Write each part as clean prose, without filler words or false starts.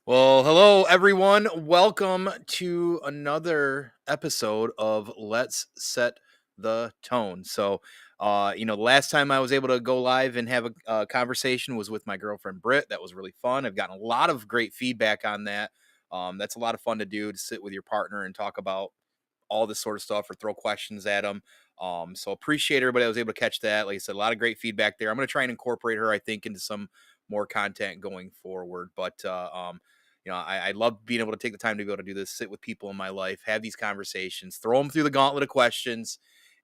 Well, hello everyone. Welcome to another episode of Let's Set the Tone. The last time I was able to go live and have a conversation was with my girlfriend Britt. That was really fun. I've gotten a lot of great feedback on that. That's a lot of fun to do, to sit with your partner and talk about all this sort of stuff or throw questions at them. So appreciate everybody that was able to catch that. Like I said, a lot of great feedback there. I'm going to try and incorporate her, I think, into some more content going forward. I love being able to take the time to be able to do this, sit with people in my life, have these conversations, throw them through the gauntlet of questions,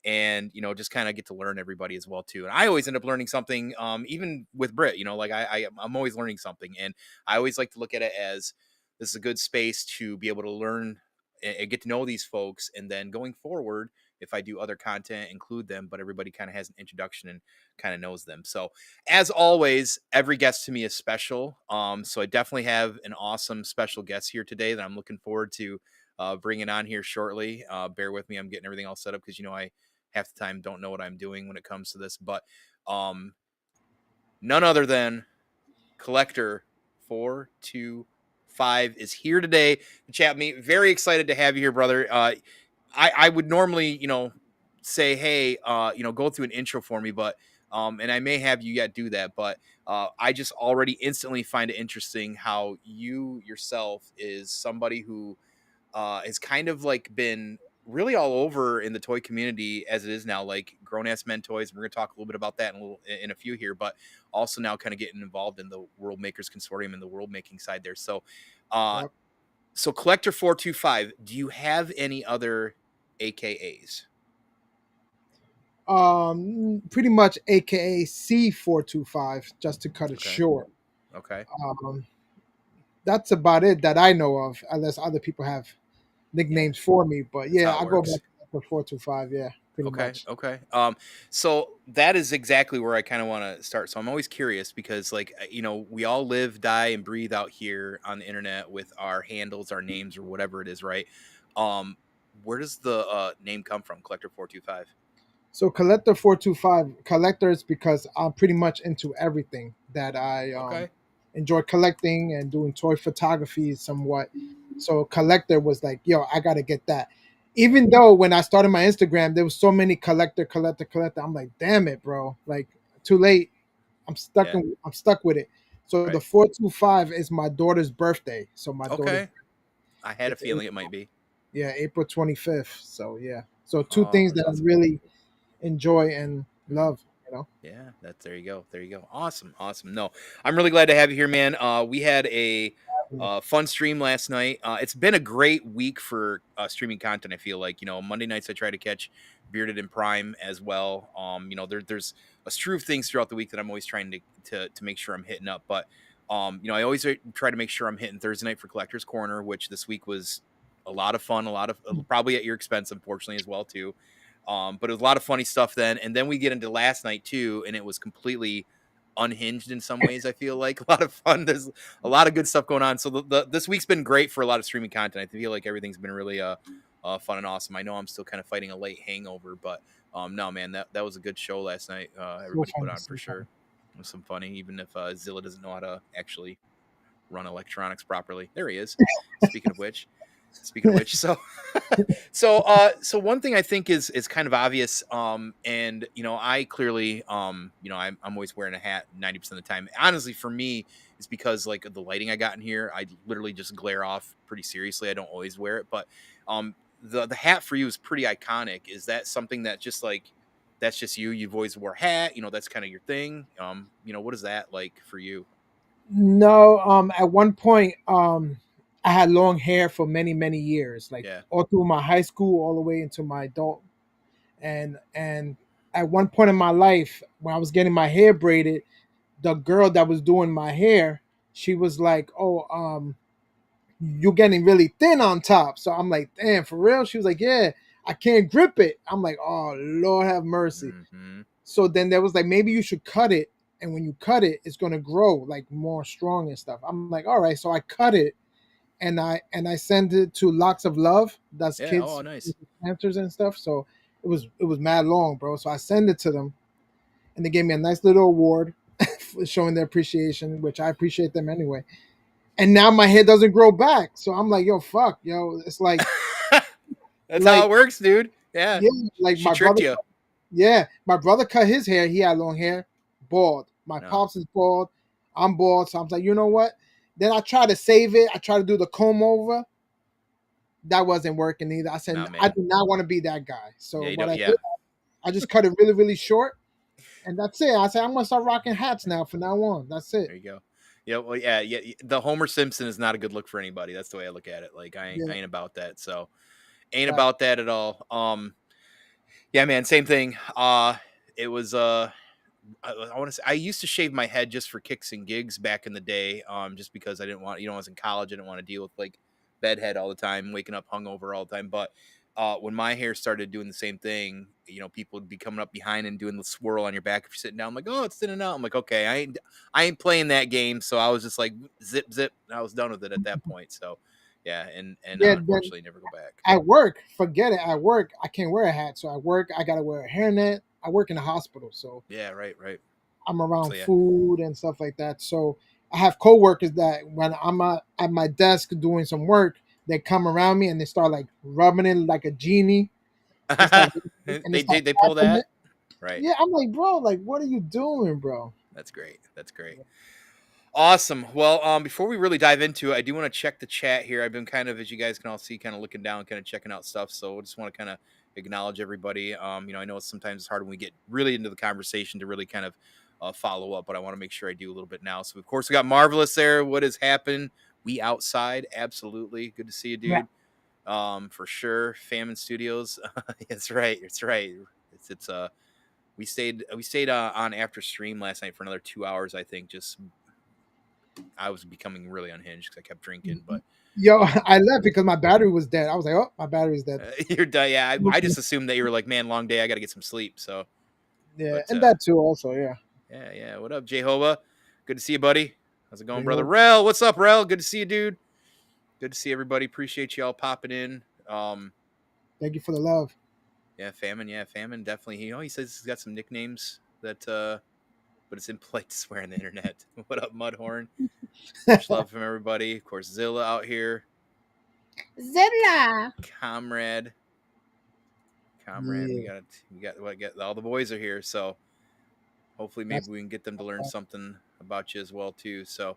and just kind of get to learn everybody as well too. And I always end up learning something, even with Britt. I'm always learning something, and I always like to look at it as this is a good space to be able to learn and get to know these folks, and then going forward, if I do other content, include them, but everybody kind of has an introduction and kind of knows them. So as always, every guest to me is special. So I definitely have an awesome special guest here today that I'm looking forward to bringing on here shortly. Bear with me. I'm getting everything all set up because, I half the time don't know what I'm doing when it comes to this, but none other than Collector 425 is here today to chat with me. Very excited to have you here, brother. I would normally, say, hey, go through an intro for me, but and I may have you yet do that, but I just already instantly find it interesting how you yourself is somebody who has kind of like been really all over in the toy community as it is now, like GrownAssMenToyz. We're going to talk a little bit about that in a few here, but also now kind of getting involved in the World Makers Consortium and the world making side there. Uh, Yep. so Collector 425, do you have any other AKAs? Pretty much AKA C425, just to cut it Okay. short. Okay. Um, that's about it that I know of, unless other people have Yeah. nicknames for me. But That's yeah, how it I go back works. to 425. Yeah, pretty Okay, much. okay. So that is exactly where I kind of want to start. So I'm always curious because, like, we all live, die, and breathe out here on the internet with our handles, our names, or whatever it is, right? Um, where does the name come from, Collector 425? So Collector 425 collectors because I'm pretty much into everything that I Okay. enjoy collecting and doing toy photography somewhat. So collector was like, yo, I gotta get that. Even though when I started my Instagram, there was so many collector. I'm like, damn it, bro. Like too late. Yeah. I'm stuck with it. So the Right. 425 is my daughter's birthday. So my daughter's Okay. I had a it's feeling it might be. April 25th. So yeah. So two Oh, things that's that I awesome. really enjoy and Mhm. love. Yeah, that's there you go. There you go. Awesome. Awesome. No, I'm really glad to have you here, man. We had a fun stream last night. It's been a great week for streaming content. I feel like, Monday nights I try to catch Bearded and Prime as well. There's a strew of things throughout the week that I'm always trying to make sure I'm hitting up. But I always try to make sure I'm hitting Thursday night for Collector's Corner, which this week was a lot of fun, a lot of probably at your expense, unfortunately, as well too. But it was a lot of funny stuff then. And then we get into last night too, and it was completely unhinged in some ways. I feel like a lot of fun. There's a lot of good stuff going on. So this week's been great for a lot of streaming content. I feel like everything's been really fun and awesome. I know I'm still kind of fighting a late hangover, but no, man, that was a good show last night. So Everybody put funny, on for so sure. funny. It was some funny, even if Zilla doesn't know how to actually run electronics properly. There he is. Speaking of which, speaking of which, so one thing I think is kind of obvious, and I clearly, I'm always wearing a hat 90% of the time. Honestly, for me, it's because like of the lighting I got in here, I literally just glare off pretty seriously. I don't always wear it, but the hat for you is pretty iconic. Is that something that just like that's just you? You've always wore a hat, that's kind of your thing. What is that like for you? No, at one point, I had long hair for many years, like Yeah. all through my high school, all the way into my adult. And at one point in my life, when I was getting my hair braided, the girl that was doing my hair, she was like, "Oh, you're getting really thin on top." So I'm like, "Damn, for real?" She was like, "Yeah, I can't grip it." I'm like, "Oh, Lord have mercy." Hmm. So then there was like, maybe you should cut it, and when you cut it, it's gonna grow like more strong and stuff. I'm like, all right. So I cut it, and I sent it to Locks of Love. That's Yeah. Oh, kids nice. with cancers and stuff. So it was mad long, bro. So I sent it to them, and they gave me a nice little award for showing their appreciation, which I appreciate them anyway. and now my hair doesn't grow back. So I'm like, yo, fuck, yo. It's That's how it like works, dude. Yeah, yeah, like she my tricked brother. you. Yeah, my brother cut his hair. He had long hair, bald. My No, pops is bald. I'm bald. So I'm like, you know what? Then I try to save it. I try to do the comb over. That wasn't working either. I said no, I man. do not want to be that guy. Yeah, So you what don't. I Yeah, did, I just cut it really, really short, and that's it. I said I'm gonna start rocking hats now from now on. That's it. there you go. Yeah, well, yeah, yeah. The Homer Simpson is not a good look for anybody. That's the way I look at it. Like, I Yeah, ain't about that. So, ain't fact. about that at all. Yeah, man, same thing. It was I want to say I used to shave my head just for kicks and gigs back in the day. Just because I didn't want, I was in college, I didn't want to deal with like bedhead all the time, waking up hungover all the time. But when my hair started doing the same thing, people would be coming up behind and doing the swirl on your back if you're sitting down. I'm like, oh, it's thinning out. I'm like, okay, I ain't playing that game. So I was just like, zip, zip. And I was done with it at that point. So yeah, and Yeah, then unfortunately, never go back. at work, forget it. At work, I can't wear a hat. So at work, I gotta wear a hairnet. I work in a hospital, so Yeah, right, right. I'm So around yeah. food and stuff like that. So I have coworkers that when I'm at my desk doing some work, they come around me and they start like rubbing it like a genie. They start and they start They pull tapping it. that. Right. Yeah, I'm like, bro, like, what are you doing, bro? That's great. That's great. Awesome. Well, before we really dive into it, I do want to check the chat here. I've been kind of, as you guys can all see, kind of looking down, kind of checking out stuff. So I just want to kind of acknowledge everybody. I know sometimes it's hard when we get really into the conversation to really kind of follow up, but I want to make sure I do a little bit now. So of course we got Marvelous there. What has happened? We outside, absolutely. Good to see you, Yeah, dude. For sure. Famine Studios. It's right. It's right. It's we stayed on after stream last night for another 2 hours. I think just I was becoming really unhinged because I kept drinking. But yo, um, I left because my battery was dead. I was like, oh, my battery's dead. you're done. Yeah, I just assumed that you were like, man, long day. I got to get some sleep. So, Yeah, but and that too, also, yeah. yeah, yeah. What up, Jehovah? Good to see you, buddy. How's it going, They brother? hope. Rel, what's up, Rel? Good to see you, dude. Good to see everybody. Appreciate you all popping in. Thank you for the love. Yeah, famine. Yeah, famine. Definitely. He says he's got some nicknames that, but it's impolite to swear on the internet. What up, Mudhorn? Much love from everybody. Of course, Zilla out here. Zilla. Comrade. Comrade. We Yeah, got what get all the boys are here, so hopefully maybe that's we can get them to learn something about you as well too. So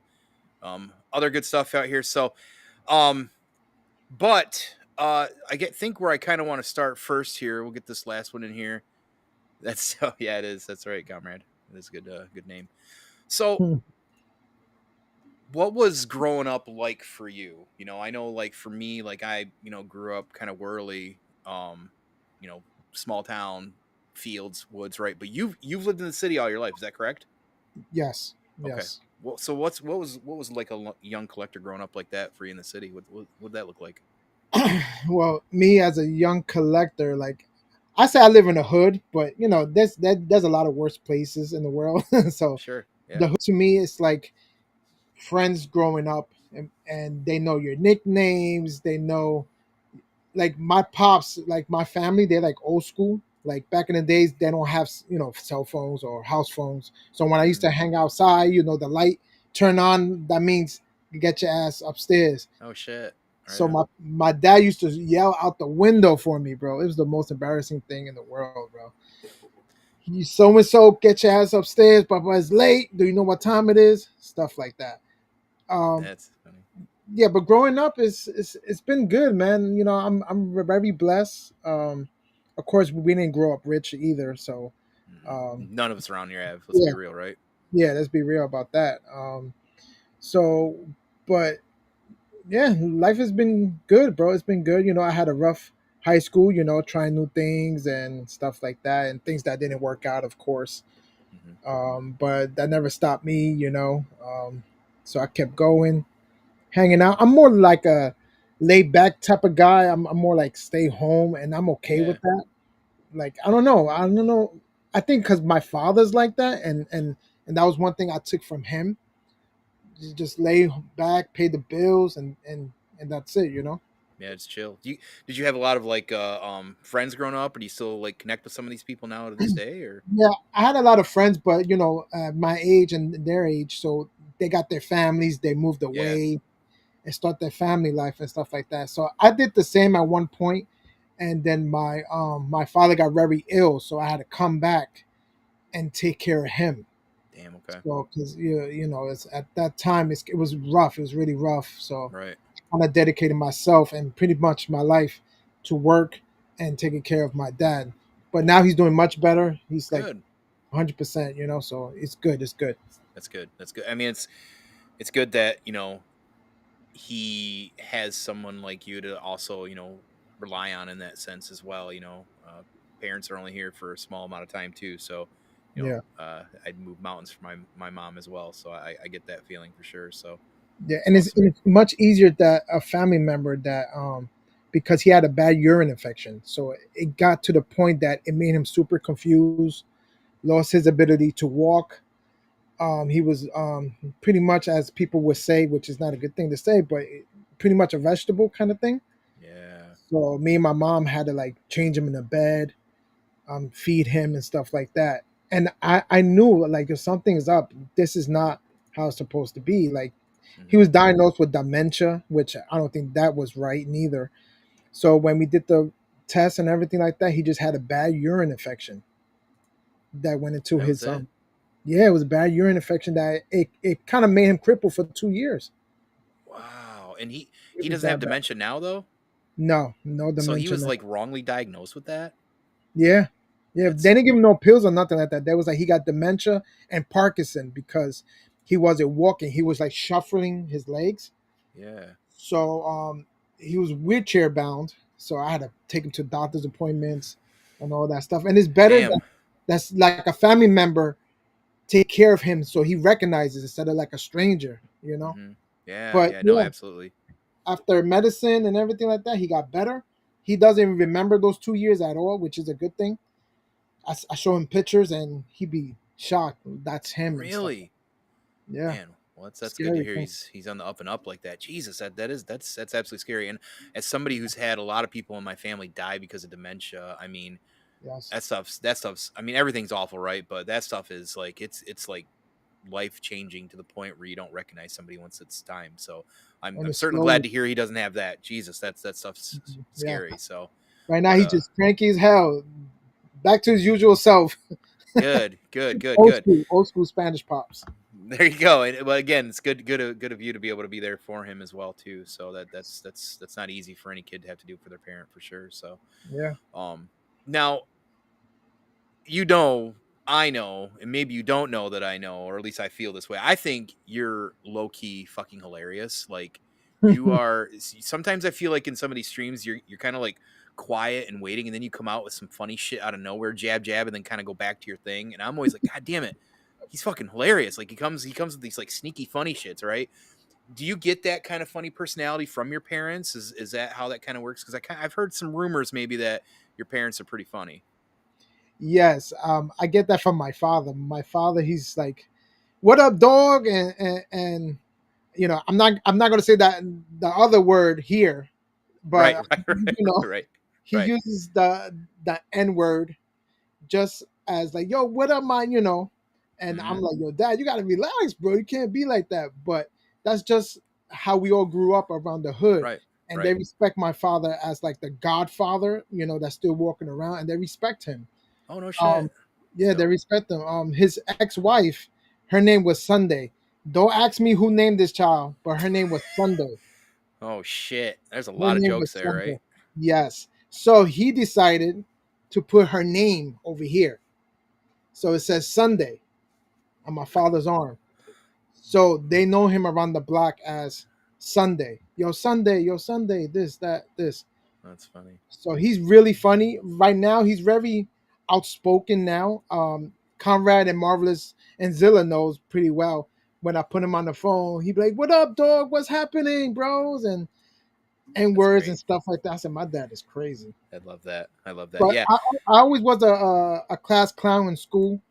other good stuff out here. So um but think where I kind of want to start first here. We'll get this last one in here. That's oh yeah, it is. That's right, Comrade. It is a good name. So hmm. what was growing up like for you? I know like for me, like I, grew up kind of rurally, you know, small town, fields, woods, right? But you've lived in the city all your life, is that correct? Yes, Okay. yes. Well, so what was like a young collector growing up like that for you in the city? What that look like? Well, me as a young collector, like I say, I live in the hood, but there's a lot of worse places in the world. So Sure. Yeah. the hood to me is like friends growing up, and they know your nicknames. They know, like my pops, like my family, they're like old school. Like back in the days, they don't have cell phones or house phones. So when I used Hmm. to hang outside, the light turn on. That means you get your ass upstairs. Oh shit. Right So on. my dad used to yell out the window for me, bro. It was the most embarrassing thing in the world, bro. You so and so, get your ass upstairs. Papa is late. Do you know what time it is? Stuff like that. Um, That's funny. yeah, but growing up is it's been good, man. I'm very blessed. Of course, we didn't grow up rich either, so None of us around here have. Let's be yeah, real, right? yeah. Let's be real about that. So, but yeah, life has been good, bro. It's been good. I had a rough high school. Trying new things and stuff like that, and things that didn't work out, of course. Hmm. But that never stopped me. So I kept going, hanging out. I'm more like a laid back type of guy. I'm more like stay home, and I'm okay Yeah. with that. Like I don't know. I don't know. I think because my father's like that, and that was one thing I took from him. Just lay back, pay the bills, and that's it. Yeah, it's chill. Did you have a lot of like friends growing up, or do you still like connect with some of these people now to this day? Or Yeah, I had a lot of friends, but my age and their age, so they got their families. They moved yeah, away. and start their family life and stuff like that. So I did the same at one point, and then my father got very ill, so I had to come back and take care of him. Damn. Okay. So because it's at that time it was rough. It was really rough. So Right. I kind of dedicated myself and pretty much my life to work and taking care of my dad. But now he's doing much better. He's like Good. 100%. So it's good. It's good. That's good. That's good. I mean, it's good that he has someone like you to also rely on in that sense as well. Parents are only here for a small amount of time too, so Yeah. I'd move mountains for my mom as well, so I get that feeling for sure. So Yeah, it's and awesome. it's much easier that a family member that because he had a bad urine infection, so it got to the point that it made him super confused, lost his ability to walk. He was pretty much, as people would say, which is not a good thing to say, but pretty much a vegetable kind of thing. Yeah. So me and my mom had to like change him in the bed, feed him and stuff like that. And I knew like if something's up, this is not how it's supposed to be. Like he Hmm. was diagnosed with dementia, which I don't think that was right neither. So when we did the test and everything like that, he just had a bad urine infection that went into That was his it. yeah, it was a bad urine infection that it kind of made him crippled for 2 years. Wow. And he It was doesn't have that bad. dementia now though. No, no So he dementia was now. like wrongly diagnosed with that. Yeah. Yeah. They That's didn't give him no pills or nothing like that. There was like he got dementia and Parkinson because he wasn't walking. He was like shuffling his legs. yeah. So he was wheelchair bound. So I had to take him to doctor's appointments and all that stuff. And it's better that Damn. that's like a family member take care of him so he recognizes instead of like a stranger. Hmm. Yeah. But Yeah. No. yeah, Absolutely. after medicine and everything like that, he got better. He doesn't even remember those 2 years at all, which is a good thing. I show him pictures and he'd be shocked. That's him and stuff. Really. Yeah, Man, well, that's good to scary hear. thing. He's on the up and up like that. Jesus, that's absolutely scary. And as somebody who's had a lot of people in my family die because of dementia, I mean, Yes, that stuff's. I mean, everything's awful, right? But that stuff is like it's like life changing to the point where you don't recognize somebody once it's time. So and I'm it's certainly glad slowly. to hear he doesn't have that. Jesus, that stuff's Yeah, scary. So, right now but he's just cranky as hell. Back to his usual self. good, good, good, good. Old school Spanish pops. There you go. And but again, it's good of you to be able to be there for him as well too. So that's not easy for any kid to have to do for their parent for sure. So Yeah. um now you know, I know, and maybe you don't know that I know, or at least I feel this way. I think you're low key fucking hilarious. Like you are. Sometimes I feel like in some of these streams, you're kind of like quiet and waiting, and then you come out with some funny shit out of nowhere, jab jab, and then kind of go back to your thing. And I'm always like, God damn it, he's fucking hilarious. Like he comes with these like sneaky funny shits, right? Do you get that kind of funny personality from your parents? Is that how that kind of works? Because I've heard some rumors maybe that your parents are pretty funny. Yes, I get that from my father. My father, he's like, "What up, dog?" And I'm not gonna say that the other word here, Right, but right, right, you know, right, he right. uses the N word just as like, "Yo, what up, man?" And I'm Mhm. like, "Yo, dad, you gotta relax, bro. You can't be like that." But that's just how we all grew up around the hood. Right. And they Right. respect my father as like the godfather, that's still walking around, and they respect him. Oh, no Um, shit. That's yeah, they dope. respect him. His ex-wife, her name was Sunday. Don't ask me who named this child, but her name was Sunday. Oh, shit. There's a Her lot of name jokes was there, Sunday. right? Yes. So he decided to put her name over here. So it says Sunday on my father's arm. So they know him around the block as Sunday. Yo, Sunday, this, that, this. That's funny. So he's really funny. Right now, he's very outspoken now. Conrad and Marvelous and Zilla knows pretty well. When I put him on the phone, he'd be like, "What up, dog? What's happening, bros?" And That's words great. and stuff like that. I said, "My dad is crazy." I love that. I love that. But Yeah. I always was a class clown in school.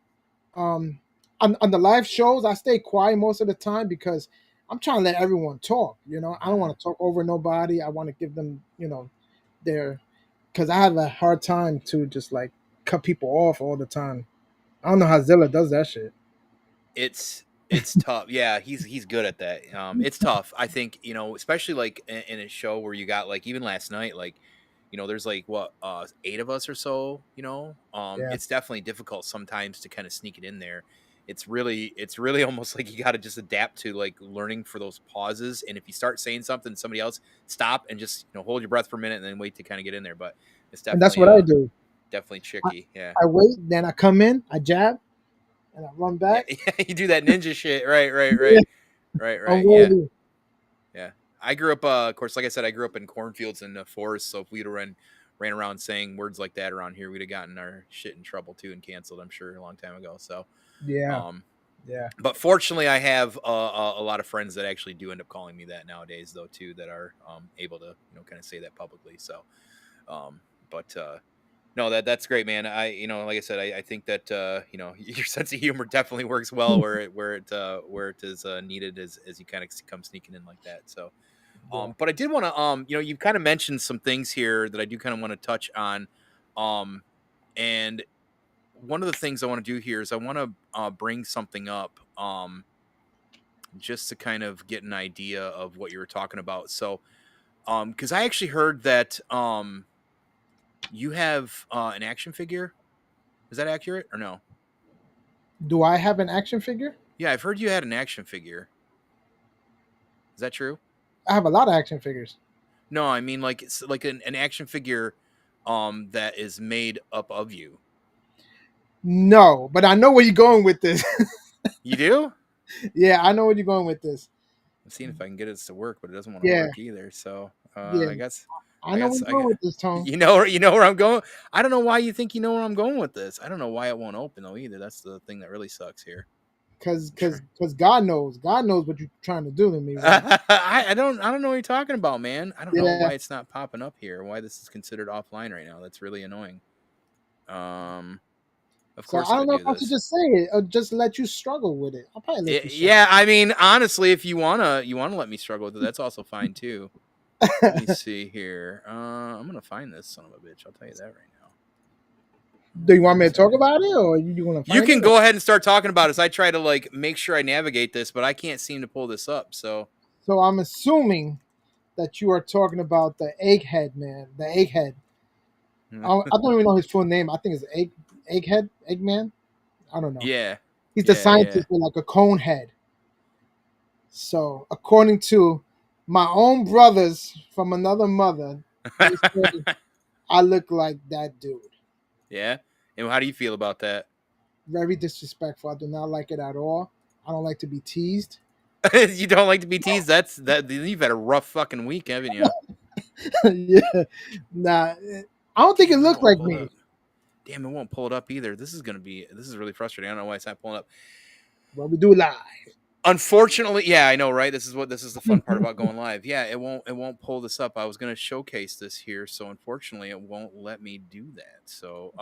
Um, on the live shows, I stay quiet most of the time because I'm trying to let everyone talk. I don't Hmm. want to talk over nobody. I want to give them, their because I have a hard time to just like cut people off all the time. I don't know how Zilla does that shit. It's It's tough. Yeah, he's good at that. It's tough. I think, especially like in a show where you got like even last night, like, there's like what 8 of us or so, Yeah, it's definitely difficult sometimes to kind of sneak it in there. It's really almost like you got to just adapt to like learning for those pauses. And if you start saying something, somebody else stop and just hold your breath for a minute and then wait to kind of get in there. But it's and that's definitely what I do. definitely I, tricky. Yeah. I wait, then I come in, I jab, and I run Yeah, back. yeah, you do that ninja shit. Right, right, Yeah, right. Right, I'm right. Yeah. ready. Yeah. I grew up, of course, like I said, I grew up in cornfields and forests. So if we'd have ran around saying words like that around here, we'd have gotten our shit in trouble too and canceled, I'm sure, a long time ago. So, Yeah, um, yeah, but fortunately, I have a lot of friends that actually do end up calling me that nowadays, though, too, that are able to, kind of say that publicly. So, um, but no, that's great, man. Like I said, I think that your sense of humor definitely works well where it is needed as you kind of come sneaking in like that. So, yeah. but I did want to, you kind of mentioned some things here that I do kind of want to touch on. Um, and one of the things I want to do here is I want to bring something up, just to kind of get an idea of what you were talking about. So, because I actually heard that you have an action figure. Is that accurate or no? Do I have an action figure? Yeah, I've heard you had an action figure. Is that true? I have a lot of action figures. No, I mean like it's like an action figure that is made up of you. No, but I know where you're going with this. You do? Yeah, I know where you're going with this. I'm seeing if I can get it to work, but it doesn't want to Yeah, work either. So yeah, I guess I know where you're I going guess with this, Tone. you know where I'm going. I don't know why you think you know where I'm going with this. I don't know why it won't open though either. That's the thing that really sucks here. Cause, I'm cause, trying. cause God knows what you're trying to do to me right I don't know what you're talking about, man. I don't now. know Yeah. why it's not popping up here. Why this is considered offline right now. That's really annoying. Um, of So course I it don't would know if do I should this. just say it or just let you struggle with it. I'll probably let you struggle. Yeah, I mean, honestly, if you wanna let me struggle with it, that's also fine too. Let me see here. I'm gonna find this son of a bitch. I'll tell you that right now. Do you Where want me to is it talk at? about it, or you want to You find it? can go ahead and start talking about it as I try to like make sure I navigate this, but I can't seem to pull this up. So So I'm assuming that you are talking about the Egghead man, the Egghead. I don't even know his full name. I think it's Egghead, Eggman. I don't know. yeah, He's the yeah, yeah. scientist with like a cone head. So according to my own brothers from another mother, they say I look like that dude. Yeah. And how do you feel about that? Very disrespectful. I do not like it at all. I don't like to be teased. You don't like to be teased? That you've had a rough fucking week, haven't you? Yeah, nah. I don't think it Damn, it looked won't like pull it me. up. Damn, it won't pull it up either. This is really frustrating. I don't know why it's not pulling up. But we do live. Unfortunately, yeah, I know, right? This is the fun part about going live. Yeah, it won't pull this up. I was gonna showcase this here, so unfortunately it won't let me do that. So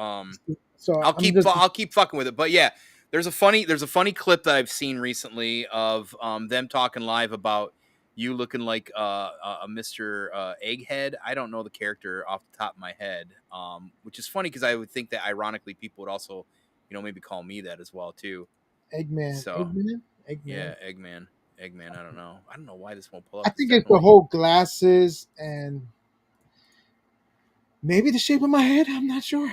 So I'll I'm keep just I'll keep fucking with it. But yeah, there's a funny clip that I've seen recently of them talking live about you looking like a Mr. Egghead. I don't know the character off the top of my head, which is funny because I would think that ironically people would also, maybe call me that as well too. Eggman. So Eggman? Eggman. yeah, Eggman. I don't know why this won't pull I up. It's think it's the definitely whole glasses and maybe the shape of my head. I'm not sure.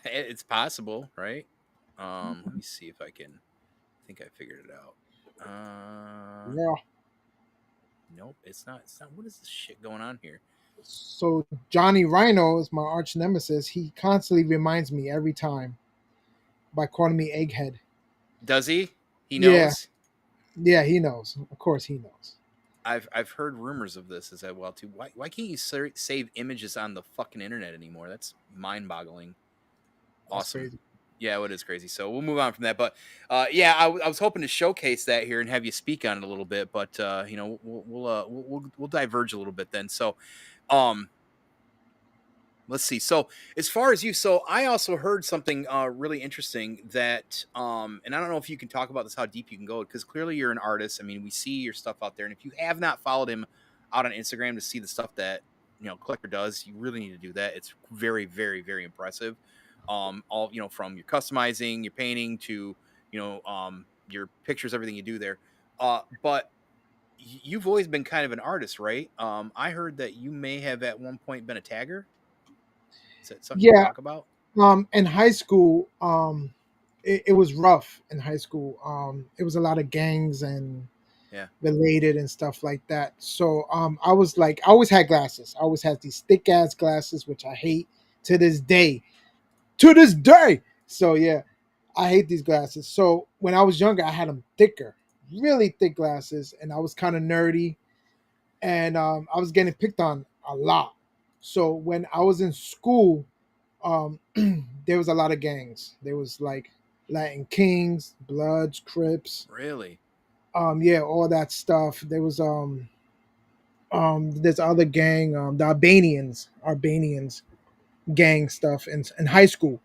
it's possible, right? Let me see if I can. I think I figured it out. Yeah. Nope, it's not. It's not. What is this shit going on here? So Johnny Rhino is my arch nemesis. He constantly reminds me every time by calling me Egghead. Does he? He Yeah. knows. Yeah, he knows. Of course he knows. I've heard rumors of this as well too. Why can't you save images on the fucking internet anymore? That's mind boggling. That's Awesome. crazy. Yeah, it is crazy. So we'll move on from that. But yeah, I was hoping to showcase that here and have you speak on it a little bit. But we'll diverge a little bit then. So um, let's see. So as far as you, so I also heard something really interesting that and I don't know if you can talk about this, how deep you can go, because clearly you're an artist. I mean, we see your stuff out there, and if you have not followed him out on Instagram to see the stuff that Clicker does, you really need to do that. It's very, very, very impressive. All from your customizing, your painting to your pictures, everything you do there. But you've always been kind of an artist, right? I heard that you may have at one point been a tagger. Is that something you can Yeah. talk about? In high school, it was rough in high school. It was a lot of gangs and Yeah. related and stuff like that. So I was like, I always had glasses. I always had these thick ass glasses, which I hate to this day. To this day. So yeah, I hate these glasses. So when I was younger, I had them thicker, really thick glasses, and I was kind of nerdy, and I was getting picked on a lot. So when I was in school, um, there was a lot of gangs. There was like Latin Kings, Bloods, Crips, Really? yeah, all that stuff. There was this other gang, the Albanians gang stuff in high school.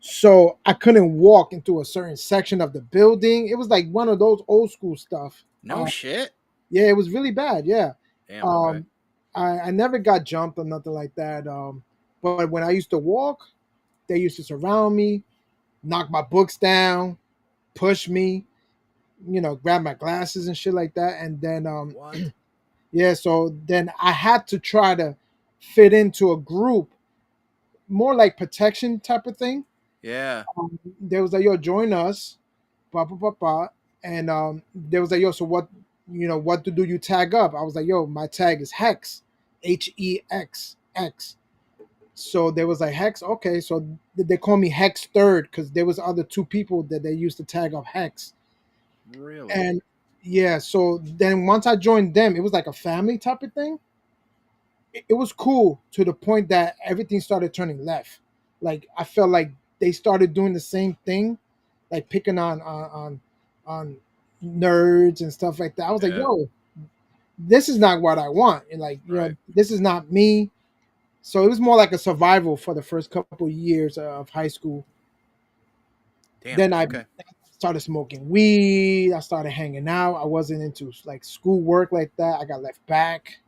So I couldn't walk into a certain section of the building. It was like one of those old school stuff. No shit. Yeah, it was really bad. Yeah. Damn. Okay. Um, I never got jumped or nothing like that. But when I used to walk, they used to surround me, knock my books down, push me, grab my glasses and shit like that. And then, What? yeah, so then I had to try to fit into a group, more like protection type of thing. Yeah. There was like, yo, join us, blah, blah, blah, blah. And there was like, yo, so what to do you tag up? I was like, yo, my tag is Hex, Hex. So there was like Hex. Okay, so they call me Hex Third because there was other two people that they used to tag up Hex. Really? And yeah, so then once I joined them, it was like a family type of thing. It was cool to the point that everything started turning left. Like I felt like they started doing the same thing, like picking on nerds and stuff like that. I was like, Yeah. yo, this is not what I want. And like, Right. this is not me. So it was more like a survival for the first couple of years of high school. Damn. Then I Okay. started smoking weed. I started hanging out. I wasn't into like school work like that. I got left back.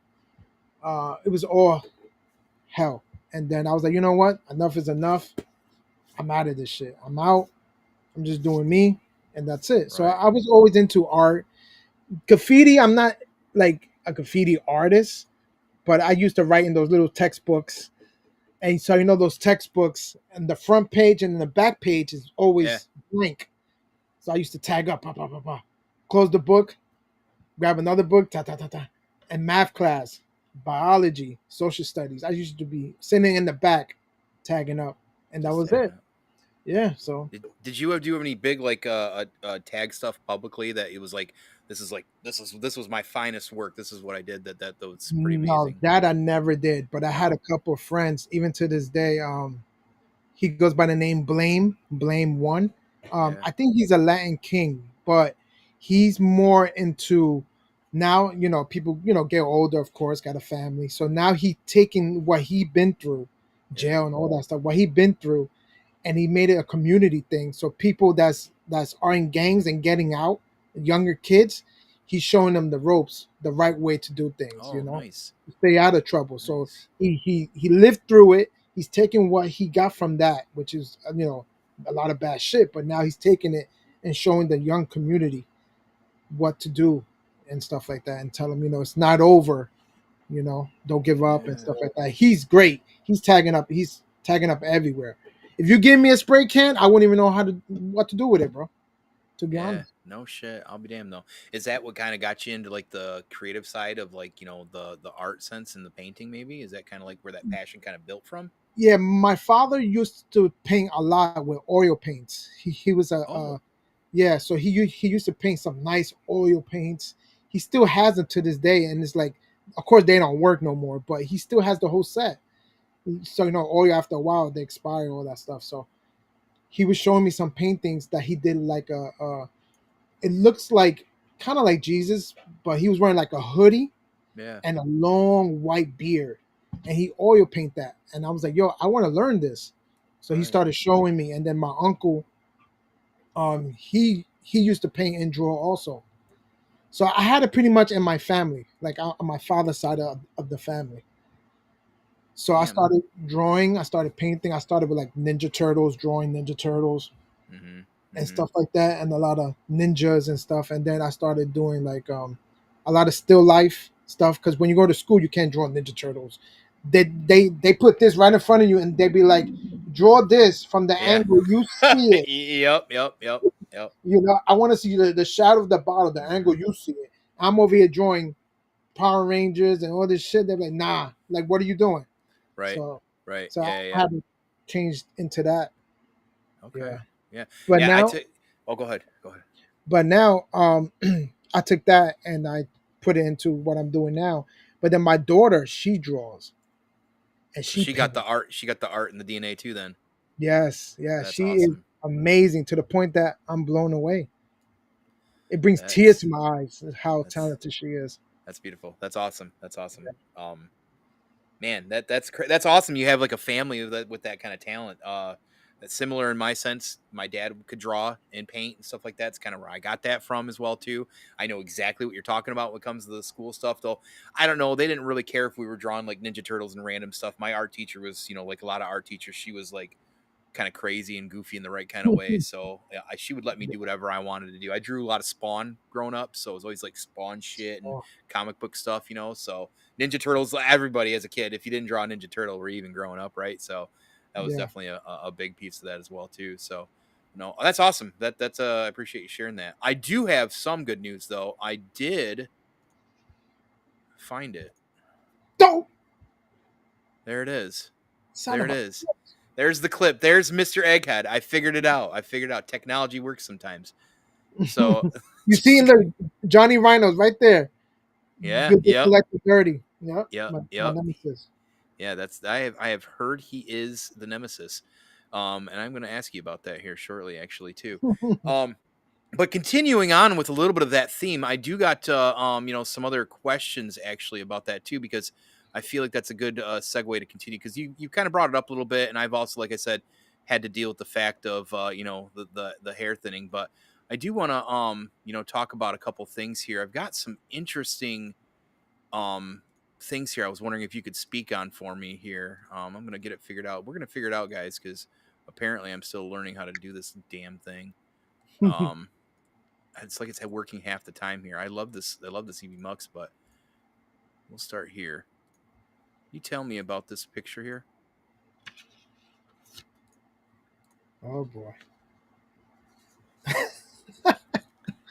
It was all hell. And then I was like, you know what? Enough is enough. I'm out of this shit. I'm out. I'm just doing me, and that's it. So Right. I was always into art. Graffiti, I'm not like a graffiti artist, but I used to write in those little textbooks. And so those textbooks and the front page and the back page is Yeah. always blank. So I used to tag up, close the book, grab another book, and math class, biology, social studies. I used to be sitting in the back, tagging up, and that Just was tagging it. it. Yeah. So Did you do any big like tag stuff publicly that it was like this was my finest work. This is what I did. That was pretty no, amazing. that I never did, but I had No. a couple of friends, even to this day. He goes by the name Blame One. Yeah. I think he's a Latin king, but he's more into now. People get older, of course, got a family, so now he taking what he been through, Yeah. jail and all that stuff, what he been through, and he made it a community thing. So people that's are in gangs and getting out, younger kids, he's showing them the ropes, the right way to do things. Oh, nice. Stay out of trouble. So Nice. he lived through it. He's taking what he got from that, which is a lot of bad shit. But now he's taking it and showing the young community what to do and stuff like that, and tell them it's not over. Don't give up and Yeah. stuff like that. He's great. He's tagging up. He's tagging up everywhere. If you give me a spray can, I wouldn't even know what to do with it, bro. To be Yeah. honest. No shit. I'll be damned though. Is that what kind of got you into like the creative side of like, the art sense and the painting maybe? Is that kind of like where that passion kind of built from? Yeah, my father used to paint a lot with oil paints. He was Oh, yeah, so he used to paint some nice oil paints. He still has them to this day, and it's like, of course they don't work no more, but he still has the whole set. So oil after a while they expire, all that stuff. So he was showing me some paintings that he did like it looks like kind of like Jesus, but he was wearing like a hoodie yeah. and a long white beard, and he oil paint that. And I was like, yo, I want to learn this. So he Right. started showing me, and then my uncle, he used to paint and draw also. So I had it pretty much in my family, like on my father's side of the family. So I Damn. started drawing, I started painting, I started with like Ninja Turtles, drawing Ninja Turtles. Mm-hmm. and Mm-hmm. stuff like that, and a lot of ninjas and stuff. And then I started doing like a lot of still life stuff, because when you go to school, you can't draw Ninja Turtles. They put this right in front of you, and they be like, draw this from the Yeah. angle you see it. Yep. Yep. Yep. Yep. You know, I want to see the shadow of the bottle, the Mm-hmm. angle you see it. I'm over here drawing Power Rangers and all this shit. They're like, nah, like, what are you doing? Right. So, Right. so Yeah. I Yeah. haven't changed into that. Okay. Yeah, Yeah. but Yeah. I now, took. Oh, go ahead. Go ahead. but now, I took that and I put it into what I'm doing now. But then my daughter, she draws and So she she got the paints. art. She got the art and the DNA too. Then Yes, yeah, that's she is awesome. amazing to the point that I'm blown away. It brings tears That's to my eyes how that's talented she is. that's beautiful. That's awesome. That's awesome. Man, that's awesome. You have like a family with that kind of talent. That's similar in my sense. My dad could draw and paint and stuff like that. It's kind of where I got that from as well too. I know exactly what you're talking about when it comes to the school stuff, though. I don't know. They didn't really care if we were drawing like Ninja Turtles and random stuff. My art teacher was, like a lot of art teachers, she was like kind of crazy and goofy in the right kind of way. So she would let me do whatever I wanted to do. I drew a lot of Spawn growing up, so it was always like Spawn shit and Oh, comic book stuff, So Ninja Turtles, everybody as a kid, if you didn't draw a Ninja Turtle, were even growing up, right? So that was yeah. definitely a big piece of that as well too. So no, that's awesome. That's I appreciate you sharing that. I do have some good news though. I did find it. Dope. There it is. Son There of it a. is. There's the clip. There's Mr. Egghead. I figured it out. Technology works sometimes. So, You see, look, Johnny Rhinos right there. yeah, Good to yep, collect the dirty. Yep, yep, my yep. nemesis. Yeah, that's I have heard he is the nemesis. And I'm going to ask you about that here shortly, actually, too. Um, but continuing on with a little bit of that theme, I do got some other questions actually about that too, because I feel like that's a good segue to continue, because you kind of brought it up a little bit, and I've also, like I said, had to deal with the fact of the hair thinning. But I do want to talk about a couple things here. I've got some interesting things here. I was wondering if you could speak on for me here. I'm gonna get it figured out. We're gonna figure it out, guys, because apparently I'm still learning how to do this damn thing. Um, it's like it's working half the time here. I love this. I love this EV Mux, but we'll start here. You tell me about this picture here. Oh boy.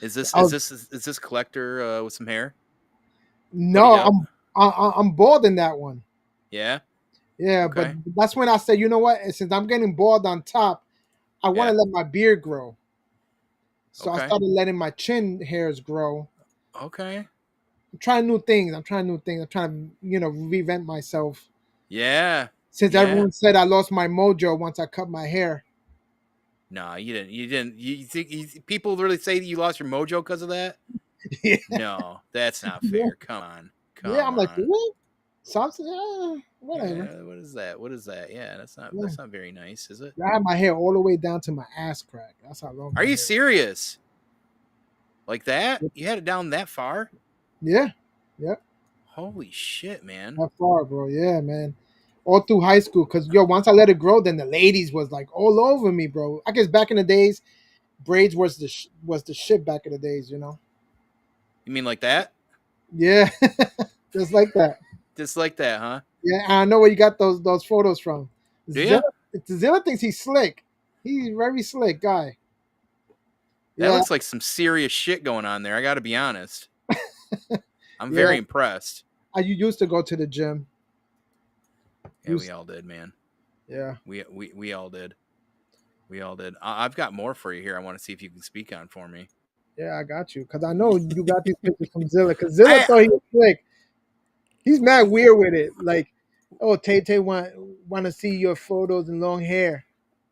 Is this I is was, this is this collector with some hair no, putting up? I'm bald in that one. Yeah. Yeah, but Okay. that's when I said, you know what? Since I'm getting bald on top, I want Yeah. to let my beard grow. So I Okay. started letting my chin hairs grow. Okay. I'm trying new things. I'm trying new things. I'm trying to, reinvent myself. Yeah. Since Yeah. everyone said I lost my mojo once I cut my hair. No, you didn't. You didn't. You think people really say that you lost your mojo because of that? Yeah, No, that's not yeah, fair. Come on. yeah. Come I'm like, on. what? So whatever. Yeah, what is that? What is that? Yeah, that's not Yeah. very nice, is it? I had my hair all the way down to my ass crack. That's how long Are my you hair. serious? Like that? Was. You had it down that far? Yeah, yeah, Holy shit, man. that far, bro. Yeah, man. All through high school, cause once I let it grow, then the ladies was like all over me, bro. I guess back in the days, braids was was the shit back in the days. You mean like that? Yeah, just like that. Just like that, huh? Yeah, I know where you got those photos from. Do Zilla, you? Zilla thinks he's slick. He's a very slick guy. That Yeah, looks like some serious shit going on there. I got to be honest. I'm yeah. very impressed. I used to go to the gym. Yeah, we Used, all did, man. yeah, We all did. We all did. I've got more for you here. I want to see if you can speak on for me. yeah. I got you, cause I know you got these pictures from Zilla. Cause Zilla I thought he was slick. He's mad weird with it. Like, oh, Tay Tay want to see your photos and long hair.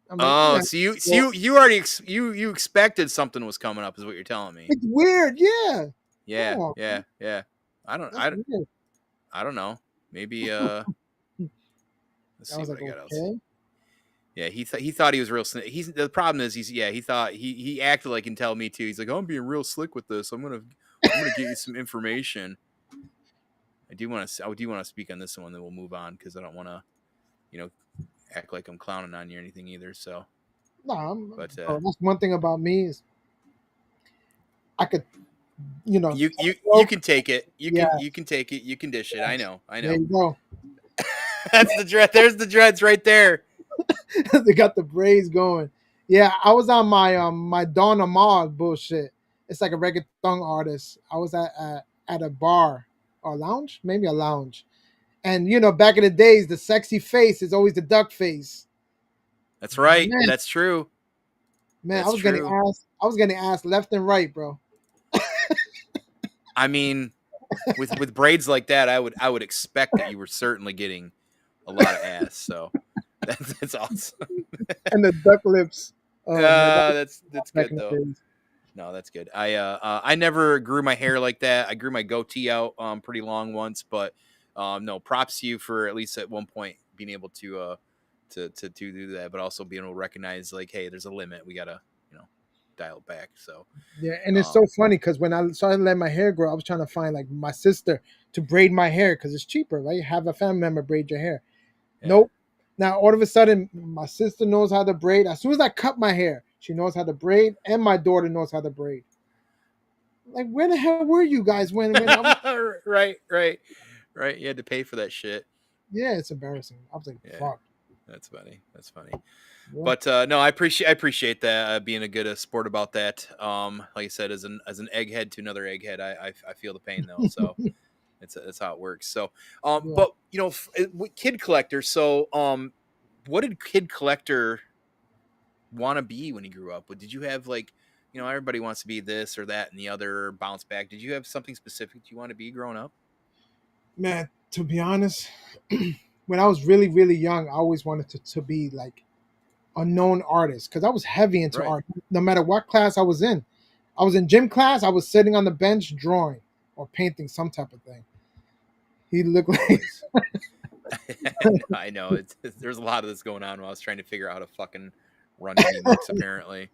I'm like, Oh, nah, so you so well, you already you expected something was coming up, is what you're telling me. it's weird. Yeah, come Yeah, on, yeah, man. yeah. I don't That's weird. I don't know. Maybe let's I see was what like, I got else. okay. Yeah, he thought he was real slick. He's the problem is he thought he acted like, and tell me too. He's like, oh, I'm being real slick with this. I'm gonna get you some information. I do want to speak on this one, then we'll move on, because I don't want to, you know, act like I'm clowning on you or anything either. So No, But bro, that's one thing about me is I could, you can take it. yeah, You can take it. You can dish it. I yes. know. I There know. you go. That's the dread. There's the dreads right there. They got the braids going. Yeah, I was on my Don Omar bullshit. It's like a reggaeton artist. I was at a bar or lounge, maybe a lounge. And back in the days, the sexy face is always the duck face. That's right. Man, That's true. man, That's true. I was getting asked left and right, bro. I mean, with braids like that, I would expect that you were certainly getting a lot of ass. So that's awesome. And the duck lips. Oh man, that was That's back good in the though. days. No, that's good. I never grew my hair like that. I grew my goatee out pretty long once, but no, props to you for at least at one point being able to do that, but also being able to recognize like, hey, there's a limit. We gotta dial it back. So Yeah, and it's so um, funny because when I started letting my hair grow, I was trying to find like my sister to braid my hair because it's cheaper, right? Have a family member braid your hair. yeah. Nope. Now all of a sudden, my sister knows how to braid. As soon as I cut my hair, she knows how to braid, and my daughter knows how to braid. Like, where the hell were you guys when I was? Right, right, right. You had to pay for that shit. Yeah, it's embarrassing. I was like, Yeah, fuck. that's funny. That's funny. Yeah. But no, I appreciate that being a good sport about that. Like I said, as an egghead to another egghead, I feel the pain though. So that's how it works. So Yeah. but kid collector. So what did kid collector want to be when he grew up? Did you have like everybody wants to be this or that and the other bounce back? Did you have something specific you want to be growing up? Man, to be honest, when I was really, really young, I always wanted to be like a known artist because I was heavy into Right. art. No matter what class I was in, I was in gym class. I was sitting on the bench drawing or painting some type of thing. He looked like Nice. I know there's a lot of this going on while I was trying to figure out how to fucking run indie mix apparently.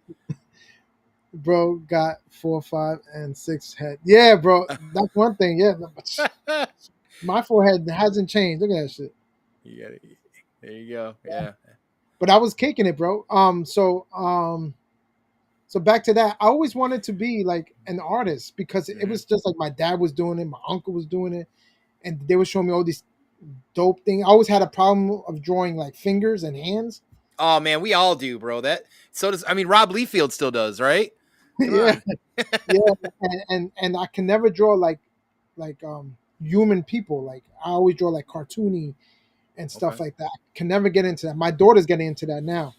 bro got 4, 5, and 6 head. Yeah, bro, that's one thing. Yeah, my forehead hasn't changed. Look at that shit. You got it. There you go. Yeah. But I was kicking it, bro. So back to that. I always wanted to be like an artist because it Hmm. was just like my dad was doing it, my uncle was doing it, and they were showing me all these dope things. I always had a problem of drawing like fingers and hands. Oh man, we all do, bro. That so does. I mean, Rob Liefeld still does, right? Come Yeah, on. yeah, and I can never draw like human people. Like I always draw like cartoony and stuff Okay. like that. I can never get into that. My daughter's getting into that now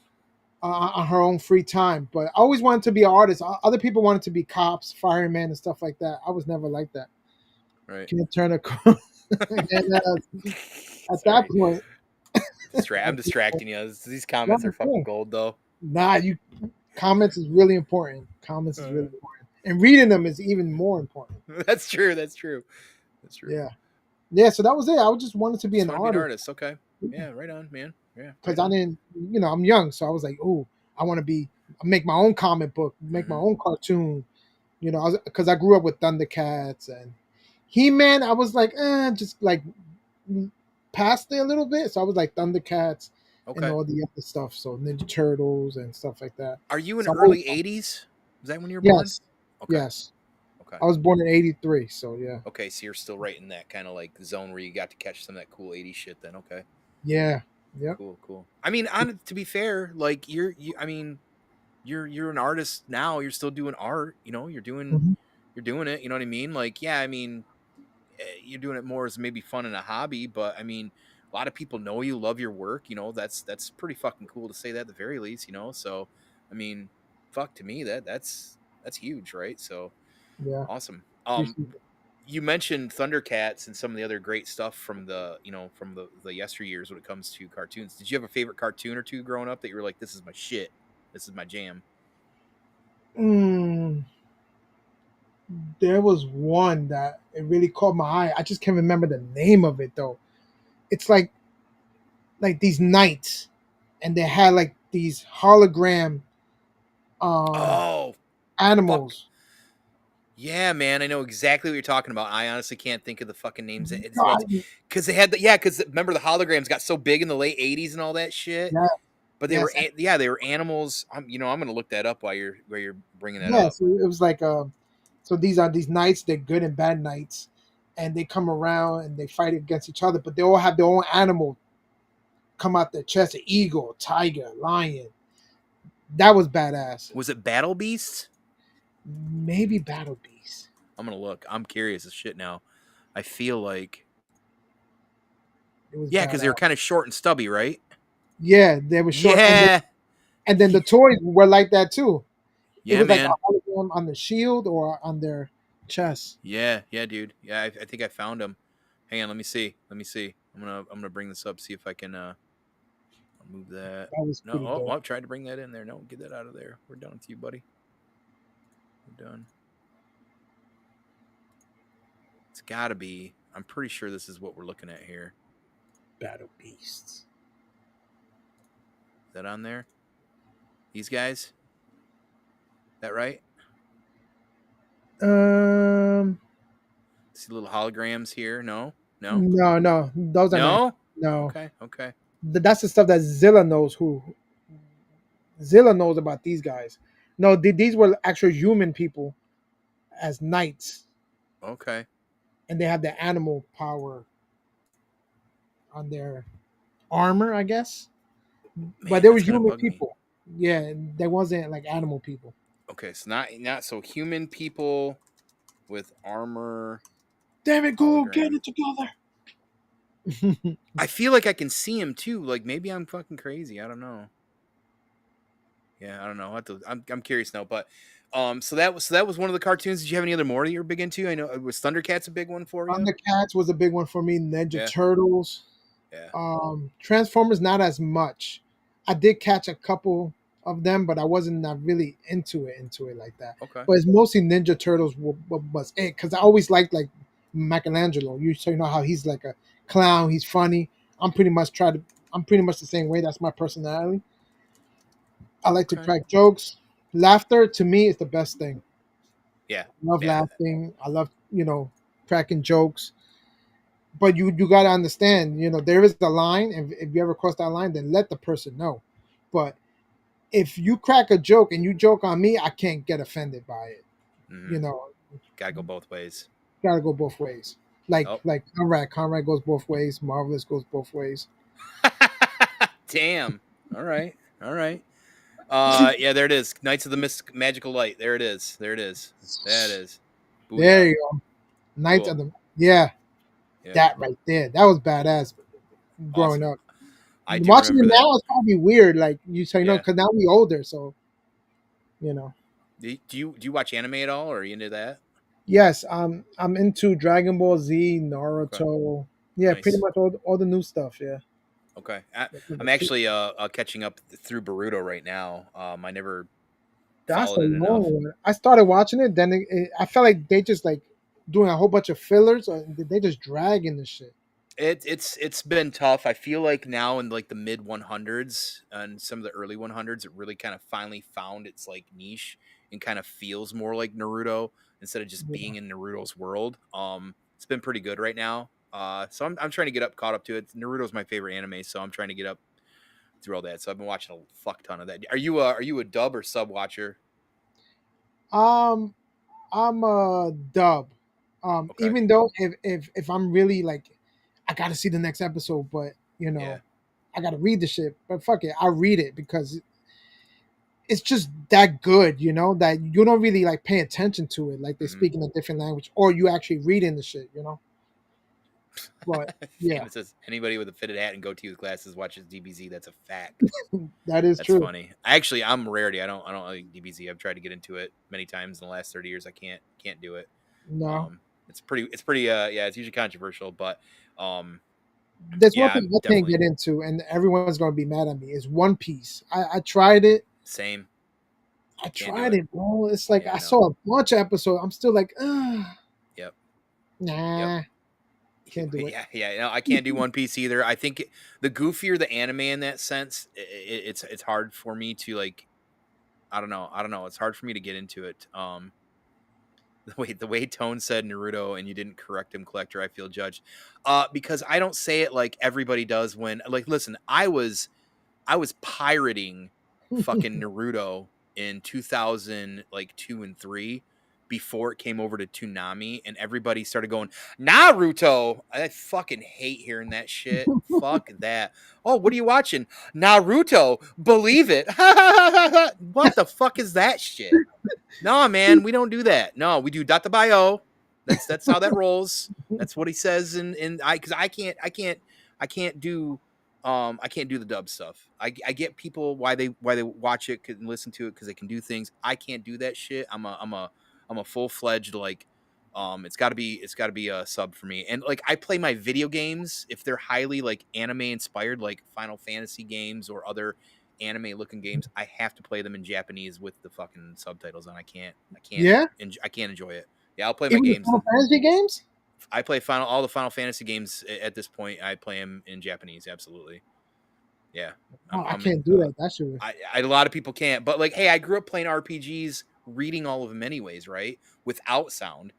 on her own free time. But I always wanted to be an artist. Other people wanted to be cops, firemen, and stuff like that. I was never like that. Right. Can't turn a corner. And, at that Sorry. point, I'm distracting you. These comments no, are fucking no. gold, though. Nah, you comments is really important. Comments is really Uh, important, and reading them is even more important. that's true. That's true. That's true. Yeah, yeah. So that was it. I just wanted to be Just an want to be an artist artist. Okay. Yeah. Right on, man. Yeah. because Right I on. didn't, I'm young, so I was like, oh, I want to be make my own comic book, make my Hmm. own cartoon. Because I grew up with Thundercats and He Man. I was like, just like past it a little bit. So I was like Thundercats and Okay. all the other stuff. So Ninja Turtles and stuff like that. Are you in So I always, early '80s? Is that when you were born? yes, Okay. yes. Okay. I was born in '83, so yeah, Okay. So you're still right in that kind of like zone where you got to catch some of that cool '80s shit. Then okay. yeah, yep. Cool. Cool. I mean, to be fair, like I mean, you're an artist now. You're still doing art. Mhm. You're doing it. You know what I mean? Like, yeah, I mean, you're doing it more as maybe fun and a hobby, but I mean, a lot of people know you love your work. That's pretty fucking cool to say that at the very least. So I mean, fuck to me that's huge, right? So Yeah. awesome. Appreciate it. You mentioned Thundercats and some of the other great stuff from the yesteryears when it comes to cartoons. Did you have a favorite cartoon or two growing up that you were like, this is my shit, this is my jam? Mm, there was one that it really caught my eye. I just can't remember the name of it though. It's like these knights, and they had like these hologram um Oh, fuck. animals. Yeah, man, I know exactly what you're talking about. I honestly can't think of the fucking names. It's God, because they had because remember the holograms got so big in the late '80s and all that shit. yeah, But they were, Yes, yeah, they were animals. I'm gonna look that up while you're bringing that yeah. up. So it was like so these are these knights. They're good and bad knights, and they come around and they fight against each other. But they all have their own animal come out their chest: an eagle, tiger, lion. That was badass. Was it Battle Beasts? Maybe Battle Beast. I'm gonna look. I'm curious as shit now. I feel like, It was yeah, because they were badass. kind of short and stubby, right? Yeah, they were short, Yeah, and then the toys were like that too. It yeah, was like man. a hologram on the shield or on their chest. Yeah, yeah, dude. Yeah, I think I found them. Hang on, let me see. Let me see. I'm gonna bring this up. See if I can I'll move that. That was No, pretty oh, dope. I tried to bring that in there. No, get that out of there. We're done with you, buddy. We're done. It's got to be. I'm pretty sure this is what we're looking at here. Battle Beasts. Is that on there? These guys? That right? Um, See little holograms here? No, no, no, no, those are not. no. No, Okay, okay. That's the stuff that Zilla knows. Who Zilla knows about these guys. No, these were actual human people as knights, Okay. and they have the animal power on their armor, I guess. But Man, they were that's gonna human bug me. people. Yeah, they wasn't like animal people. Okay, so not so human people with armor Damn it, Google, get hologram. it together. I feel like I can see him too. Like maybe I'm fucking crazy. I don't know. Yeah, I don't know. I'm curious now, but so that was one of the cartoons. Did you have any other more that you were big into? I know was Thundercats a big one for you? Thundercats was a big one for me. Ninja Yeah, Turtles. yeah. Transformers, not as much. I did catch a couple of them, but I wasn't not really into it like that. Okay, But it's mostly Ninja Turtles was it because I always liked like Michelangelo. You know how he's like a clown. He's funny. I'm pretty much try to. I'm pretty much the same way. That's my personality. I like to okay. crack jokes. Laughter to me is the best thing. Yeah, I love yeah. laughing. I love cracking jokes. But you got to understand, there is a line, and if you ever cross that line, then let the person know. But if you crack a joke and you joke on me, I can't get offended by it. Mm-hmm. You know, Gotta go both ways. gotta go both ways. Like Oh, like Conrad goes both ways. Marvelous goes both ways. damn. All right, all right. Yeah, there it is. Knights of the Magical Light. There it is. There it is. That is. There Booyah. you go. Knights of Cool. the Yeah, Yeah. that right there. That was badass growing Awesome. up. I do Watching it remember that. now is probably weird. Like you say, Yeah. because now we older, so you know. Do you watch anime at all, or are you into that? Yes, I'm into Dragon Ball Z, Okay. Naruto. Yeah, pretty Nice. much all the new stuff. Yeah, Okay. I'm actually catching up through Boruto right now. I never that's a followed it long enough. one. I started watching it, then I felt like they just like doing a whole bunch of fillers, or they just dragging the shit. It's been tough. I feel like now in like the mid 100s and some of the early 100s, it really kind of finally found its like niche and kind of feels more like Naruto instead of just Yeah. being in Naruto's world. It's been pretty good right now. So I'm trying to get up caught up to it. Naruto's my favorite anime, so I'm trying to get up through all that. So I've been watching a fuck ton of that. Are you a dub or sub watcher? Um, I'm a dub. Okay. Even though if I'm really like, I got to see the next episode, but Yeah. I got to read the shit. But fuck it, I read it because it's just that good, that you don't really like pay attention to it, like they Hmm. speak in a different language, or you actually reading the shit. But yeah, Famous says anybody with a fitted hat and goatee with glasses watches DBZ. That's a fact. that is That's true. funny. Actually, I'm a rarity. I don't like DBZ. I've tried to get into it many times in the last 30 years. I can't do it. No, It's pretty yeah, it's usually controversial, but um there's one yeah, thing I'm I can't definitely get into, and everyone's gonna be mad at me. Is One Piece. I tried it. same. I Can't do tried it. it, bro. It's like Yeah, I no. saw a bunch of episodes. I'm still like, Yep. Yep. nah, can't do it. Yeah, yeah. No, I can't do One Piece either. I think the goofier the anime in that sense, it's hard for me to like I don't know. I don't know. It's hard for me to get into it. The way Tone said Naruto and you didn't correct him, collector, I feel judged. Because I don't say it like everybody does when like listen, I was I was pirating fucking Naruto in 2000 like 2 and 3 before it came over to Toonami and everybody started going Naruto. I fucking hate hearing that shit. Fuck that. Oh, what are you watching? Naruto. Believe it. What the fuck is that shit? No, man, we don't do that. No, we do data bio. That's how that rolls. That's what he says in I because I can't do I can't do the dub stuff. I get people why they watch it and listen to it because they can do things. I can't do that shit. I'm a full fledged like it's got to be a sub for me. And like I play my video games if they're highly like anime inspired, like Final Fantasy games or other anime looking games. I have to play them in Japanese with the fucking subtitles on. Yeah, I can't enjoy it. Yeah, I'll play my even the games Final and Fantasy games. I play all the Final Fantasy games at this point. I play them in Japanese. Absolutely. Yeah. Oh, I I'm in, can't do that. That shit. a lot of people can't, but like, hey, I grew up playing RPGs, reading all of them anyways, right? Without sound.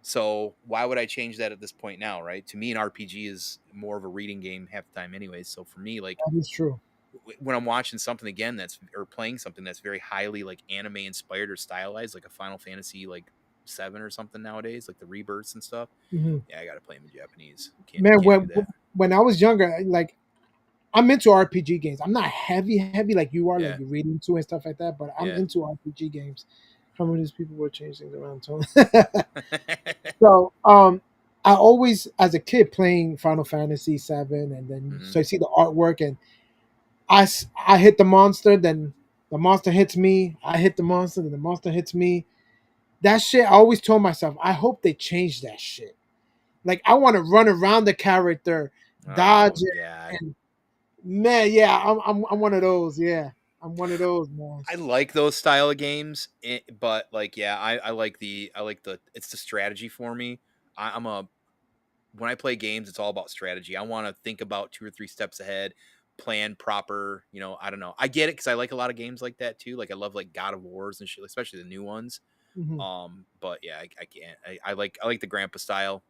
So why would I change that at this point now, right? To me, an RPG is more of a reading game half the time, anyways. So for me, like That is true. when I'm watching something again that's or playing something that's very highly like anime inspired or stylized, like a Final Fantasy like 7 or something nowadays, like the rebirths and stuff. Hmm. Yeah, I gotta play them in Japanese. Man, Can't do that. when I was younger, like I'm into RPG games. I'm not heavy like you are, like Yeah, you're reading to and stuff like that. But I'm yeah. into RPG games. How many of these people were changing things around? Tone? So, I always, as a kid, playing Final Fantasy VII, and then Hmm. so I see the artwork, and I hit the monster, then the monster hits me. I hit the monster, then the monster hits me. That shit, I always told myself, I hope they change that shit. Like I want to run around the character, Oh dodge god. it, and man, yeah, I'm one of those. Yeah, I'm one of those, man. I like those style of games, but like, yeah, I like the it's the strategy for me. I'm a when I play games, it's all about strategy. I want to think about 2 or 3 steps ahead, plan proper. You know, I don't know. I get it because I like a lot of games like that too. Like I love like God of Wars and shit, especially the new ones. Hmm. But yeah, I can't. I like the grandpa style.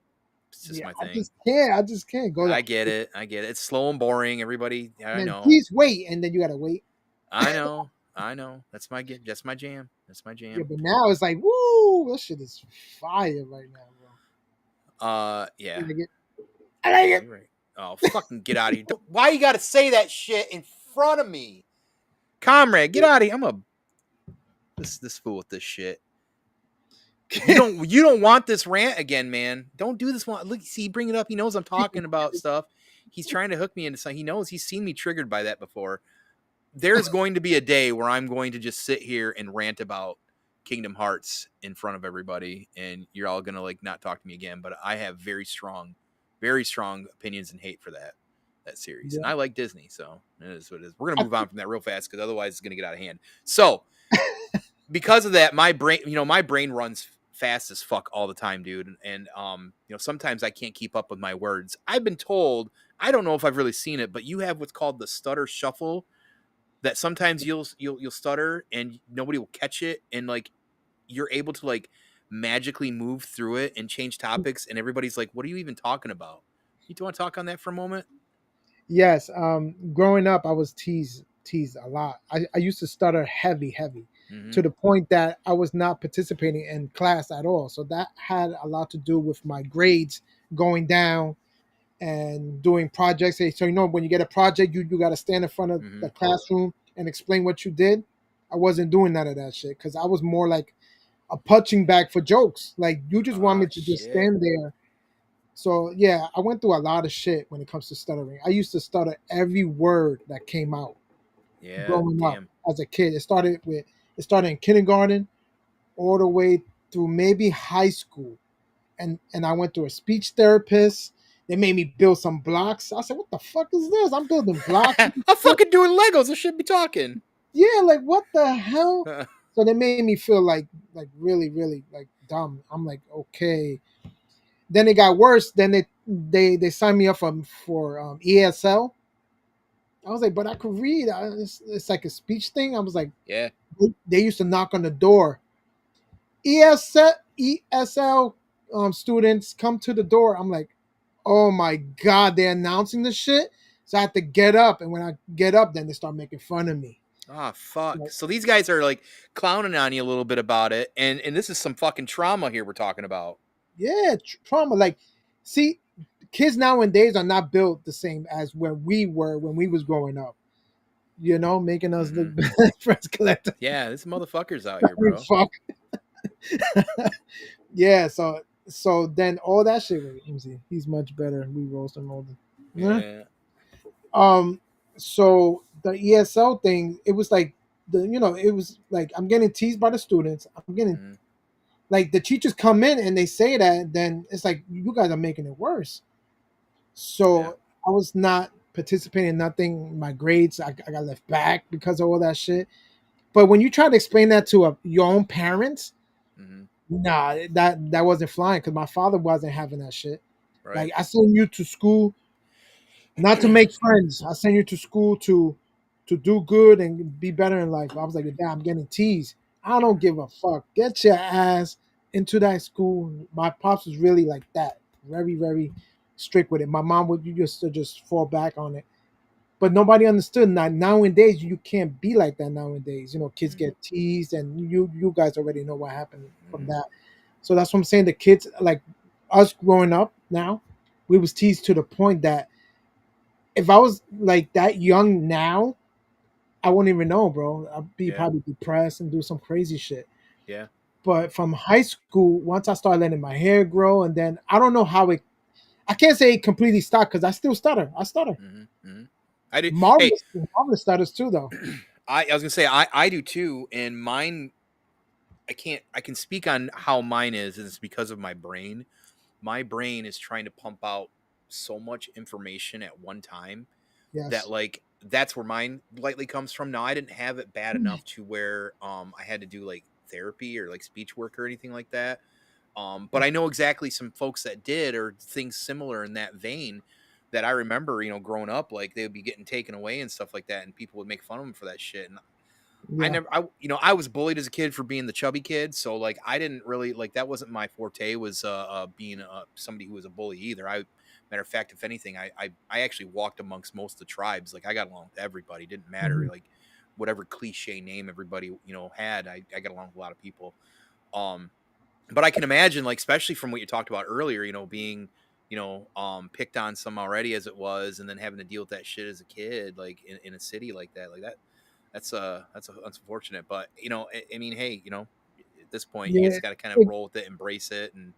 It's just Yeah, my thing. I just can't go I that. get it. I get it. It's slow and boring. Everybody, I Man, know. please wait, and then you gotta wait. I know. I know. That's my jam. That's my Yeah, jam. but now it's like, woo, that shit is fire right now, bro. I Yeah. like it. I like Yeah, it. you're right. Oh, fucking get out of here. Why you got to say that shit in front of me? Comrade, get out of here. I'm a this fool with this shit. You don't want this rant again, man. Don't do this one. Look, see, bring it up. He knows I'm talking about stuff. He's trying to hook me into something. He knows he's seen me triggered by that before. There's going to be a day where I'm going to just sit here and rant about Kingdom Hearts in front of everybody, and you're all gonna like not talk to me again. But I have very strong opinions and hate for that series, and Yeah. I like Disney, so it is what it is. We're gonna I move on from that real fast because otherwise it's gonna get out of hand. So because of that, my brain runs fast as fuck all the time, dude. And sometimes I can't keep up with my words. I've been told, I don't know if I've really seen it, but you have what's called the stutter shuffle that sometimes you'll stutter and nobody will catch it and like you're able to like magically move through it and change topics and everybody's like, what are you even talking about? You want to talk on that for a moment? Yes. Growing up, I was teased a lot. I used to stutter heavy Mm-hmm. to the point that I was not participating in class at all. So that had a lot to do with my grades going down and doing projects. Hey, so when you get a project, you got to stand in front of Mm-hmm. the classroom and explain what you did. I wasn't doing none of that shit because I was more like a punching bag for jokes. Like you just want Ah, me to just shit. stand there. So yeah, I went through a lot of shit when it comes to stuttering. I used to stutter every word that came out Yeah, growing up damn. as a kid. It started in kindergarten all the way through maybe high school. And I went to a speech therapist. They made me build some blocks. I said, "What the fuck is this? I'm building blocks." I'm fucking doing Legos. I should be talking. Yeah, like what the hell? So they made me feel like really like dumb. I'm like, okay. Then it got worse. Then they signed me up for ESL. I was like, but I could read. It's like a speech thing. I was like, Yeah. they used to knock on the door. ESL students come to the door. I'm like, oh my god, they're announcing this shit. So I had to get up, and when I get up, then they start making fun of me. Ah, fuck. So, So these guys are like clowning on you a little bit about it, and this is some fucking trauma here we're talking about. yeah, trauma. Like, see, kids nowadays are not built the same as when we were when we was growing up. You know, making us look Mm-hmm. bad. Friends collector. Yeah, this motherfuckers out here, bro. Fuck. Yeah. So then all that shit. Wait, let me see. He's much better. We roast him older. Yeah. Yeah. Um. So the ESL thing, it was like it was like I'm getting teased by the students. I'm getting Mm-hmm. like the teachers come in and they say that, then it's like you guys are making it worse. Yeah. So I was not participating in nothing. My grades, I got left back because of all that shit. But when you try to explain that to your own parents, Mm-hmm. nah, that wasn't flying because my father wasn't having that shit. Right. Like I send you to school not to make friends. I send you to school to do good and be better in life. I was like, Dad, I'm getting teased. I don't give a fuck. Get your ass into that school. My pops was really like that, very very strict with it. My mom would used to just fall back on it, but nobody understood. Nowadays, you can't be like that. Nowadays, kids Mm-hmm. get teased, and you guys already know what happened from Mm-hmm. that. So that's what I'm saying. The kids, like us growing up now, we was teased to the point that if I was like that young now, I wouldn't even know, bro. I'd be Yeah. probably depressed and do some crazy shit. Yeah. But from high school, once I started letting my hair grow, and then I don't know how it. I can't say it completely stopped because I still stutter. I stutter. Mm-hmm. Mm-hmm. I do. Hey, Marvelous stutters too, though. I was gonna say I do too, and mine. I can speak on how mine is, and it's because of my brain. My brain is trying to pump out so much information at one time that Yes. like that's where mine lightly comes from. Now I didn't have it bad enough to where I had to do like therapy or like speech work or anything like that. But I know exactly some folks that did or things similar in that vein that I remember, growing up, like they would be getting taken away and stuff like that, and people would make fun of them for that shit. And I Yeah. never, I was bullied as a kid for being the chubby kid, so like I didn't really like that wasn't my forte was being somebody who was a bully either. Matter of fact, if anything, I actually walked amongst most of the tribes. Like I got along with everybody. It didn't matter Mhm. like whatever cliche name everybody had. I got along with a lot of people. Um, but I can imagine, like, especially from what you talked about earlier, being, picked on some already as it was, and then having to deal with that shit as a kid, like in a city like that, that's unfortunate. But I mean, hey, at this point, you Yeah. just got to kind of It, roll with it, embrace it, and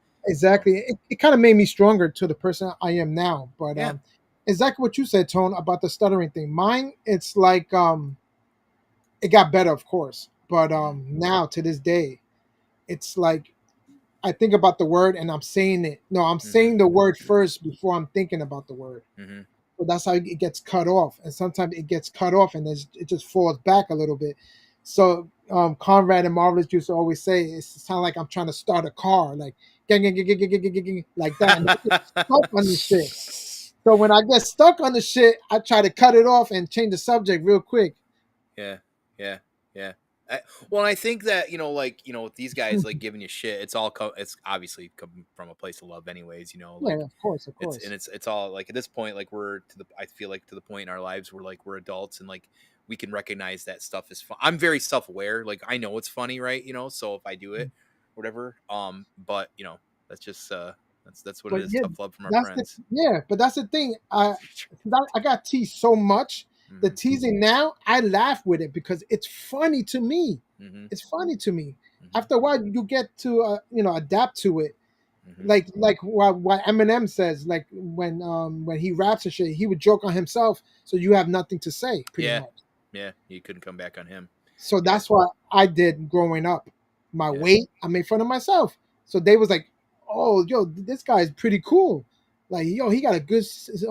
you know, exactly. It kind of made me stronger to the person I am now. But yeah, exactly what you said, Tone, about the stuttering thing. Mine, it's like it got better, of course, but hmm now to this day, it's like I think about the word and I'm saying it. No, I'm hmm saying the word first before I'm thinking about the word. hmm So that's how it gets cut off, and sometimes it gets cut off and it just falls back a little bit. So Conrad and Marvelous used to always say it's sound like I'm trying to start a car, like gang, gang, gang, gang, gang, gang, gang, gang, like that, and I get stuck on the shit. So when I get stuck on the shit, I try to cut it off and change the subject real quick. Yeah, yeah, yeah. Well, and I think that like with these guys like giving you shit, it's obviously come from a place of love, anyways. Yeah, Like of course, of it's and course. it's all like at this point, like I feel like to the point in our lives where like we're adults and like we can recognize that stuff is fun. I'm very self aware, like I know it's funny, right? So if I do it, whatever. But that's just that's what it But is. yeah, Tough love from our friends. but that's the thing. I got teased so much. The hmm teasing now, I laugh with it because it's funny to me. hmm It's funny to me. hmm After a while, you get to adapt to it. hmm Like what Eminem says, like when he raps and shit, he would joke on himself, so you have nothing to say, pretty Yeah, much. yeah. You couldn't come back on him. So Yeah, that's what I did growing up. My yeah. weight, I made fun of myself. So they was like, "Oh, yo, this guy's pretty cool. Like, yo, he got a good, sense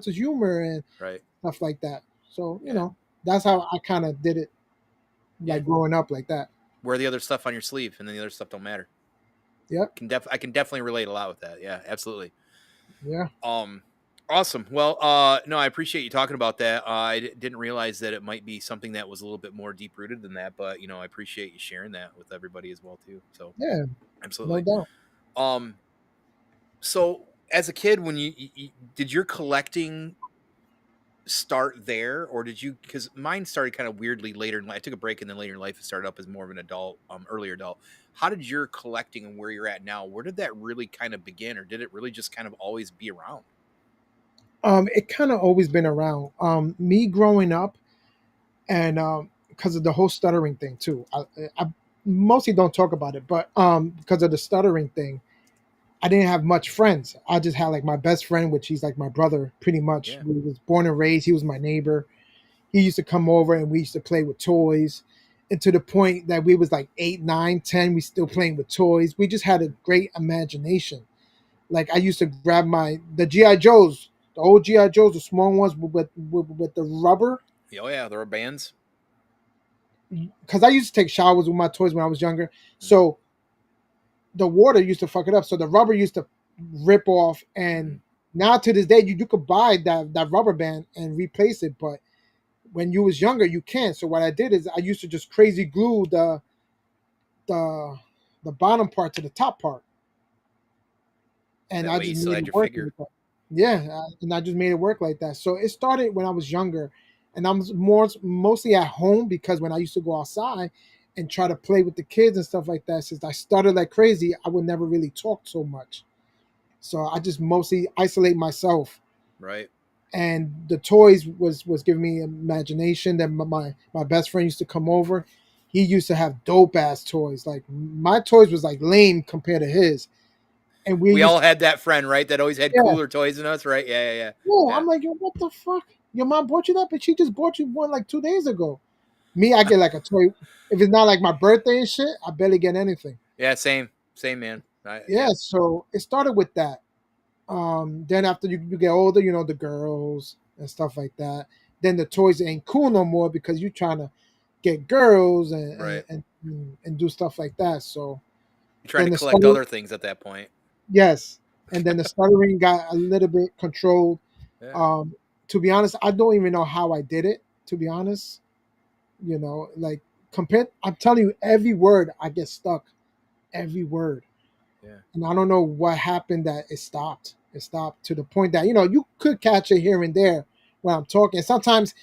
of humor and Right. stuff like that." So Yeah. that's Yeah. how I kind of did it, Yeah. like growing up like that. Wear the other stuff on your sleeve, and then the other stuff don't matter. Yep. I can definitely relate a lot with that. Yeah, absolutely. Yeah. Um, awesome. Well, no, I appreciate you talking about that. Didn't realize that it might be something that was a little bit more deep rooted than that, but I appreciate you sharing that with everybody as well too. So, Yeah. No absolutely. doubt. Um, so as a kid, when you did your collecting start there, or did you? Because mine started kind of weirdly later in life. I took a break, and then later in life, it started up as more of an adult, earlier adult. How did your collecting and where you're at now? Where did that really kind of begin, or did it really just kind of always be around? It kind of always been around. Me growing up, and because of the whole stuttering thing too. I mostly don't talk about it, but because of the stuttering thing, I didn't have much friends. I just had like my best friend, which he's like my brother, pretty much. Yeah, We was born and raised. He was my neighbor. He used to come over and we used to play with toys. And to the point that we was like 8, 9, 10, we still playing with toys. We just had a great imagination. Like I used to grab the GI Joes, the old GI Joes, the small ones with the rubber, oh yeah, there were bands. because I used to take showers with my toys when I was younger. Mm-hmm. So the water used to fuck it up. So the rubber used to rip off. Mm-hmm. And now to this day, you could buy that rubber band and replace it. But when you was younger, you can't. So what I did is I used to just crazy glue the the bottom part to the top part, and That I way you just still made had it your work. figure, Yeah, and I just made it work like that. So it started when I was younger, and I was mostly at home because when I used to go outside and try to play with the kids and stuff like that, since I started like crazy, I would never really talk so much. So I just mostly isolate myself, right? and the toys was giving me imagination. Then my best friend used to come over. He used to have dope ass toys. Like my toys was like lame compared to his, and we We used all to, had that friend, right? That always had yeah. cooler toys than us, right? Yeah, yeah, Yeah, yeah, I'm like, yo, what the fuck? Your mom bought you that, but she just bought you one like 2 days ago. Me, I get like a toy. If it's not like my birthday and shit, I barely get anything. yeah. Same, man. Yeah, Yeah, so it started with that. Then after you get older, the girls and stuff like that. Then the toys ain't cool no more because you're trying to get girls right. and do stuff like that. So You're trying then to the collect stutter, other things at that point. yes, and then the stuttering got a little bit controlled. Yeah. Um, to be honest, I don't even know how I did it. To be honest, like compared, I'm telling you, every word I get stuck, every word, Yeah. and I don't know what happened that it stopped. It stopped to the point that you could catch it here and there when I'm talking. Sometimes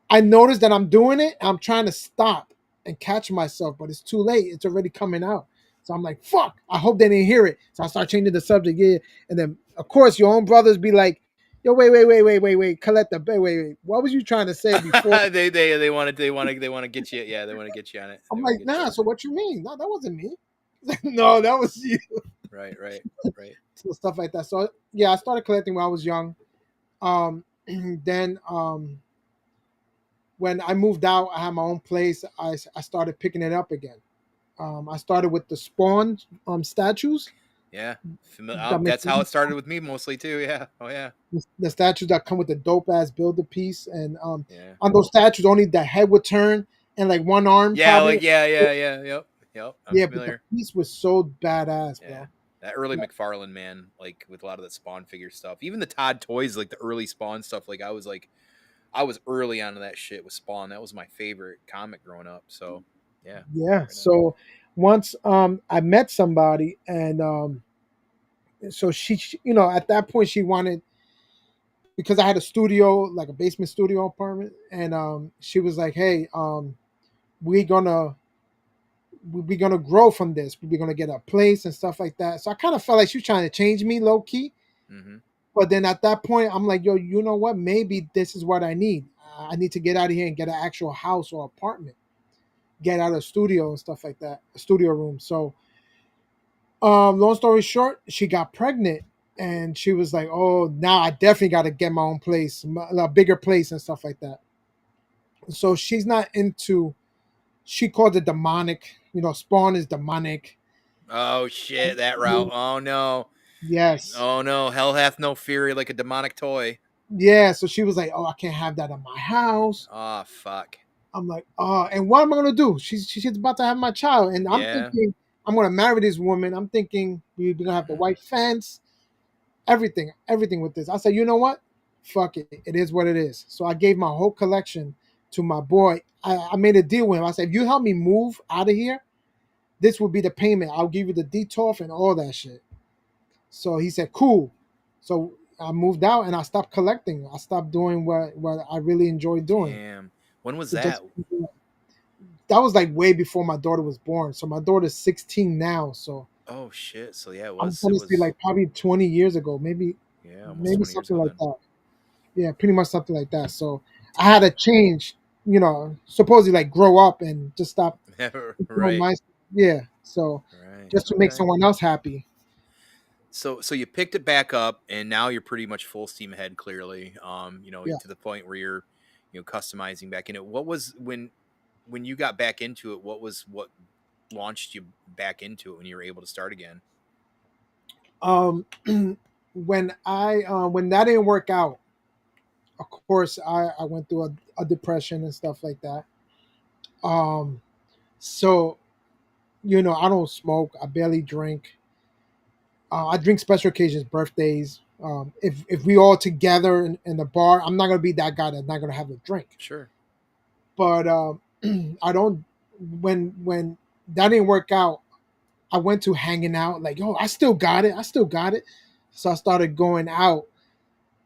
I notice that I'm doing it. I'm trying to stop and catch myself, but it's too late. It's already coming out. So I'm like, fuck. I hope they didn't hear it. So I start changing the subject. Yeah, and then of course your own brothers be like, yo, wait, Colette, wait. What was you trying to say before? they want to get you. Yeah, they want to get you on it. They I'm want to like, get you nah. on it. So what you mean? No, that wasn't me. No, that was you. Right, right. So stuff like that. So yeah, I started collecting when I was young. Um, then when I moved out, I had my own place. I started picking it up again. I started with the Spawn statues. Yeah. That make That's how it started with me mostly too. Yeah. Oh yeah. the statues that come with the dope ass builder piece, and Yeah. on those statues, only the head would turn and like one arm Yeah. probably. Like yeah. Yep. I'm Yeah, but the familiar. piece was so badass, Yeah. bro. That early Yeah, McFarlane man, like with a lot of the Spawn figure stuff, even the Todd toys, like the early Spawn stuff. I was early onto that shit with Spawn. That was my favorite comic growing up. So yeah, yeah. right on. So once I met somebody, and so at that point she wanted, because I had a studio, like a basement studio apartment, and she was like, "Hey, we're gonna we're gonna grow from this. We're gonna get a place and stuff like that." So I kind of felt like she was trying to change me low key. Mm-hmm. But then at that point, I'm like, "Yo, you know what? Maybe this is what I need. I need to get out of here and get an actual house or apartment, get out of studio and stuff like that, a studio room." So, long story short, she got pregnant. And she was like, "Oh, now I definitely got to get my own place, a bigger place and stuff like that." So she's not into. She calls it demonic. Spawn is demonic. Oh shit, that route. Oh no. Yes. Oh no. Hell hath no fury like a demonic toy. Yeah. So she was like, "Oh, I can't have that in my house." Oh fuck. I'm like, "Oh, and what am I gonna do?" She's about to have my child, and I'm Yeah. thinking I'm gonna marry this woman. I'm thinking we're gonna have the white fence, everything with this. I said, you know what? Fuck it. It is what it is. So I gave my whole collection to my boy. I made a deal with him. I said, if you help me move out of here, this will be the payment. I'll give you the detour and all that shit. So he said, cool. So I moved out and I stopped collecting. I stopped doing what I really enjoyed doing. Damn. When was So that? just that was like way before my daughter was born. So my daughter's 16 now. So Oh shit. So yeah, I'm it gonna say was like probably 20 years ago, yeah, almost maybe 20 years something ago like then. that. Yeah, pretty much something like that. So I had to change, supposedly like grow up and just stop doing Right. my yeah. So Right. just to make Okay. someone else happy. So you picked it back up and now you're pretty much full steam ahead clearly. Yeah. To the point where you're, customizing back in it. What was when you got back into it, what launched you back into it when you were able to start again? Um when that didn't work out, of course I went through a depression and stuff like that. Um so I don't smoke, I barely drink. I drink special occasions, birthdays. If we all together in the bar, I'm not gonna be that guy that's not gonna have a drink. Sure. But I don't. When that didn't work out, I went to hanging out. Like, yo, I still got it. I still got it. So I started going out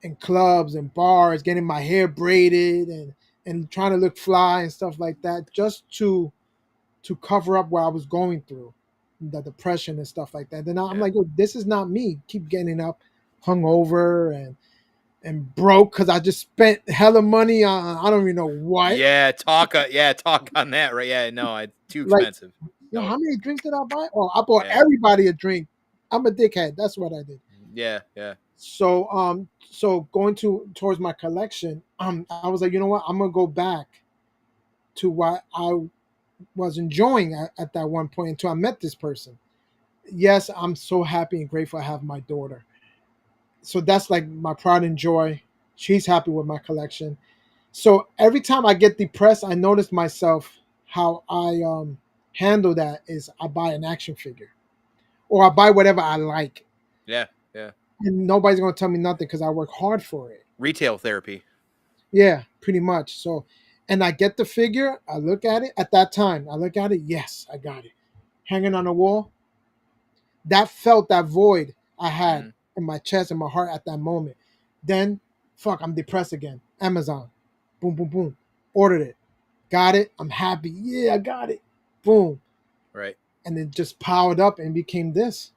in clubs and bars, getting my hair braided and trying to look fly and stuff like that, just to cover up what I was going through, the depression and stuff like that. Then I'm Yeah. like, yo, this is not me. Keep getting up, hungover and broke because I just spent hella money on I don't even know what. Talk on that, right? Yeah, no, it's too Like, expensive. yo, Nope. how many drinks did I buy? Oh, I bought Yeah. everybody a drink. I'm a dickhead. That's what I did. Yeah, yeah. So going towards my collection, I was like, you know what? I'm gonna go back to what I was enjoying at that one point until I met this person. Yes, I'm so happy and grateful I have my daughter. So that's like my pride and joy. She's happy with my collection. So every time I get depressed, I notice myself how I handle that is I buy an action figure or I buy whatever I like, Yeah, yeah. and nobody's gonna tell me nothing because I work hard for it. Retail therapy. Yeah, pretty much. So, and I get the figure, I look at it at that time. I look at it. Yes, I got it, hanging on the wall. That felt that void I had Mhm. in my chest and my heart at that moment. Then, fuck, I'm depressed again. Amazon, boom, boom, boom, ordered it, got it. I'm happy. Yeah, I got it. Boom, Right. and it just powered up and became this.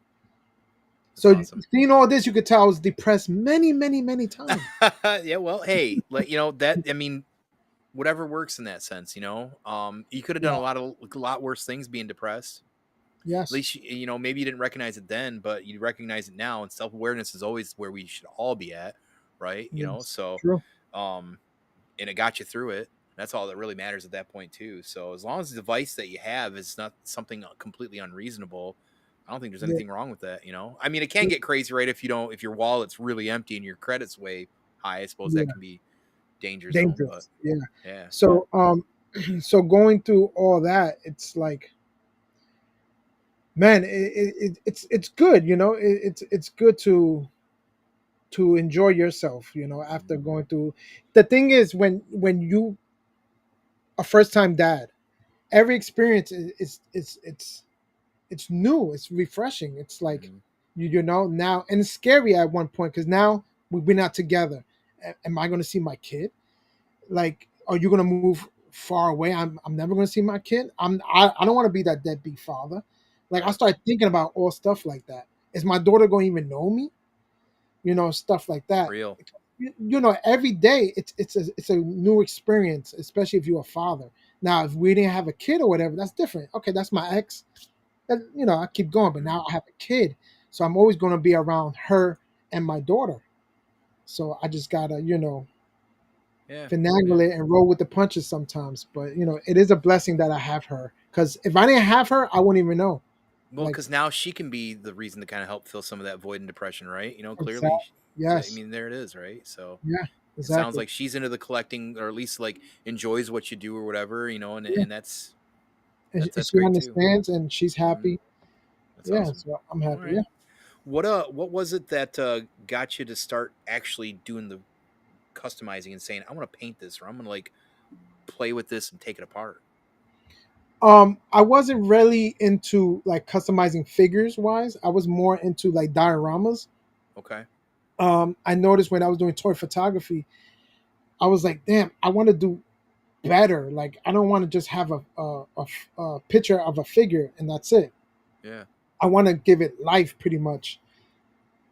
That's So awesome. seeing all this, you could tell I was depressed many, many, many times. Yeah, well, hey, that I mean, whatever works in that sense, you could have done Yeah. a lot worse things being depressed. At Yes. least maybe you didn't recognize it then, but you recognize it now, and self-awareness is always where we should all be at, right? Yes. So True. um and it got you through it. That's all that really matters at that point too. So as long as the device that you have is not something completely unreasonable, I don't think there's Yeah. anything wrong with that. I mean, it can True. get crazy, right? If your wallet's really empty and your credit's way high, I suppose that Yeah. can be danger zone. But Dangerous. Yeah. yeah, yeah, So so going through all that, it's like, man, it's good. It's good to enjoy yourself. After going through. The thing is, when you a first time dad, every experience it's new. It's refreshing. It's like hmm now, and it's scary at one point because now we're not together. Am I going to see my kid? Like, are you going to move far away? I'm never going to see my kid. I don't want to be that deadbeat father. Like, I right, started thinking about all stuff like that. Is my daughter going to even know me? Stuff like that. real, Every day it's a new experience, especially if you're a father. Now, if we didn't have a kid or whatever, that's different. Okay, that's my ex. And, I keep going, but hmm now I have a kid, so I'm always going to be around her and my daughter. So I just gotta, yeah, finagle yeah. it and roll with the punches sometimes. But it is a blessing that I have her. Because if I didn't have her, I wouldn't even know. Well, Like, because now she can be the reason to kind of help fill some of that void and depression, right? Clearly, exactly. Yes. there it is, right? So Yeah. it sounds Exactly. like she's into the collecting, or at least like enjoys what you do or whatever, and Yeah. that's And that's she great too. understands and she's hmm happy. That's Yeah. awesome. So I'm All happy. right. Yeah. What was it that got you to start actually doing the customizing and saying, I want to paint this, or I'm gonna like play with this and take it apart? I wasn't really into like customizing figures wise. I was more into like dioramas. Okay. I noticed when I was doing toy photography, I was like, damn, I want to do better. Like, I don't want to just have a picture of a figure and that's it. Yeah. I want to give it life, pretty much.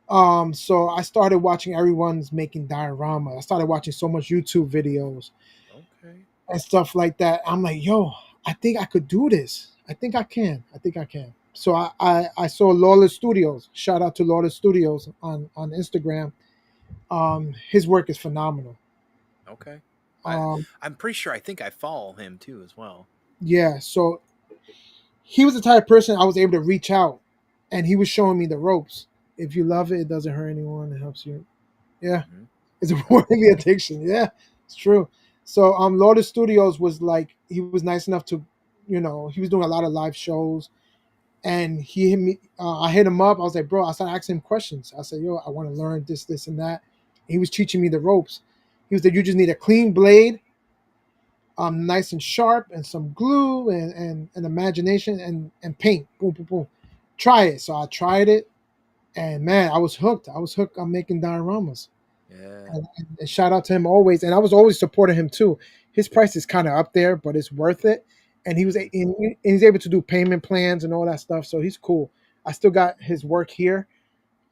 So I started watching everyone's making diorama. I started watching so much YouTube videos Okay. and stuff like that. I'm like, yo, I think I could do this. I think I can. I think I can. So I saw Lawless Studios. Shout out to Lawless Studios on Instagram. His work is phenomenal. Okay. I Um, I'm pretty sure I think I follow him too as well. yeah. So he was the type of person I was able to reach out, and he was showing me the ropes. If you love it, it doesn't hurt anyone. It helps you. Yeah, Hmm. it's a worthy addiction. Yeah, it's true. So Lord Studios was like, he was nice enough to, he was doing a lot of live shows, and he hit me. I hit him up. I was like, bro. I started asking him questions. I said, yo, I want to learn this, this, and that. And he was teaching me the ropes. He was like, you just need a clean blade, nice and sharp, and some glue and imagination and paint. Boom, boom, boom. Try it. So I tried it, and man, I was hooked. I was hooked on making dioramas. Yeah. And shout out to him always. And I was always supporting him too. His price is kind of up there, but it's worth it. And Hmm. he's able to do payment plans and all that stuff. So he's cool. I still got his work here.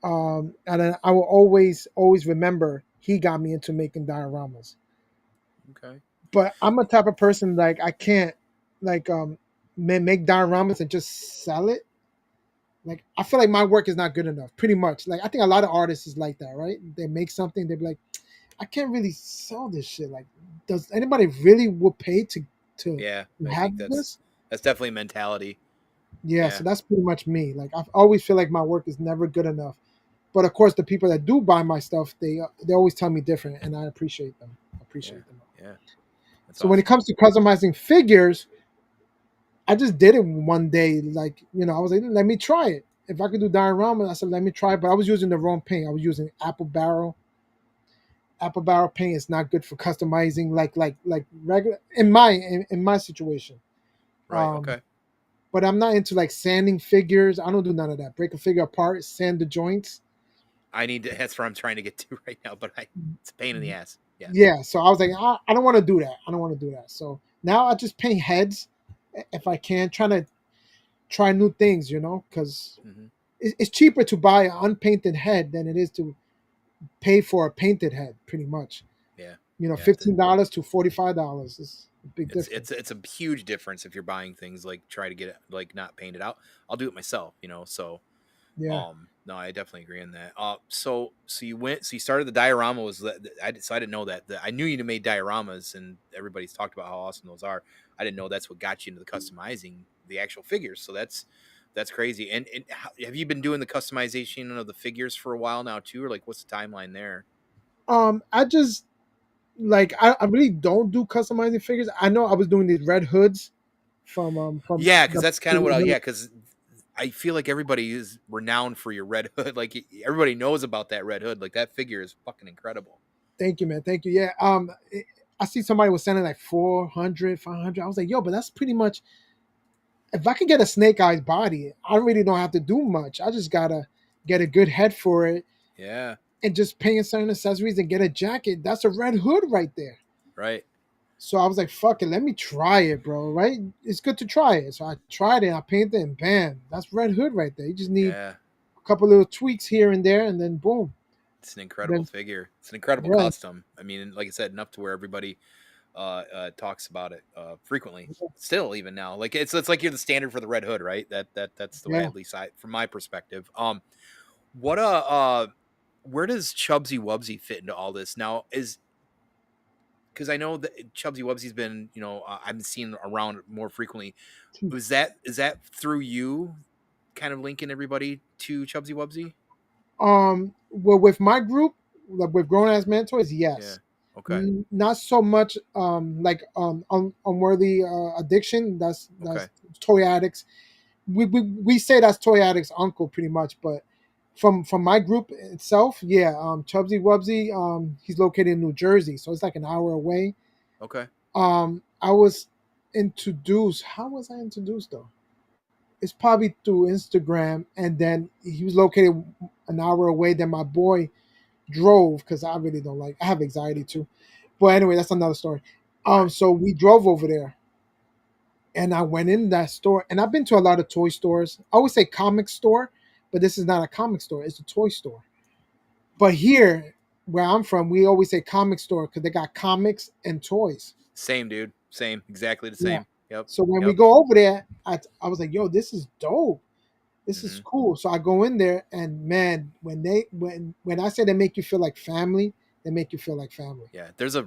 And then I will always remember he got me into making dioramas. Okay. But I'm a type of person, like, I can't, like, make dioramas and just sell it. Like, I feel like my work is not good enough. Pretty much. Like, I think a lot of artists is like that, right? They make something, they be like, I can't really sell this shit. Like, does anybody really will pay to Yeah. I have think that's this? that's definitely a mentality. Yeah, Yeah. so that's pretty much me. Like, I always feel like my work is never good enough. But of course, the people that do buy my stuff, they always tell me different, and I appreciate them. Yeah. Appreciate them. Yeah. That's So when it awesome. comes to customizing figures, I just did it one day. Like, I was like, let me try it. If I could do diorama, I said, let me try it. But I was using the wrong paint. I was using apple barrel paint is not good for customizing, like regular, in my situation. Right. um Okay. but I'm not into like sanding figures. I don't do none of that. Break a figure apart, sand the joints. I need to. That's where I'm trying to get to right now, but it's a pain in the ass. Yeah. Yeah, so I was like, I don't want to do that. I don't want to do that. So now I just paint heads if I can, trying to try new things, because Hmm. it's cheaper to buy an unpainted head than it is to pay for a painted head, pretty much. Yeah. Yeah. $15 to $45 is a big It's difference. it's it's a huge difference if you're buying things like try to get it like not painted out. I'll do it myself, so Yeah. no, I definitely agree on that. So you started the diorama was I didn't know that. I knew you made dioramas and everybody's talked about how awesome those are. I didn't know that's what got you into the customizing the actual figures. So that's crazy. And have you been doing the customization of the figures for a while now too, or like what's the timeline there? I just, like, I really don't do customizing figures. I know I was doing these red hoods from Yeah, because the that's kind of what yeah, because I feel like everybody is renowned for your red hood. Like everybody knows about that red hood. Like that figure is fucking incredible. Thank you, man. Thank you. Yeah. I see somebody was sending like 400, 500. I was like, yo, but that's pretty much, if I can get a snake eyes body, I really don't have to do much. I just gotta get a good head for it Yeah, and just paint certain accessories and get a jacket. That's a red hood right there. right. So I was like, fuck it, let me try it, bro. Right? It's good to try it. So I tried it, I painted it, and bam, that's red hood right there. You just need Yeah, a couple little tweaks here and there, and then boom. it's an incredible Then figure. It's an incredible yeah, custom. I mean, like I said, enough to where everybody talks about it frequently. Still, even now, like it's like you're the standard for the red hood, right? That's the way, yeah. at least from my perspective. What where does Chubsy Wubsy fit into all this now? Is because I know that Chubsy Wubsy's been, I've seen around more frequently. Is that through you kind of linking everybody to Chubsy Wubsy? Well, with my group, like with Grown Ass Mentoys, Yeah. yes. Okay. Not so much like unworthy addiction. That's Okay. toy addicts. We say that's toy addicts uncle, pretty much. But from my group itself, yeah. Chubsy Wubsy, he's located in New Jersey, so it's like an hour away. Okay. I was introduced. How was I introduced though? It's probably through Instagram, and then he was located an hour away. Then my boy drove because I really don't like. I have anxiety too. But anyway, that's another story. Right. So we drove over there, and I went in that store, and I've been to a lot of toy stores. I always say comic store, but this is not a comic store; it's a toy store. But here, where I'm from, we always say comic store because they got comics and toys. Same, dude. Same. Exactly the Yeah. same. Yep. So when we Yep. go over there, I was like, "Yo, this is dope. This is Hmm. cool." So I go in there, and man, when I say they make you feel like family, they make you feel like family. Yeah, there's a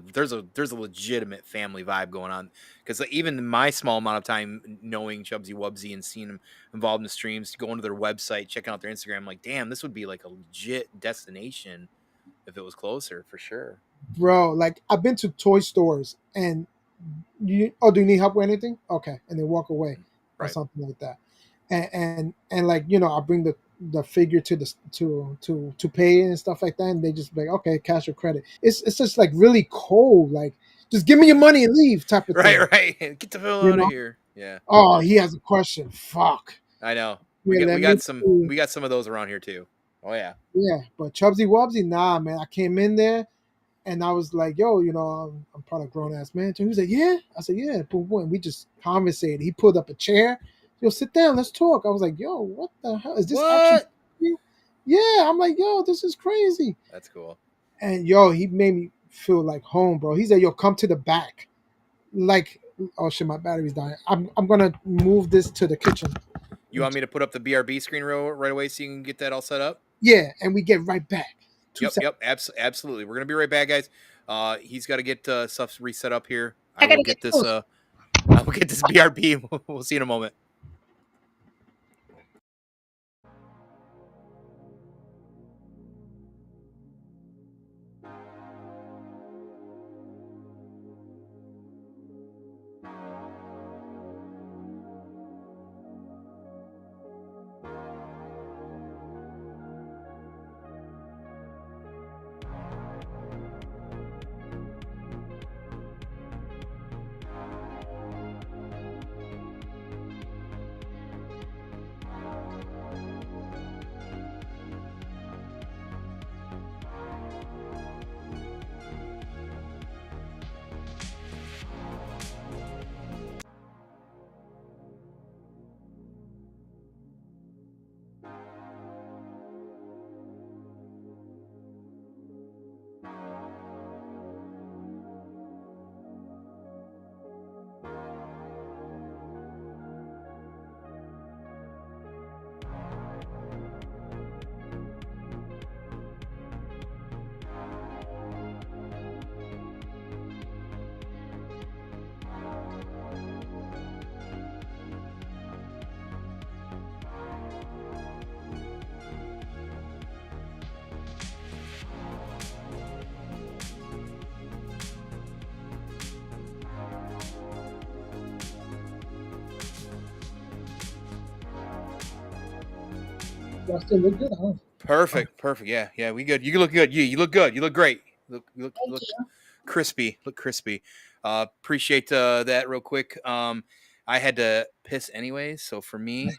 legitimate family vibe going on because even in my small amount of time knowing Chubsy Wubsy and seeing them involved in the streams, going to their website, checking out their Instagram, I'm like, damn, this would be like a legit destination if it was closer for sure. Bro, like I've been to toy stores, and do you need help with anything? Okay, and they walk away Mm. or Right, something like that. And like I bring the figure to the to pay and stuff like that, and they just be like, okay, cash or credit. It's just like really cold, like just give me your money and leave type of right, thing. right. Get the hell You out of know? here. Yeah, Oh, he has a question. Fuck. I know. We Yeah, got let we me got some see. we got some of those around here too. Oh yeah. Yeah, but Chubsy Wubsy, nah, man. I came in there and I was like, yo, I'm part of Grown Ass Man. He was like, yeah. I said, yeah. Boom, boom. And we just conversated. He pulled up a chair. Yo, sit down. Let's talk. I was like, yo, what the hell is this actually? What? Yeah, I'm like, yo, this is crazy. That's cool. And yo, he made me feel like home, bro. He said, yo, come to the back. Like, oh shit, my battery's dying. I'm gonna move this to the kitchen. You want me to put up the BRB screen right away so you can get that all set up? Yeah, and we get right back. Two Yep, seconds. yep, absolutely. We're gonna be right back, guys. He's got to get stuff reset up here. I I will gotta get get this. those. I will get this BRB. We'll see in a moment. Do I still look good? I don't. Oh, Perfect, perfect. Yeah, yeah, we good. You look good. You look good. You look great. thank Look you. crispy. Look crispy. Appreciate that real quick. I had to piss anyways, so for me,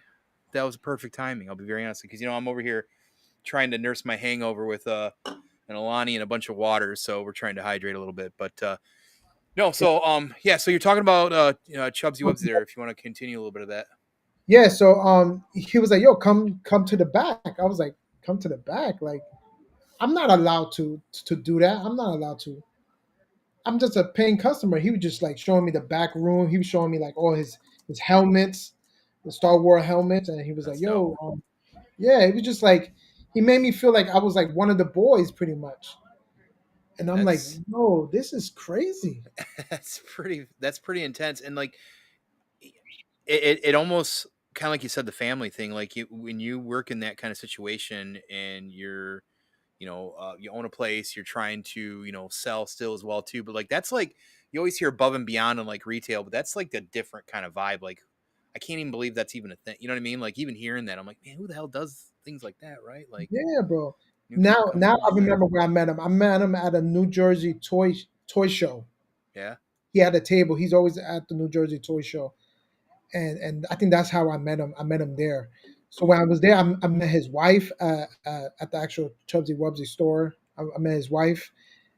that was perfect timing. I'll be very honest because I'm over here trying to nurse my hangover with an Alani and a bunch of water, so we're trying to hydrate a little bit. But no, so yeah, so you're talking about Chubsy Wubsy there. If you want to continue a little bit of that. Yeah, so he was like, "Yo, come to the back." I was like, "Come to the back?" Like, I'm not allowed to do that. I'm not allowed to. I'm just a paying customer. He was just like showing me the back room. He was showing me like all his helmets, the Star Wars helmets, and he was like, That's dope. "Yo, yeah." It was just like he made me feel like I was like one of the boys, pretty much. And I'm like, That's "No, this is crazy." that's pretty intense, and like it almost kind of like you said the family thing. Like when you work in that kind of situation and you're you own a place, you're trying to sell still as well too. But like that's like you always hear above and beyond in like retail, but that's like a different kind of vibe. Like I can't even believe that's even a thing. You know what I mean? Like even hearing that, I'm like, man, who the hell does things like that, right? Like Yeah, bro. new people coming Now in I like that. remember where I met him. I met him at a New Jersey toy show. Yeah, He had a table. He's always at the New Jersey toy show, and I think that's how I met him. I met him there. So when I was there, I met his wife at the actual Chubsy Wubsy store. I met his wife,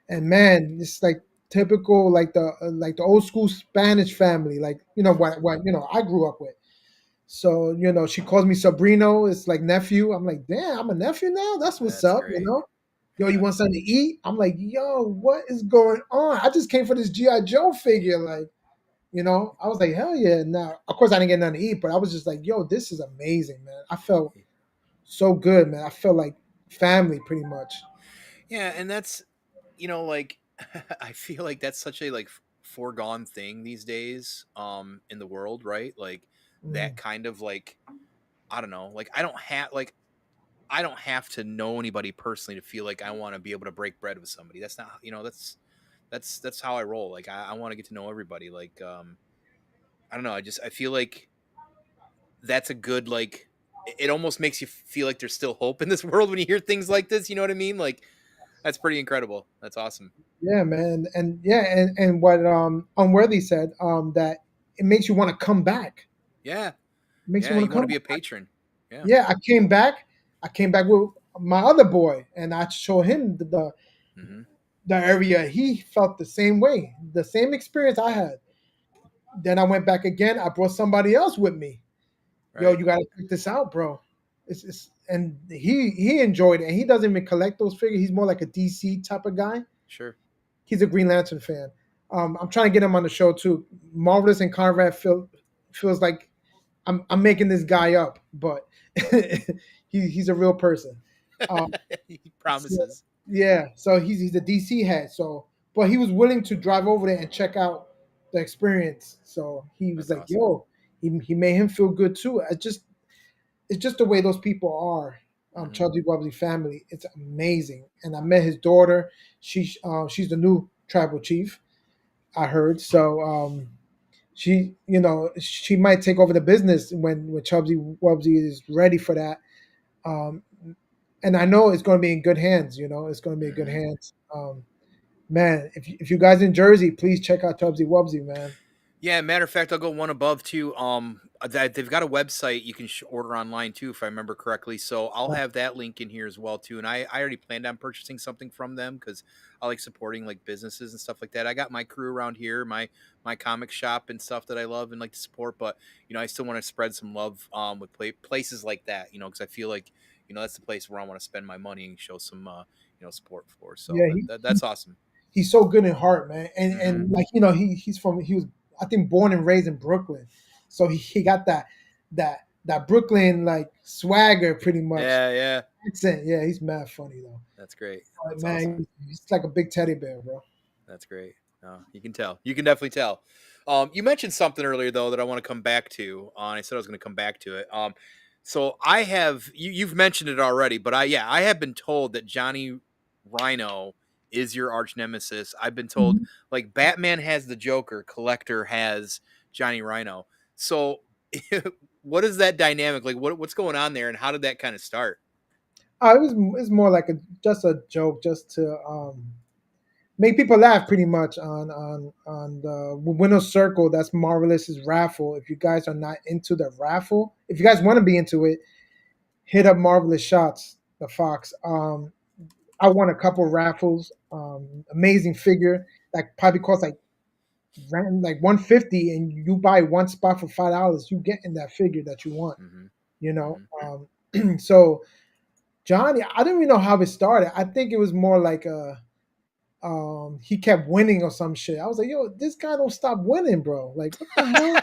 and man, it's like typical like the old school Spanish family, like what I grew up with. So she calls me Sobrino. It's like nephew. I'm like, damn, I'm a nephew now. That's what's That's up, great. Yo, you want something to eat? I'm like, yo, what is going on? I just came for this GI Joe figure, like. I was like, hell yeah. Now, of course, I didn't get nothing to eat, but I was just like, yo, this is amazing, man. I felt so good, man. I felt like family pretty much. Yeah, and that's like I feel like that's such a like foregone thing these days in the world, right? Like that Mm. kind of like I don't know, like I don't have to know anybody personally to feel like I want to be able to break bread with somebody. That's not, that's how I roll. Like I want to get to know everybody. Like I don't know, I feel like that's a good like it almost makes you feel like there's still hope in this world when you hear things like this, you know what I mean? Like that's pretty incredible. That's awesome. Yeah, man. And yeah, and what Unworthy said, that it makes you want to come back. Yeah. It makes you Yeah, want you to want to come. be a patron. Yeah. Yeah, I came back. I came back with my other boy, and I showed him Mhm. the area. He felt the same way, the same experience I had. Then I went back again. I brought somebody else with me. Yo, Right. you gotta check this out, bro. It's and he enjoyed it. And he doesn't even collect those figures. He's more like a DC type of guy. Sure. He's a Green Lantern fan. I'm trying to get him on the show too. Marvelous and Conrad feels like I'm making this guy up, but he's a real person. Um, He so, promises. yeah, so he's a DC head. So, but he was willing to drive over there and check out the experience. So he was That's like, awesome. "Yo," he made him feel good too. It's just the way those people are. Mhm. Chudley Wubbly family. It's amazing. And I met his daughter. She's the new tribal chief. I heard. So she might take over the business when Chubsy Wubbsy is ready for that. Um, and I know it's going to be in good hands. It's going to be in good Mhm. hands. Man, if you guys in Jersey, please check out Chubsy Wubbsy, man. Yeah, matter of fact, I'll go one above too. That they've got a website you can order online too, if I remember correctly. So I'll have that link in here as well too. And I already planned on purchasing something from them because I like supporting like businesses and stuff like that. I got my crew around here, my comic shop and stuff that I love and like to support. But I still want to spread some love with places like that. Because I feel like that's the place where I want to spend my money and show some support for. So Yeah, that's awesome. he's so good in heart, man. And Hmm. and like he was, I think, born and raised in Brooklyn, so he got that Brooklyn like swagger pretty much Yeah, yeah, accent. Yeah, he's mad funny though. that's great. But That's awesome. man, he's like a big teddy bear, bro. That's great. You can tell. You can definitely tell. You mentioned something earlier though that I want to come back to. And I said I was going to come back to it. So I have you've mentioned it already, but I have been told that Johnny Rhino is your arch nemesis. I've been told Mhm. like Batman has the Joker, Collector has Johnny Rhino. So what is that dynamic like? What's going on there, and how did that kind of start? It's more like just a joke, just to make people laugh, pretty much on the winner's circle. That's Marvelous's raffle. If you guys are not into the raffle, if you guys want to be into it, hit up Marvelous Shots, the Fox. I won a couple raffles. Amazing figure that probably cost like 150, and you buy one spot for $5. You get in that figure that you want. Hmm. You know. Hmm. So Johnny, I don't even know how it started. I think it was more like he kept winning or some shit. I was like, yo, this guy don't stop winning, bro. Like, what the hell?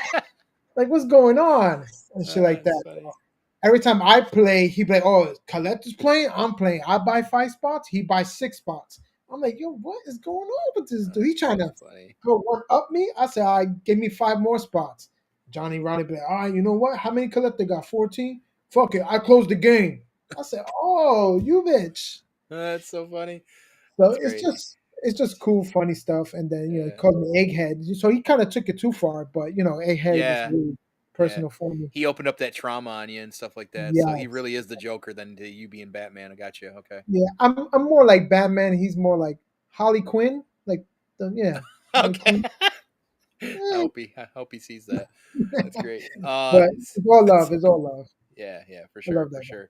Like, what's going on? And shit like That's that. funny. Every time I play, he play, oh, Colette's playing, I'm playing. I buy 5 spots, he buys 6 spots. I'm like, yo, what is going on with this dude? He trying to That's funny. go one up me. I said, all right, give me 5 more spots. Johnny Ronnie be like, all right, you know what? How many Colette got? 14? Fuck it, I closed the game. I said, oh, you bitch. That's so funny. So That's great. it's just cool, funny stuff. And then he Yeah. called me Egghead. So he kind of took it too far, but Egghead was Yeah. really Yeah. personal for me. He opened up that trauma on you and stuff like that. So he Yes. really is the Joker than to you being Batman. I got you. Okay. Yeah, I'm more like Batman. He's more like Harley Quinn. Like yeah, Harley Okay. Quinn. I Eh. hope he sees that. That's great. But it's all love. That's It's all love. yeah, yeah, for I sure, love for that guy. sure.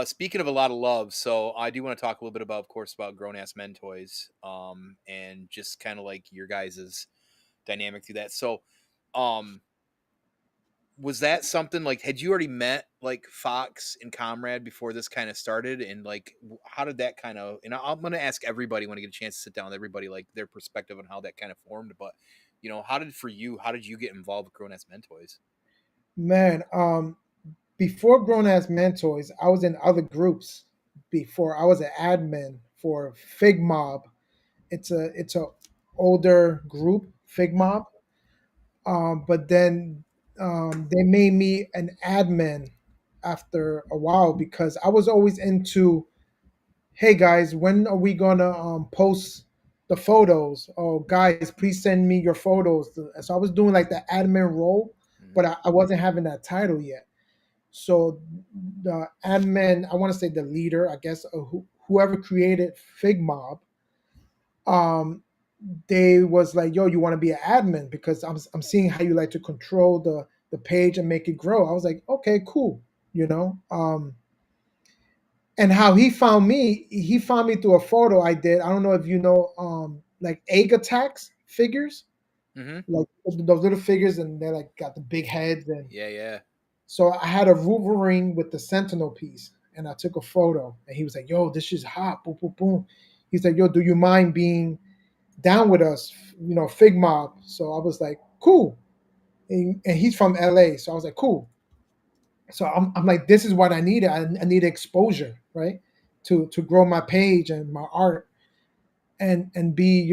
Speaking of a lot of love, so I do want to talk a little bit about, of course, about Grown Ass Men Toys, and just kind of like your guys' dynamic through that. So, um, was that something like had you already met like Fox and Comrade before this kind of started, and like how did that kind of? And I'm gonna ask everybody when I get a chance to sit down with everybody like their perspective on how that kind of formed. But how did for you? How did you get involved with Grown Ass Men Toys? Man, before Grown Ass Mentoys, I was in other groups. Before I was an admin for Fig Mob. It's a older group, Fig Mob. But then they made me an admin after a while because I was always into, hey guys, when are we gonna post the photos? Oh guys, please send me your photos. So I was doing like the admin role, but Mhm. I wasn't having that title yet. So the admin, I want to say the leader, I guess, whoever created Figmob, um, they was like, "Yo, you want to be an admin because I'm seeing how you like to control the page and make it grow." I was like, "Okay, cool," you know. And how he found me through a photo I did. I don't know if you know, like egg attacks figures, Mhm. like those little figures, and they're like got the big heads and Yeah. Yeah. so I had a Wolverine with the Sentinel piece, and I took a photo. And he was like, "Yo, this is hot." Boom, boom, boom. He's like, "Yo, do you mind being down with us?" Fig Mob. So I was like, "Cool." And he's from LA, so I was like, "Cool." So I'm like, "This is what I needed. I need exposure, right, to grow my page and my art, and be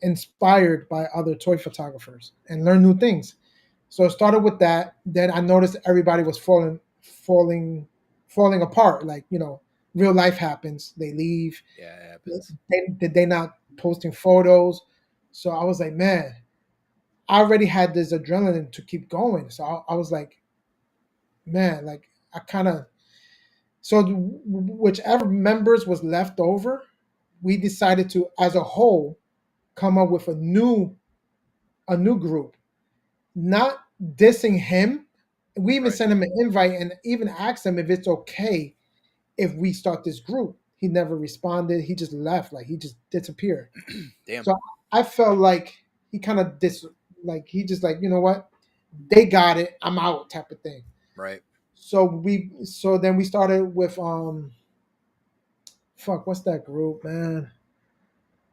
inspired by other toy photographers and learn new things." So it started with that. Then I noticed everybody was falling apart. Like real life happens. They leave. Yeah. It happens. They not posting photos. So I was like, man, I already had this adrenaline to keep going. So I was like, man, like I kind of so whichever members was left over, we decided to, as a whole, come up with a new group, not dissing him. We even Right. sent him an invite and even asked him if it's okay if we start this group. He never responded. He just left, like he just disappeared. Damn. So I felt like he kind of like he just like, you know what, they got it, I'm out, type of thing. Right. So then we started with fuck, what's that group, man?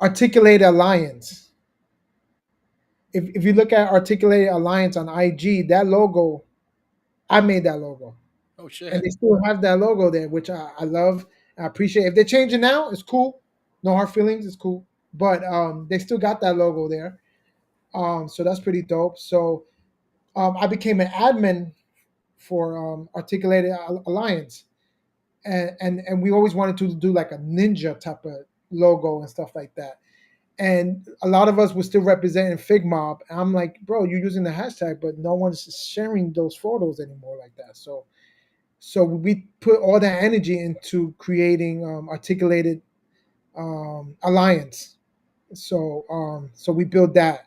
Articulated Alliance. If you look at Articulated Alliance on IG, that logo, I made that logo. Oh And shit. they still have that logo there, which I love. I appreciate. If they're changing now, it's cool. No hard feelings, it's cool. But they still got that logo there. So that's pretty dope. So I became an admin for Articulated Alliance, and we always wanted to do like a ninja type of logo and stuff like that. And a lot of us were still representing Figmob. And I'm like, bro, you're using the hashtag, but no one's sharing those photos anymore like that. So we put all that energy into creating Articulated Alliance. So we built that,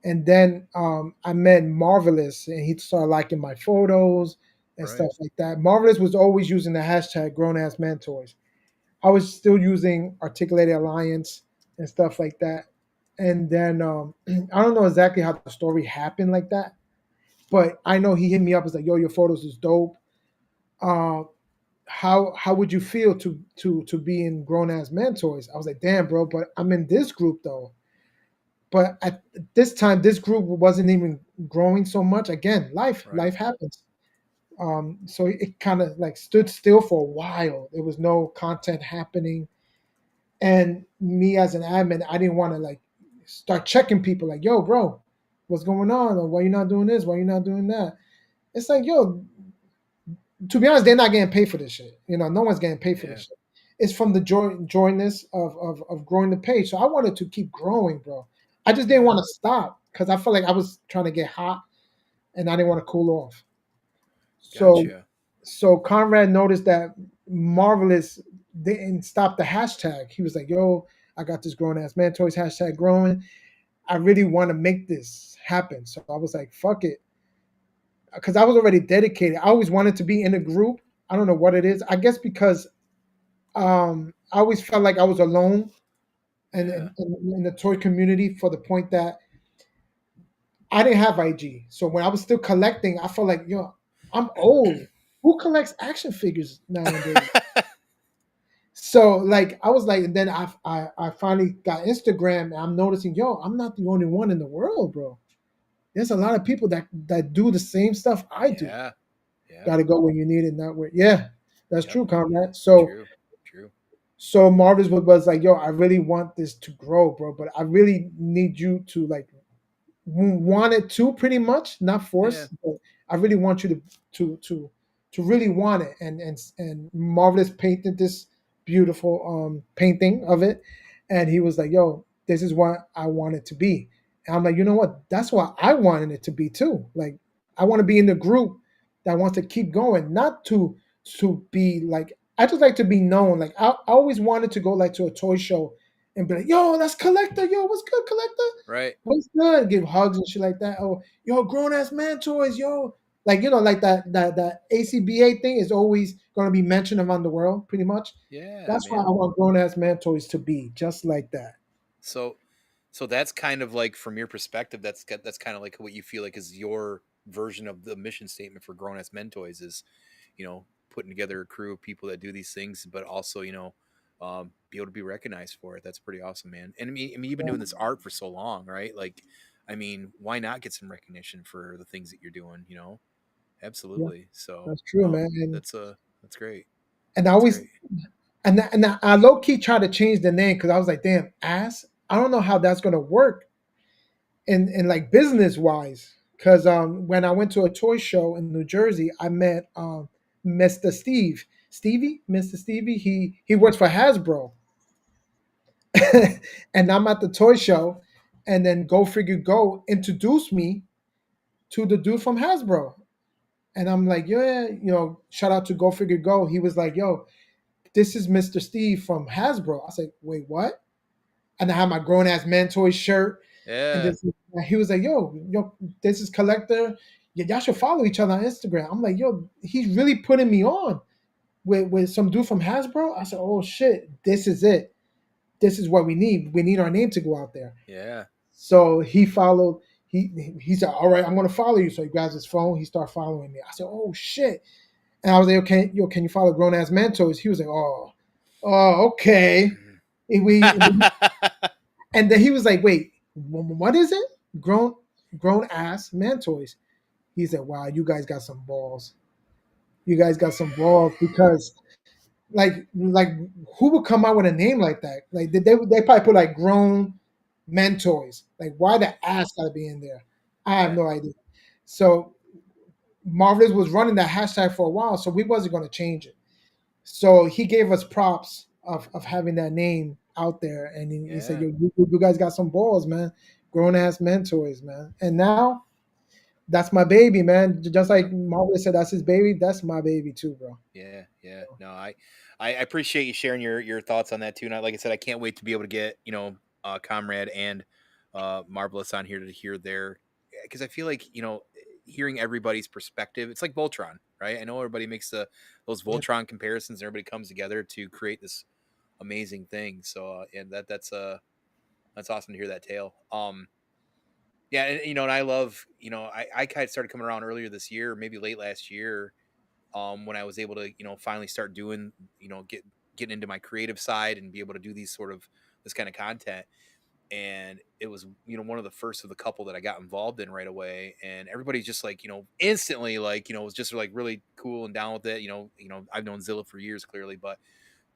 and then I met Marvelous, and he started liking my photos and Right. stuff like that. Marvelous was always using the hashtag GrownAssMenToyz. I was still using Articulated Alliance and stuff like that. And then I don't know exactly how the story happened like that, but I know he hit me up. Was like, "Yo, your photos is dope. Uh, how would you feel to be in Grown Ass Men Toys?" I was like, "Damn, bro, but I'm in this group though." But at this time, this group wasn't even growing so much. Again, Right. life happens. So it kind of like stood still for a while. There was no content happening, and me as an admin, I didn't want to like start checking people like, "Yo, bro, what's going on? Or why you not doing this? Why you not doing that?" It's like, yo, to be honest, they're not getting paid for this shit. No one's getting paid for this Yeah. shit. It's from the joyness of growing the page. So I wanted to keep growing, bro. I just didn't Yeah. want to stop because I felt like I was trying to get hot and I didn't want to cool off. So Gotcha. so Conrad noticed that Marvelous didn't stop the hashtag. He was like, "Yo, I got this grown ass man toys hashtag growing. I really want to make this happen." So I was like, "Fuck it," because I was already dedicated. I always wanted to be in a group. I don't know what it is. I guess because I always felt like I was alone Yeah. in the toy community, for the point that I didn't have IG. So when I was still collecting, I felt like, yo, I'm old. Who collects action figures nowadays? So like I was like, and then I finally got Instagram, and I'm noticing, yo, I'm not the only one in the world, bro. There's a lot of people that do the same stuff I do. Yeah. Yeah. Got to go when you need it, not where. Yeah, that's Yep. true, comrade. So True. True. so Marvis was like, yo, I really want this to grow, bro, but I really need you to like wanted to, pretty much, not Yeah. force, but I really want you to really want it. And Marvelous painted this beautiful painting of it, and he was like, yo, this is what I want it to be. And I'm like, you know what, that's what I wanted it to be too. Like, I want to be in the group that wants to keep going, not to be like, I just like to be known. Like, I always wanted to go like to a toy show and be like, yo, that's Collector, yo, what's good, Collector? Right. What's good? Give hugs and shit like that. Oh, yo, grown ass man toys, yo. Like, like that ACBA thing is always gonna be mentioned around the world, pretty much. Yeah, That's why I man. want grown ass man toys to be just like that. So so that's kind of like, from your perspective, that's kind of like what you feel like is your version of the mission statement for Grown Ass Men Toys is, putting together a crew of people that do these things, but also, be able to be recognized for it. That's pretty awesome, man. And I mean, you've been Yeah, doing this art for so long, right? Like, I mean, why not get some recognition for the things that you're doing? yeah, Absolutely. So that's true, no, man. that's great. And I That's always great. and I low key tried to change the name because I was like, damn, ass. I don't know how that's gonna work in like business wise. Because when I went to a toy show in New Jersey, I met Mr. Mr. Stevie. He works for Hasbro, and I'm at the toy show, and then Go Figure Go introduced me to the dude from Hasbro, and I'm like, yeah, shout out to Go Figure Go. He was like, yo, this is Mr. Steve from Hasbro. I was like, wait, what? And I had my grown ass man toy shirt. And Yeah. this, he was like, yo, this is Collector. Y'all should follow each other on Instagram. I'm like, yo, he's really putting me on with some dude from Hasbro. I said, oh shit, this is it. This is what we need. We need our name to go out there. Yeah. So he followed. He said, all right, I'm gonna follow you. So he grabs his phone. He started following me. I said, oh shit. And I was like, okay, yo, can you follow Grown Ass Mentos? He was like, okay. And then he was like, wait, what is it? Grown Ass Mentoys. He said, wow, you guys got some balls. You guys got some balls, because like who would come out with a name like that? Like they probably put like Grown Men Toys. Like, why the ass gotta be in there? I have Yeah. no idea. So Marvelous was running that hashtag for a while, so we wasn't gonna change it. So he gave us props of having that name out there, and he said, Yeah. "Yo, you guys got some balls, man. Grown ass mentors, man." And now that's my baby, man. Just like Yep. Marvelous said, that's his baby. That's my baby too, bro. Yeah, yeah. No, I appreciate you sharing your thoughts on that too. And like I said, I can't wait to be able to get Comrade and Marvelous on here to hear their, because I feel like hearing everybody's perspective. It's like Voltron, right? I know everybody makes those Yeah, Voltron comparisons, and everybody comes together to create this amazing thing. So and that's awesome to hear that tale. Yeah, and I love I kind of started coming around earlier this year, maybe late last year, when I was able to, finally start doing, getting into my creative side and be able to do this kind of content. And it was, one of the first of the couple that I got involved in right away. And everybody's just like, instantly, like, was just like really cool and down with it. I've known Zilla for years, clearly, but,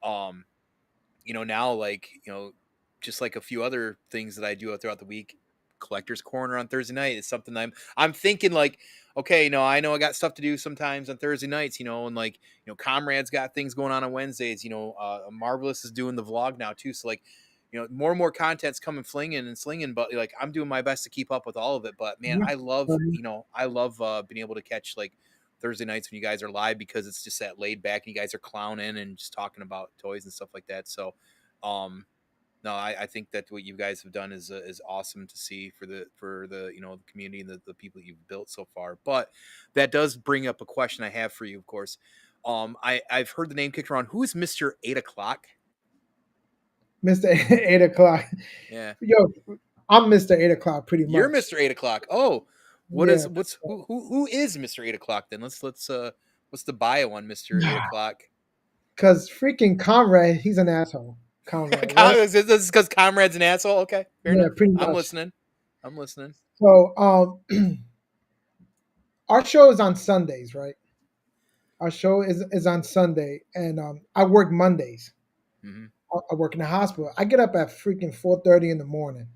um, now, like, just like a few other things that I do throughout the week, collector's corner on Thursday night is something I'm thinking like, okay, I know I got stuff to do sometimes on Thursday nights, and like, Comrade's got things going on Wednesdays, Marvelous is doing the vlog now too. So like, more and more content's coming flinging and slinging, but like, I'm doing my best to keep up with all of it. But man, yeah. I love being able to catch like Thursday nights when you guys are live, because it's just that laid back and you guys are clowning and just talking about toys and stuff like that. So, um, no, I think that what you guys have done is awesome to see for the the community and the people that you've built so far. But that does bring up a question I have for you, of course. I've heard the name kicked around. Who is Mr. 8 o'clock? Mr. 8 o'clock. Yeah. Yo, I'm Mr. 8 o'clock pretty You're much. Mr. 8 o'clock. Oh, Yeah. who is Mr. 8 o'clock then? Let's what's the bio on Mr. 8 o'clock? Because freaking Conrad, he's an asshole. Conrad, right? This is because Comrade's an asshole. Okay, fair Yeah, enough. pretty I'm much. listening. I'm listening. So, our show is on Sundays, right? Our show is on Sunday, and I work Mondays. Hmm. I work in the hospital. I get up at freaking 4:30 in the morning.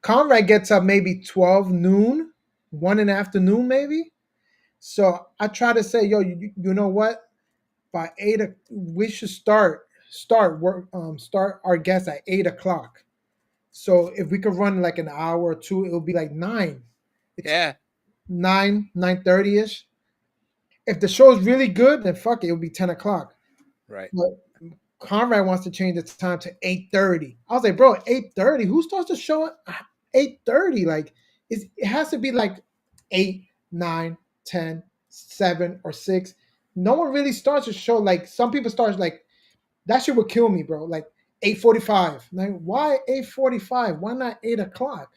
Conrad gets up maybe 12 noon, 1 in the afternoon, maybe. So I try to say, yo, you know what? By we should start our guests at 8 o'clock. So if we could run like an hour or two, it'll be like 9. It's Yeah. 9:30 ish. If the show's really good, then fuck it, it'll be 10 o'clock. Right. But Conrad wants to change the time to 8:30. I was like, bro, 8:30. Who starts the show at 8:30? Like, it has to be like 8, 9, 10, 7, or 6. No one really starts a show like some people start like that shit would kill me, bro. Like 8:45. Like, why 8:45? Why not 8 o'clock?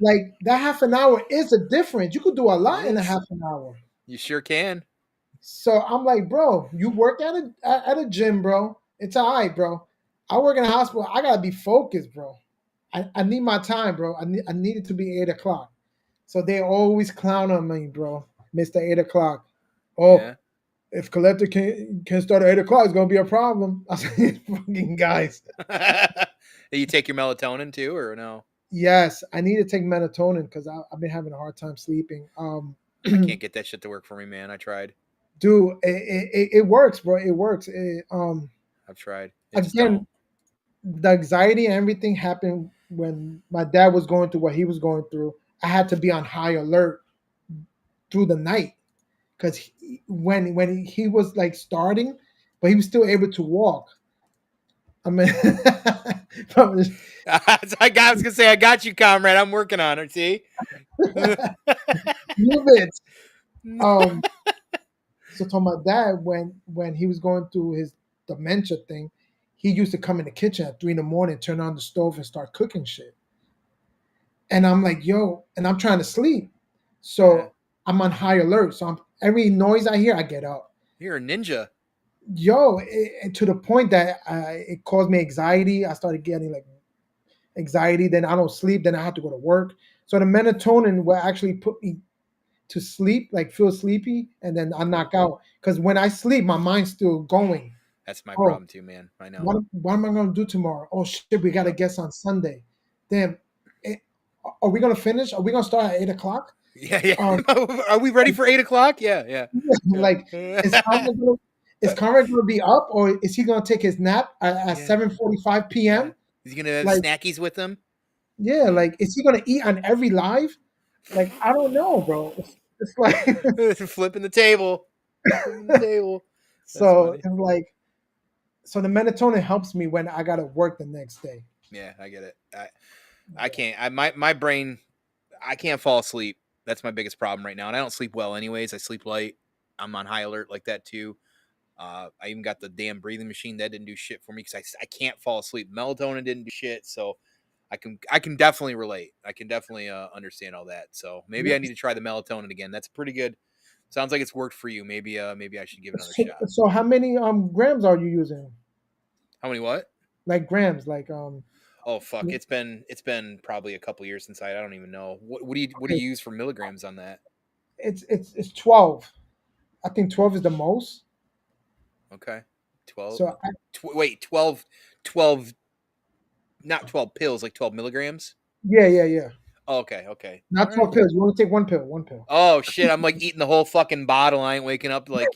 Like that half an hour is a difference. You could do a It lot in a is. half an hour. You sure can. So I'm like, bro, you work at a gym, bro. It's all right, bro. I work in a hospital. I gotta be focused, bro. I need my time, bro. I need it to be 8 o'clock. So they always clown on me, bro. Mr. 8 o'clock. Oh, Yeah. if Collector can start at 8 o'clock, it's gonna be a problem. I said, fucking guys. You take your melatonin too, or no? Yes, I need to take melatonin because I've been having a hard time sleeping. I can't get that shit to work for me, man. I tried. Dude, it works, bro. It works. I've tried. It just don't. Again, the anxiety and everything happened when my dad was going through what he was going through. I had to be on high alert through the night because when he was like starting, but he was still able to walk. I mean, I was gonna say I got you, comrade. I'm working on it. See. move it. Um, so to my dad, when he was going through his dementia thing, he used to come in the kitchen at 3 in the morning, turn on the stove, and start cooking shit. And I'm like, yo, and I'm trying to sleep. Yeah. So I'm on high alert. So every noise I hear, I get up. You're a ninja. Yo, to the point that it caused me anxiety. I started getting like anxiety. Then I don't sleep. Then I have to go to work. So the melatonin will actually put me to sleep, like feel sleepy, and then I knock out. Because when I sleep, my mind's still going. That's my Oh, problem too, man. I know. what am I going to do tomorrow? Oh shit, we got to Yep. guess on Sunday. Damn, eh, are we going to finish? Are we going to start at 8 o'clock? Yeah, yeah. Um, Are we ready for 8 o'clock? Yeah, like, is yeah. Conrad going to be up, or is he going to take his nap at Yeah, 7:45 yeah. p.m.? He's gonna have Like, snackies with him. yeah, Yeah. like, is he going to eat on every live? Like, I don't know, bro. It's like, Flipping the table. Flipping the table. That's so funny. it's like, so the melatonin helps me when I got to work the next day. Yeah, I get it. I can't. My brain. I can't fall asleep. That's my biggest problem right now, and I don't sleep well anyways. I sleep light. I'm on high alert like that too. I even got the damn breathing machine that didn't do shit for me because I can't fall asleep. Melatonin didn't do shit, so I can definitely relate. I can definitely understand all that. So maybe I need to try the melatonin again. That's pretty good. Sounds like it's worked for you. Maybe I should give it another shot. So how many grams are you using? How many what? Like grams, like Oh fuck! It's been probably a couple years since I don't even know. What do you okay, use for milligrams on that? it's 12. I think 12 is the most. Okay, 12. So Wait, 12, 12, not 12 pills, like 12 milligrams. yeah. Oh, okay. All Not right. 12 pills. You want to take one pill, one pill. Oh shit! I'm like eating the whole fucking bottle. I ain't waking up like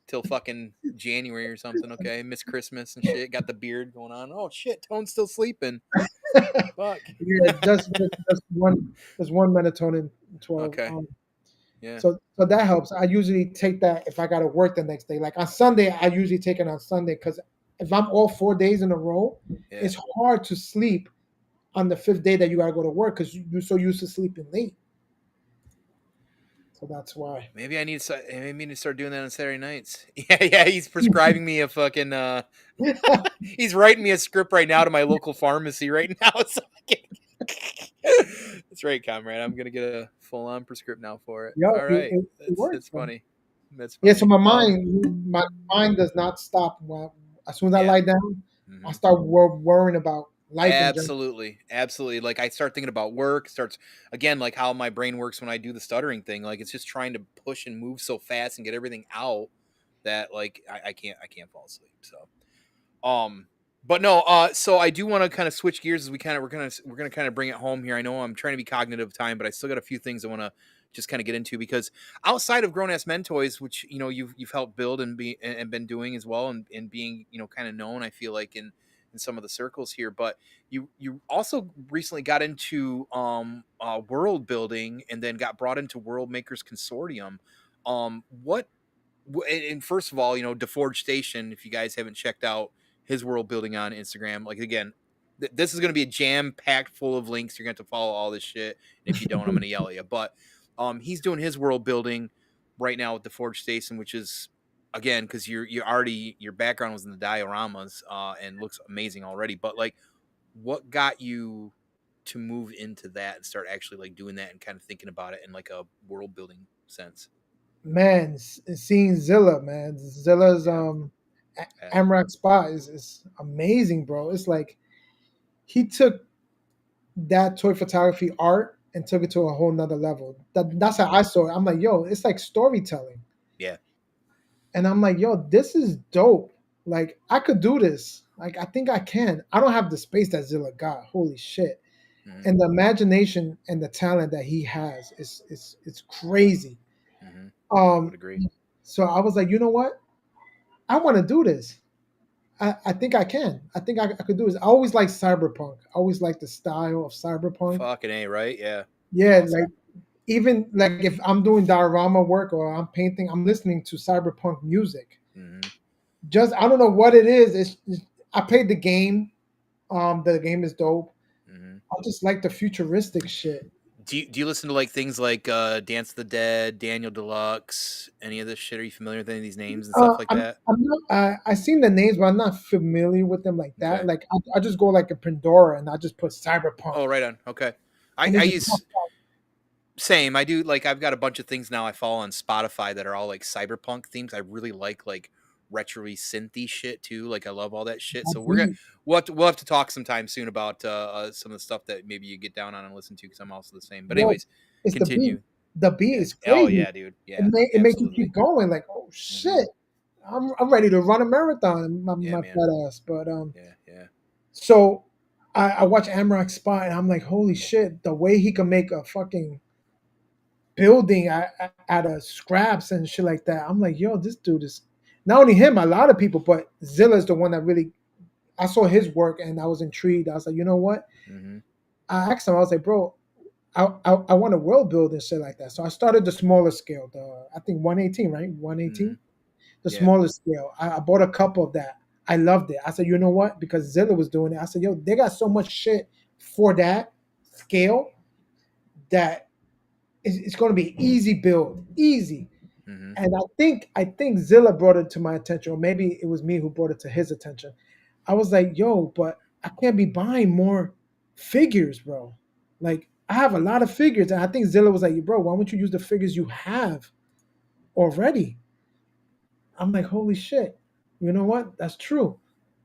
till fucking January or something. Okay, miss Christmas and shit. Got the beard going on. Oh shit! Tone's still sleeping. Fuck. Yeah, just one melatonin 12. Okay. Yeah. So that helps. I usually take that if I got to work the next day. Like on Sunday, I usually take it on Sunday because if I'm off 4 days in a row, Yeah. it's hard to sleep on the fifth day that you got to go to work because you're so used to sleeping late. so that's why. Maybe I need to start doing that on Saturday nights. Yeah, yeah. He's prescribing me a fucking. He's writing me a script right now to my local pharmacy right now. So that's right, comrade. I'm gonna get a full on prescript now for it. Yeah, All right, it works, that's bro. funny. That's Yeah, so funny. my mind does not stop. As soon as I Yeah. lie down, I Hmm. start worrying about life in general. Absolutely, absolutely. Like I start thinking about work. Starts again, like how my brain works when I do the stuttering thing. Like it's just trying to push and move so fast and get everything out that like I can't fall asleep. So Um, but no, so I do want to kind of switch gears as we're gonna kind of bring it home here. I know I'm trying to be cognitive of time, but I still got a few things I want to just kind of get into because outside of Grown Ass Men Toys, which you've helped build and been doing as well, and being kind of known, I feel like in some of the circles here, but you also recently got into world building and then got brought into World Makers Consortium. What and first of all, DeForge Station, if you guys haven't checked out his world building on Instagram, like again, this is going to be a jam packed full of links. You're going to have to follow all this shit. And if you don't, I'm going to yell at you. But he's doing his world building right now with DeForge Station, which is again because you already your background was in the dioramas and looks amazing already. But like, what got you to move into that and start actually like doing that and kind of thinking about it in like a world building sense? Man, seeing Zilla, man, Zilla's Yeah. Yeah. Amrak spot is amazing, bro. It's like he took that toy photography art and took it to a whole nother level. That's how I saw it. I'm like, yo, it's like storytelling. Yeah. And I'm like, yo, this is dope. Like, I could do this. Like, I think I can. I don't have the space that Zilla got. Holy shit. Hmm. And the imagination and the talent that he has is it's crazy. Hmm. I would Um, agree. so I was like, you know what? I want to do this. I think I can. I think I could do this. I always like cyberpunk. I always like the style of cyberpunk. Fucking A, right? Yeah. It's Yeah, awesome. like even like if I'm doing diorama work or I'm painting, I'm listening to cyberpunk music. Hmm. Just I don't know what it is. I played the game. The game is dope. Hmm. I just like the futuristic shit. Do you listen to like things like Dance of the Dead, Daniel Deluxe, any of this shit? Are you familiar with any of these names and stuff like that? I'm not. I seen the names, but I'm not familiar with them like that. Okay. Like I just go like a Pandora and I just put cyberpunk, Oh, right on. Okay. I, and it I just use same. I do like I've got a bunch of things now I follow on Spotify that are all like cyberpunk themes. I really like retro-y synthy shit too. Like I love all that shit. So that beat. we'll have to talk sometime soon about some of the stuff that maybe you get down on and listen to because I'm also the same. But Yo, anyways, it's the beat. continue. The beat Yeah. is Oh crazy. yeah, dude. Yeah. It make you Absolutely. keep going. Like oh Hmm. shit, I'm ready to run a marathon. Yeah, My man. fat ass. But Yeah. Yeah. so I watch Amrock Spot and I'm like, holy shit, the way he can make a fucking building out of scraps and shit like that. I'm like, yo, this dude is not only him, a lot of people, but Zilla is the one that really I saw his work and I was intrigued. I was like, you know what? Hmm. I asked him, I was like, bro, I want to world build and shit like that. So I started the smaller scale, the I think 118, right? Hmm. 118, the Yeah. smaller scale. I bought a couple of that. I loved it. I said, you know what? Because Zilla was doing it. I said, yo, they got so much shit for that scale that it's going to be easy build, easy. Hmm. And I think Zilla brought it to my attention, or maybe it was me who brought it to his attention. I was like, yo, but I can't be buying more figures, bro. Like I have a lot of figures, and I think Zilla was like, bro, why don't you use the figures you have already? I'm like, holy shit. You know what? That's true.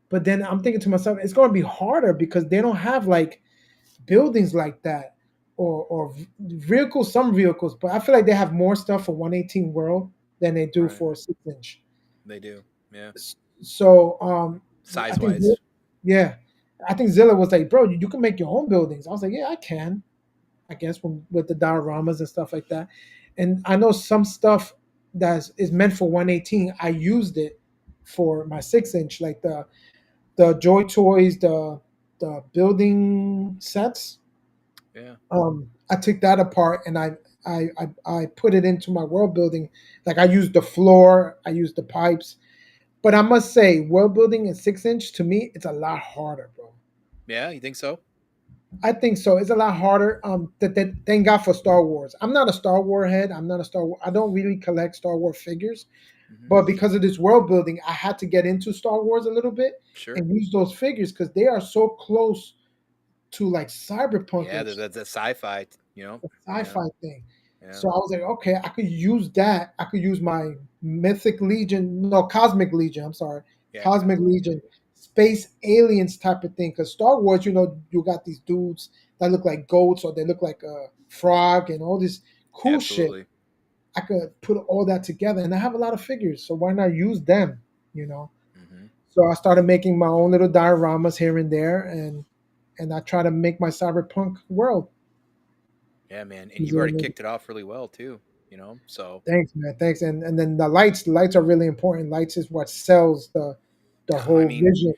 But then I'm thinking to myself, it's going to be harder because they don't have like buildings like that or vehicles, some vehicles, but I feel like they have more stuff for 118 World than they do Right. for 6 inch. They do. Yeah. So I Size think wise. yeah, I think Zilla was like, bro, you can make your own buildings. I was like, yeah, I can. I guess with the dioramas and stuff like that. And I know some stuff that is meant for 118. I used it for my 6 inch, like the Joy Toys, the building sets. Yeah. I took that apart and I put it into my world building. Like I used the floor, I used the pipes. But I must say, world building in 6 inch to me, it's a lot harder, bro. Yeah. You think so? I think so. It's a lot harder. Thank God for Star Wars. I'm not a Star Wars head. I'm not a Star Wars. I don't really collect Star Wars figures, Hmm. but because of this world building, I had to get into Star Wars a little bit Sure. and use those figures because they are so close to like cyberpunk Yeah, and that's a sci-fi. Yeah, sci-fi thing. yeah, So I was like, okay, I could use that. I could use my Mythic Legion, no, Cosmic Legion. I'm sorry, yeah. Cosmic Legion, space aliens type of thing. Because Star Wars, you got these dudes that look like goats or they look like a frog and all this cool shit. Absolutely. I could put all that together, and I have a lot of figures, so why not use them? You know. Hmm. So I started making my own little dioramas here and there, and I try to make my cyberpunk world. Yeah, man. And you've Easier to already make. kicked it off really well too. So Thanks, man. Thanks. And then the lights are really important. Lights is what sells the I whole mean, vision.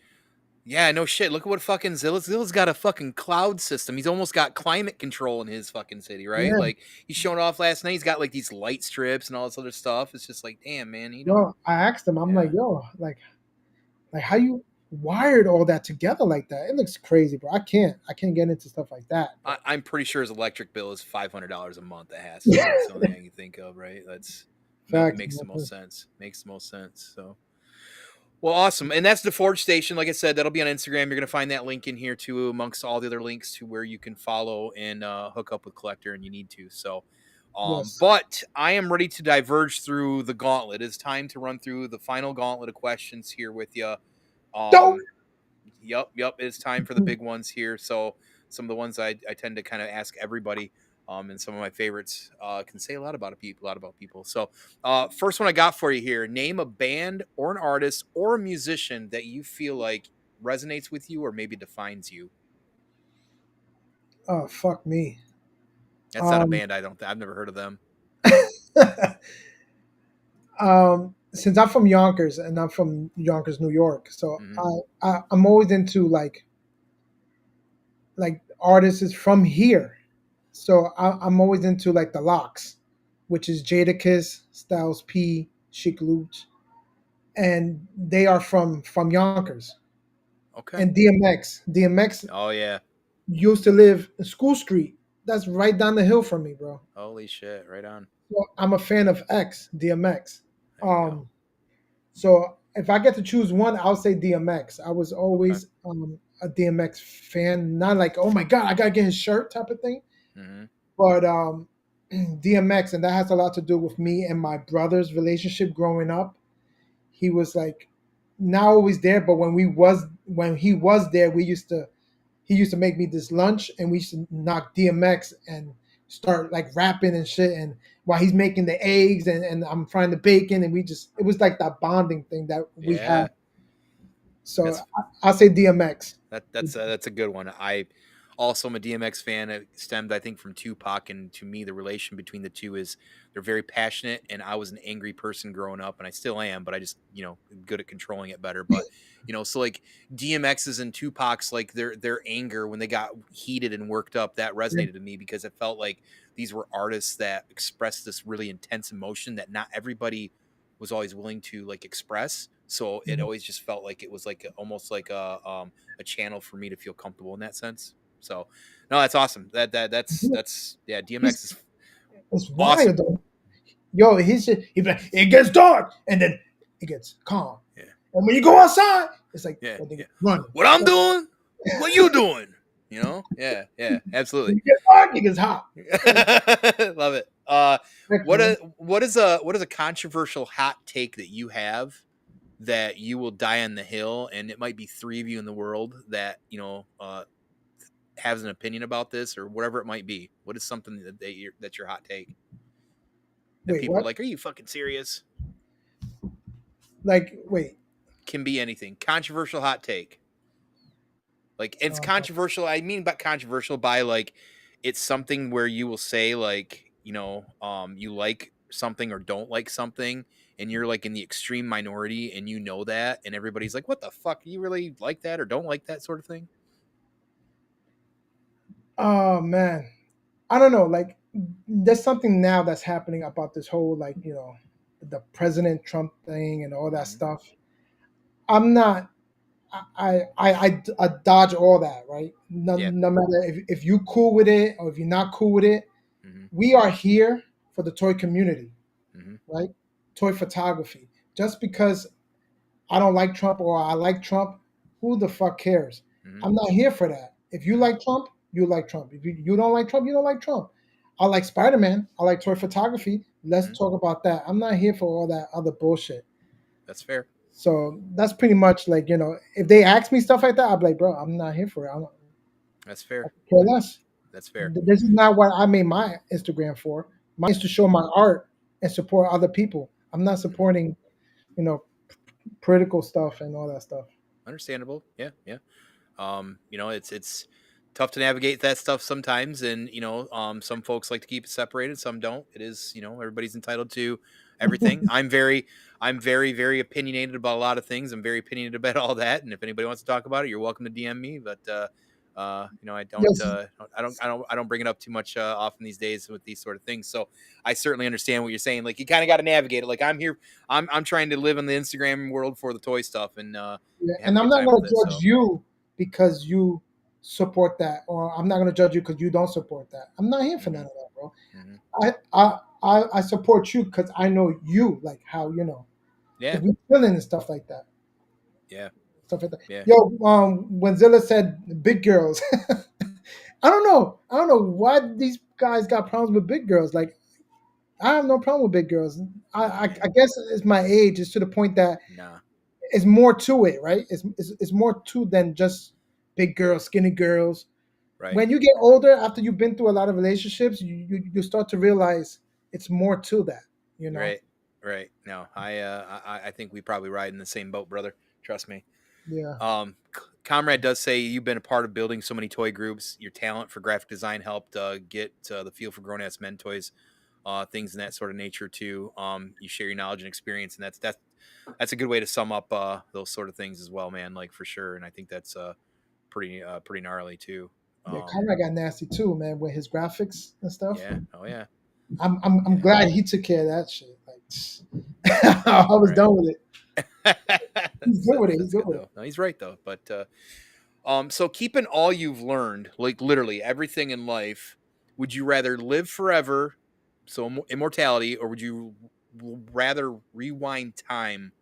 yeah, no shit. Look at what fucking Zilla's got a fucking cloud system. He's almost got climate control in his fucking city, right? Yeah. Like he's showing off last night. He's got like these light strips and all this other stuff. It's just like, damn, man. Yo, I asked him, I'm like, Yeah. yo, like how you wired all that together like that? It looks crazy, bro. I can't get into stuff like that. But I'm pretty sure his electric bill is $500 a month. It has to be. That's the only thing I can think of, right? That's facts, makes the most man. sense. Makes the most sense. So. Well, awesome. And that's the Forge Station. Like I said, that'll be on Instagram. You're going to find that link in here too, amongst all the other links to where you can follow and hook up with Collector and you need to. So, Yes. but I am ready to diverge through the gauntlet. It's time to run through the final gauntlet of questions here with you. Don't. Um, yep. It's time for the big ones here. So, some of the ones I tend to kind of ask everybody. And some of my favorites can say a lot about people. So, first one I got for you here: name a band or an artist or a musician that you feel like resonates with you or maybe defines you. Oh fuck me. That's not a Um band. I've never heard of them. since I'm from Yonkers and I'm from Yonkers, New York, so Hmm. I'm always into like artists is from here. So I'm always into like the locks, which is Jadakiss, Styles P, Chic Luch, and they are from Yonkers. Okay. And DMX Oh yeah. used to live in School Street. That's right down the hill from me, bro. Holy shit! Right on. So I'm a fan of DMX. There you go. Um, so if I get to choose one, I'll say DMX. I was Okay. always a DMX fan, not like oh my god, I gotta get his shirt type of thing, Hmm. but DMX, and that has a lot to do with me and my brother's relationship growing up. He was like not always there, but when he was there, we used to he used to make me this lunch, and we used to knock DMX and start like rapping and shit, and while he's making the eggs and I'm frying the bacon, and we just it was like that bonding thing that we had. Yeah. So That's I'll say DMX. that's a good one. I also am a DMX fan. It stemmed, I think, from Tupac, and to me, the relation between the two is they're very passionate. And I was an angry person growing up, and I still am, but I just good at controlling it better. But so like DMX's and Tupac's like their anger when they got heated and worked up that resonated to me because it felt like these were artists that expressed this really intense emotion that not everybody was always willing to like express. So it always just felt like it was like almost like a channel for me to feel comfortable in that sense. So no, that's awesome. That's yeah. He's DMX is it's awesome. wild though. Yo, he be like, it gets dark and then it gets calm. Yeah, And when you go outside, it's like yeah, that nigga yeah. running. What I'm doing, what you doing? Yeah, When absolutely. it gets dark, it gets hot. Love it. Next man. What is a controversial hot take that you have that you will die on the hill, and it might be three of you in the world that has an opinion about this or whatever it might be. What is something that's your hot take that Wait, people are what? like, "Are you fucking serious?" Like, wait. Can be anything. Controversial hot take. Like it's Uh, controversial. I mean, but controversial by like it's something where you will say like you like something or don't like something, and you're like in the extreme minority, and you know that, and everybody's like, "What the fuck? You really like that or don't like that sort of thing?" oh man, I don't know. Like, there's something now that's happening about this whole like the President Trump thing and all that Hmm. stuff. I'm not. I dodge all that, right? No, Yeah. no matter if you cool with it or if you're not cool with it, Hmm. we are here for the toy community, Hmm. right? Toy photography. Just because I don't like Trump or I like Trump, who the fuck cares? Hmm. I'm not here for that. If you Hmm. like Trump, you like Trump. If you don't like Trump, you don't like Trump. I like Spider Man. I like toy photography. Let's Hmm. talk about that. I'm not here for all that other bullshit. That's fair. So that's pretty much like, if they ask me stuff like that, I'll be like, bro, I'm not here for it. That's I fair. care That, less. that's fair. This is not what I made my Instagram for. Mine is to show my art and support other people. I'm not Hmm. supporting, you know, political stuff and all that stuff. Understandable. Yeah. Yeah. It's tough to navigate that stuff sometimes, and some folks like to keep it separated, some don't. It is, everybody's entitled to everything. I'm very very opinionated about a lot of things. I'm very opinionated about all that, and if anybody wants to talk about it, you're welcome to DM me. But I don't, Yes, I don't bring it up too much often these days with these sort of things. So I certainly understand what you're saying. Like, you kind of got to navigate it. Like, I'm here, I'm trying to live in the Instagram world for the toy stuff, and yeah, have a and I'm good not time going with to it. judge So. you because you support that, or I'm not going to judge you because you don't support that. I'm not here for none Hmm. of that, bro. Hmm. I support you because I know you, like how if Yeah. we feeling and stuff like that, Yeah. stuff like that. Yeah. Yo, when Zilla said big girls, I don't know. I don't know why these guys got problems with big girls. Like, I have no problem with big girls. I Nah, I, man. I guess it's my age. It's to the point that Nah. it's more to it, right? It's more to than just big girls, skinny girls. Right. When you get older, after you've been through a lot of relationships, you start to realize it's more to that. You know? Right. Right. No, I think we probably ride in the same boat, brother. Trust me. Yeah. Comrade does say you've been a part of building so many toy groups. Your talent for graphic design helped get the feel for grown ass men toys, things in that sort of nature too. You share your knowledge and experience, and that's a good way to sum up those sort of things as well, man. Like, for sure, and I think that's pretty gnarly too. Yeah, Um, Conrad got nasty too, man, with his graphics and stuff. yeah. Oh yeah. I'm Yeah. glad he took care of that shit. Like, I was Right. done with it. He's that's, good with that's it. He's that's good good with it. though. No, he's right though. But so keeping all you've learned, like literally everything in life, would you rather live forever, so immortality, or would you rather rewind time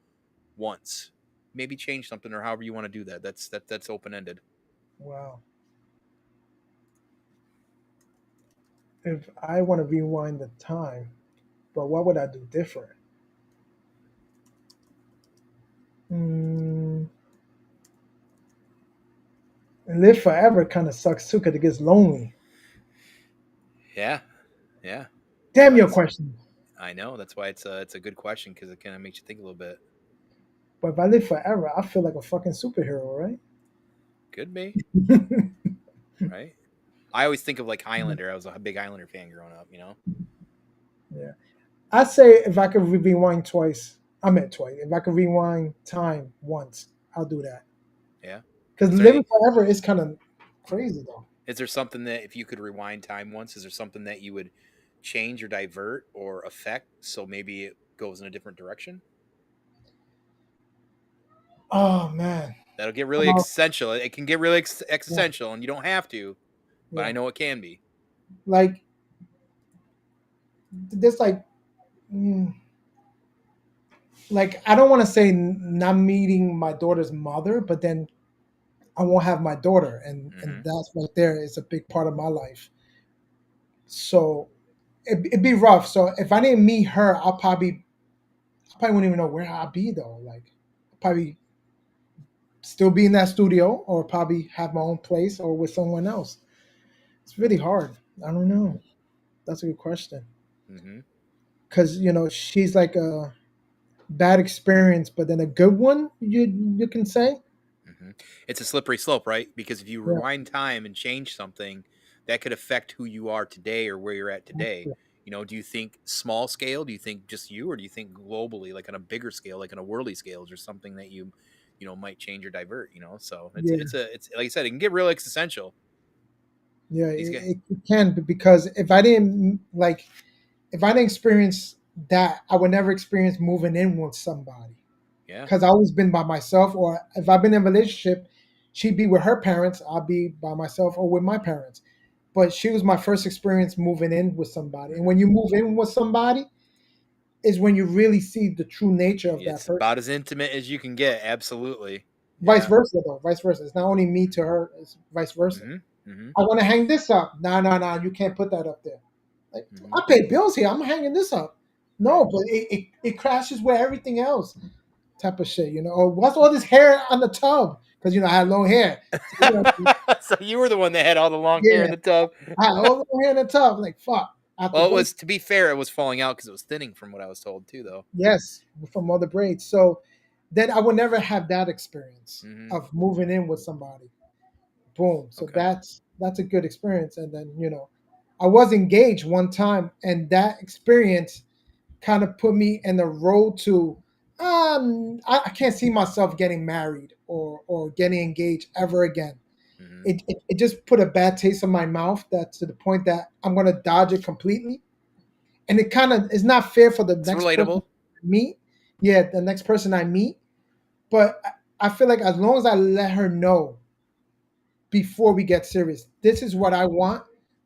once, maybe change something, or however you want to do that? That's open ended. Wow. If I want to rewind the time, but what would I do different? Mm, and live forever kind of sucks too because it gets lonely. Yeah, yeah. Damn Well, your that's question. I know that's why it's a good question because it kind of makes you think a little bit. But if I live forever, I feel like a fucking superhero, right? Could be right. I always think of like Highlander. I was a big Highlander fan growing up. Yeah. I say if I could rewind twice, I meant twice. If I could rewind time once, I'll do that. Yeah. Because Is there living any forever is kind of crazy, though. Is there something that, if you could rewind time once, is there something that you would change or divert or affect so maybe it goes in a different direction? Oh man. That'll get really Uh, existential. It can get really yeah, existential, and you don't have to, but I yeah. know it can be. Like there's mm, like I don't want to say not meeting my daughter's mother, but then I won't have my daughter, and Hmm. that's right there is a big part of my life. So it'd be rough. So if I didn't meet her, I probably wouldn't even know where I'd be though. Like probably still be in that studio, or probably have my own place, or with someone else. It's really hard. I don't Hmm. know. That's a good question. Hmm. Because she's like a bad experience, but then a good one. You can say, Hmm. It's a slippery slope, right? Because if you yeah, rewind time and change something, that could affect who you are today or where you're at today. yeah, Do you think small scale? Do you think just you, or do you think globally, like on a bigger scale, like on a worldly scale, or something that might change or divert? So yeah, it's like I said, it can get real existential. yeah. These guys, It can because if I didn't experience that, I would never experience moving in with somebody. Yeah. because I always been by myself, or if I've been in a relationship, she'd be with her parents, I'll be by myself or with my parents. But she was my first experience moving in with somebody. And Hmm. when you move in with somebody, is when you really see the true nature of that It's person. about as intimate as you can get. Absolutely. Vice Yeah. versa, though. Vice versa. It's not only me to her. It's vice versa. Hmm. Hmm. I want to hang this up. No, no, no. You can't put that up there. Like, Hmm. I pay bills here. I'm hanging this up. Right. No, but it crashes with everything else. Type of shit, Or what's all this hair on the tub? Because I had long hair. So, So you were the one that had all the long hair in yeah, the tub. I had all the long hair in the tub. Like fuck. I have to Well, it go. was, to be fair, it was falling out because it was thinning, from what I was told too, though. Yes, from other braids. So then I would never have that experience Hmm. of moving in with somebody. Boom. So Okay. that's a good experience. And then I was engaged one time, and that experience kind of put me in the road to I can't see myself getting married or getting engaged ever again. Hmm. It just put a bad taste in my mouth, that to the point that I'm gonna dodge it completely. And it kind of is not fair for the It's next person relatable. I meet. Yeah, the next person I meet. But I feel like as long as I let her know before we get serious, this is what I want,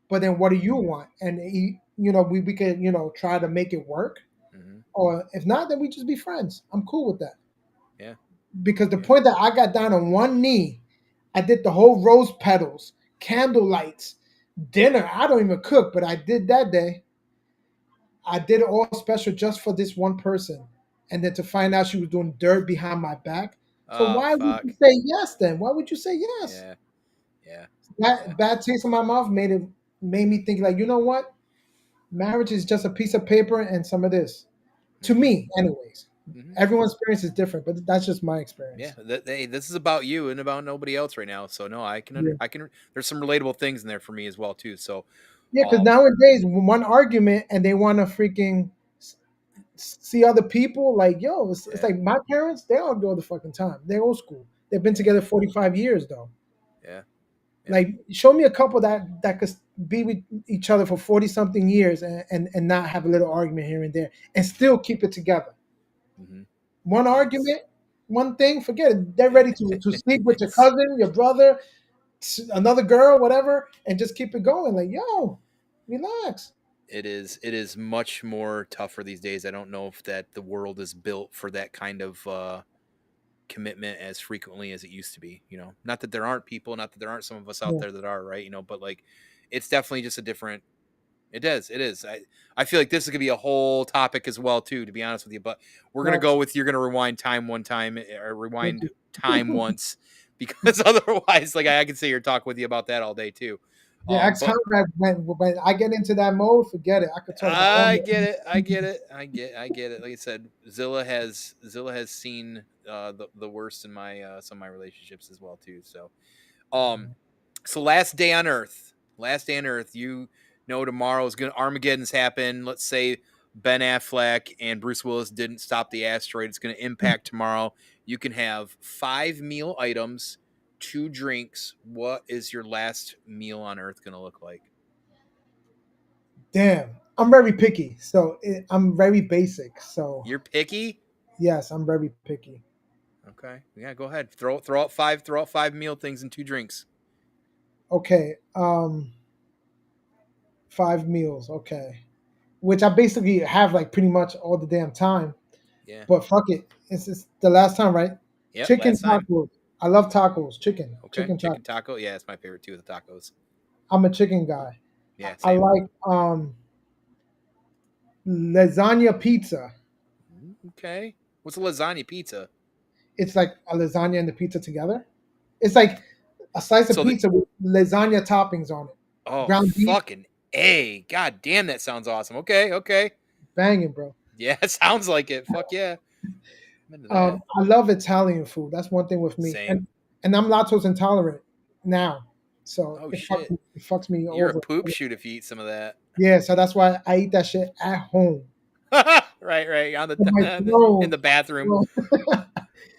but then what do you want? And we could try to make it work. Hmm. Or if not, then we just be friends. I'm cool with that. Yeah. Because the Yeah. point that I got down on one knee, I did the whole rose petals, candle lights, dinner. I don't even cook, but I did that day. I did it all special just for this one person. And then to find out she was doing dirt behind my back. So Oh, why would you fuck. say yes then? Why would you say yes? Yeah. Yeah. Yeah. That bad taste in my mouth made me think like, you know what? Marriage is just a piece of paper and some of this. To Hmm. me, anyways. Hmm. Everyone's experience is different, but that's just my Yeah. experience. Hey, this is about you and about nobody else right now. So no, I can Yeah. I can. There's some relatable things in there for me as well too. So, Yeah, because um, nowadays one argument and they want to freaking see other people. Like, yo, it's yeah. like my parents. They argue all the fucking time. They're old school. They've been Yeah. together 45 years though. Yeah. Yeah. Like, show me a couple that could be with each other for 40 something years and not have a little argument here and there and still keep it together. Hmm. One Yeah. It's, argument, one thing, forget it. They're yeah. ready to sleep with your It's cousin, your brother, another girl, whatever, and just keep it going. Like, yo, relax. it is much more tougher these days. I don't know if that the world is built for that kind of commitment as frequently as it used to be. Not that there aren't people, not that there aren't some of us out Yeah, there that are, right. But like, it's definitely just a different. It is. It is. I feel like this is gonna be a whole topic as well too. To be honest with you, but we're gonna go facts. with, you're gonna rewind time one time, or Thank rewind you. time once, because otherwise, like, I could sit here and talk with you about that all day too. Yeah, X But Conrad, when I get into that mode, forget it. I could talk about all I get the it. I get it. I get it. Like I said, Zilla has seen the worst in my some of my relationships as well too. So um so last day on Earth. Last day on Earth. Tomorrow is gonna Armageddon's happen. Let's say Ben Affleck and Bruce Willis didn't stop the asteroid. It's gonna impact tomorrow. You can have 5 meal items, 2 drinks. What is your last meal on Earth gonna look like? damn. I'm very picky, so I'm very basic. So You're picky? yes, I'm very picky. Okay. Yeah, go ahead. Throw out five meal things and 2 drinks. Okay, 5 meals. Okay, which I basically have like pretty much all the damn time. Yeah. But fuck it, it's the last time, right? Yep, Chicken last time. tacos. I love tacos. Okay. Chicken tacos. Chicken taco. Yeah, it's my favorite too, the tacos. I'm a chicken guy. Yeah, I same. like lasagna pizza. Okay. What's a lasagna pizza? It's like a lasagna and the pizza together. It's like a slice of So the pizza with lasagna toppings on it. oh, Ground beef, fucking A. God damn, that sounds awesome. Okay, okay. banging, bro. Yeah, it sounds like it. Fuck yeah. I'm into that. I love Italian food. That's one thing with me, Same. and I'm lactose intolerant now, so Oh it fucks shit. me, it fucks me You're a over. poop shoot if you eat some of that. Yeah, so that's why I eat that shit at home Right, right. On on my in throne. the bathroom.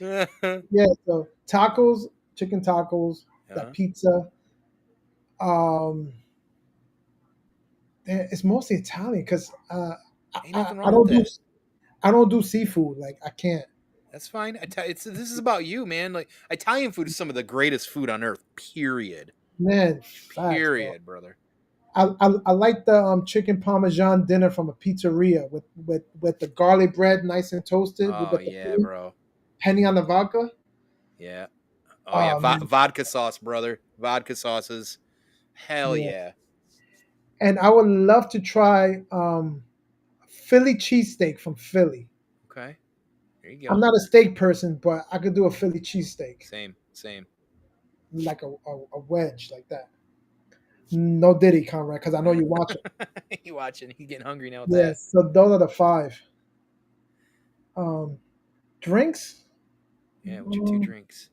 Uh-huh. Yeah, so tacos, chicken tacos, that pizza. Um, it's mostly Italian because Ain't nothing I wrong with don't do that. I don't do seafood. Like I can't. That's fine. This is about you, man. Like Italian food is some of the greatest food on earth. Period. Man, facts, bro. Period, brother. I like the chicken parmesan dinner from a pizzeria with the garlic bread nice and toasted with Oh the yeah, bro. penny on the vodka. Yeah. Oh yeah, Oh man, vodka sauce, brother. Vodka sauces. Hell yeah. yeah. And I would love to try Philly cheesesteak from Philly. Okay. There you I'm go. not a steak person, but I could do a Philly cheesesteak, Same, same. like a wedge like that. No Diddy, Conrad, because I know you watch it. You watching? You getting hungry now with that? Yes, so those are the five. Um, Drinks. Yeah. What's your two Um, drinks?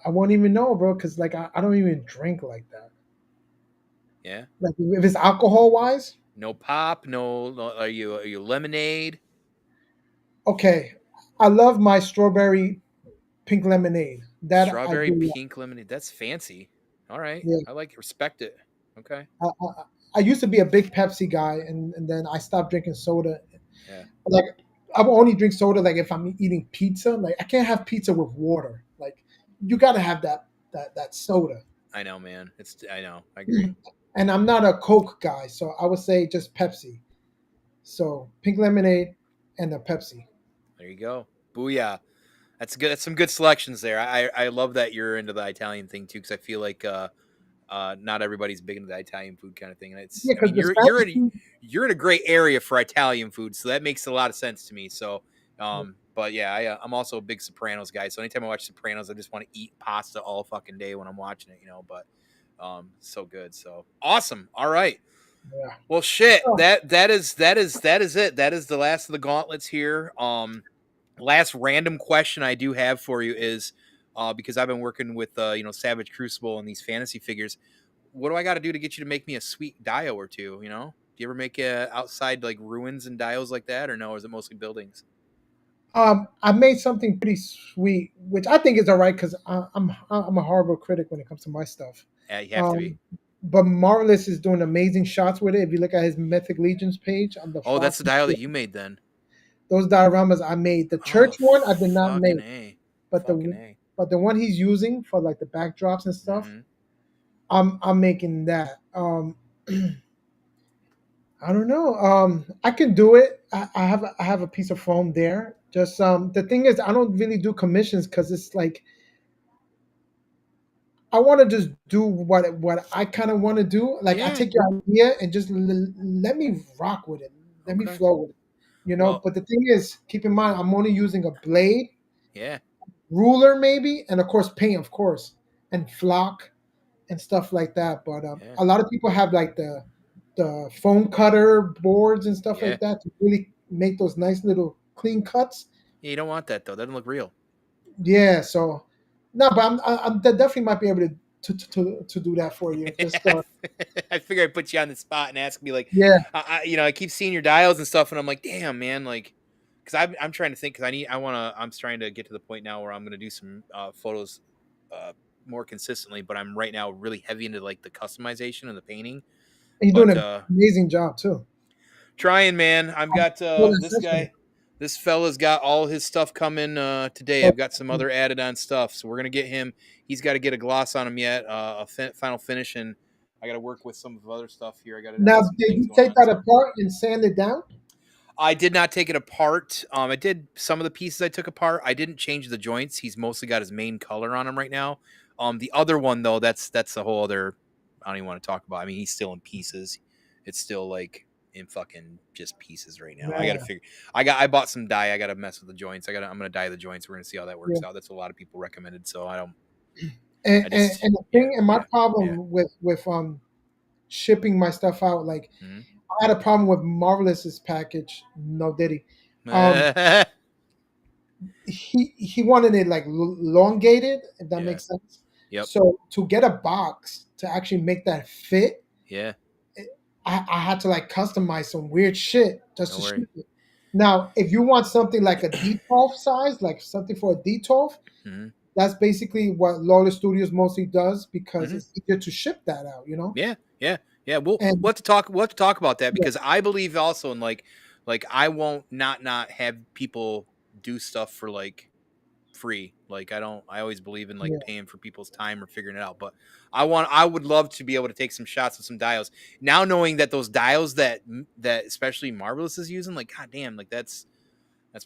I won't even know, bro, because like I don't even drink like that. Yeah. Like if it's alcohol wise, No pop. No. Are you lemonade? okay. I love my strawberry pink lemonade. That I Strawberry do. pink lemonade. That's fancy. All right. Yeah. I like respect it. Okay. I used to be a big Pepsi guy, and then I stopped drinking soda. Yeah. Like I will only drink soda like if I'm eating pizza. Like I can't have pizza with water. Like you got to have that soda. I know, man. I know. I agree. And I'm not a Coke guy, so I would say just Pepsi. So pink lemonade and a Pepsi. There you go. Booyah. That's good. That's some good selections there. I love that you're into the Italian thing too, because I feel like not everybody's big into the Italian food kind of thing. And Yeah, I because mean, the Spanish food. you're in a great area for Italian food, so that makes a lot of sense to me. So, Yeah. but yeah, I'm also a big Sopranos guy. So anytime I watch Sopranos, I just want to eat pasta all fucking day when I'm watching it, you know. But so good, so awesome. All right. Yeah. Well, shit. Oh, That is it. That is the last of the gauntlets here. Last random question I do have for you is, because I've been working with Savage Crucible and these fantasy figures. What do I got to do to get you to make me a sweet dio or two? You know, do you ever make outside like ruins and dials like that, or no? Or is it mostly buildings? I made something pretty sweet, which I think is all right because I'm a horrible critic when it comes to my stuff. Yeah, you have to be. Um, but Marvelous is doing amazing shots with it. If you look at his Mythic Legions page on the Oh, that's Fox, the dial that you made then. those dioramas I made. The Oh, church one I did not fucking make, a, but fucking a. the one he's using for like the backdrops and stuff, Mm-hmm. I'm making that. I don't know. I can do it. I have a piece of foam there. Just the thing is, I don't really do commissions because it's like I want to just do what I kind of want to do. Like I Yeah. take your idea and just let me rock with it. Let me Okay. flow with it. You know. Well, But the thing is, keep in mind, I'm only using a blade, yeah. ruler maybe, and of course paint, of course, and flock and stuff like that. But Yeah. a lot of people have like the foam cutter boards and stuff Yeah. like that to really make those nice little clean cuts. Yeah. You don't want that though. That doesn't look real. Yeah, so no, but I'm definitely might be able to do that for you. Just I figure I'd put you on the spot and ask me like, yeah, I keep seeing your dials and stuff, and I'm like, damn, man, like, because I'm trying to think, because I'm trying to get to the point now where I'm gonna do some photos more consistently, but I'm right now really heavy into like the customization and the painting, you're doing but an amazing job too. trying, man. I've got Well, that's this excellent. guy. This fella's got all his stuff coming today. So, I've got some other added on stuff, so we're gonna get him. He's got to get a gloss on him yet, final finish, and I got to work with some of the other stuff here. I now, got some did things you going take on. that So apart and sand it down? I did not take it apart. I did some of the pieces I took apart. I didn't change the joints. He's mostly got his main color on him right now. The other one though, that's a whole other. I don't even want to talk about. I mean, he's still in pieces. It's still like in fucking just pieces right now. I got to Man, figure. I bought some dye. I got to mess with the joints. I'm gonna dye the joints. We're gonna see how that yeah. works out. That's what a lot of people recommended. So I don't. And, I and just and the yeah thing and my yeah yeah. problem with shipping my stuff out, like Mm-hmm. I had a problem with Marvelous's package. No Diddy. Um, he wanted it like elongated, if that Yeah. makes sense. Yep. So to get a box to actually make that fit, Yeah. I had to like customize some weird shit just No to worry. ship it. Now, if you want something like a D12 size, like something for a D12, Mm-hmm. that's basically what Lawless Studios mostly does because Mm-hmm. it's easier to ship that out, you know? Yeah, yeah, yeah. We'll And have to talk. We'll have to talk about that yeah, because I believe also in like I won't not have people do stuff for like free. Like I always believe in like Yeah. paying for people's time or figuring it out. But I would love to be able to take some shots with some dials. Now knowing that those dials that especially Marvelous is using, like god damn, like that's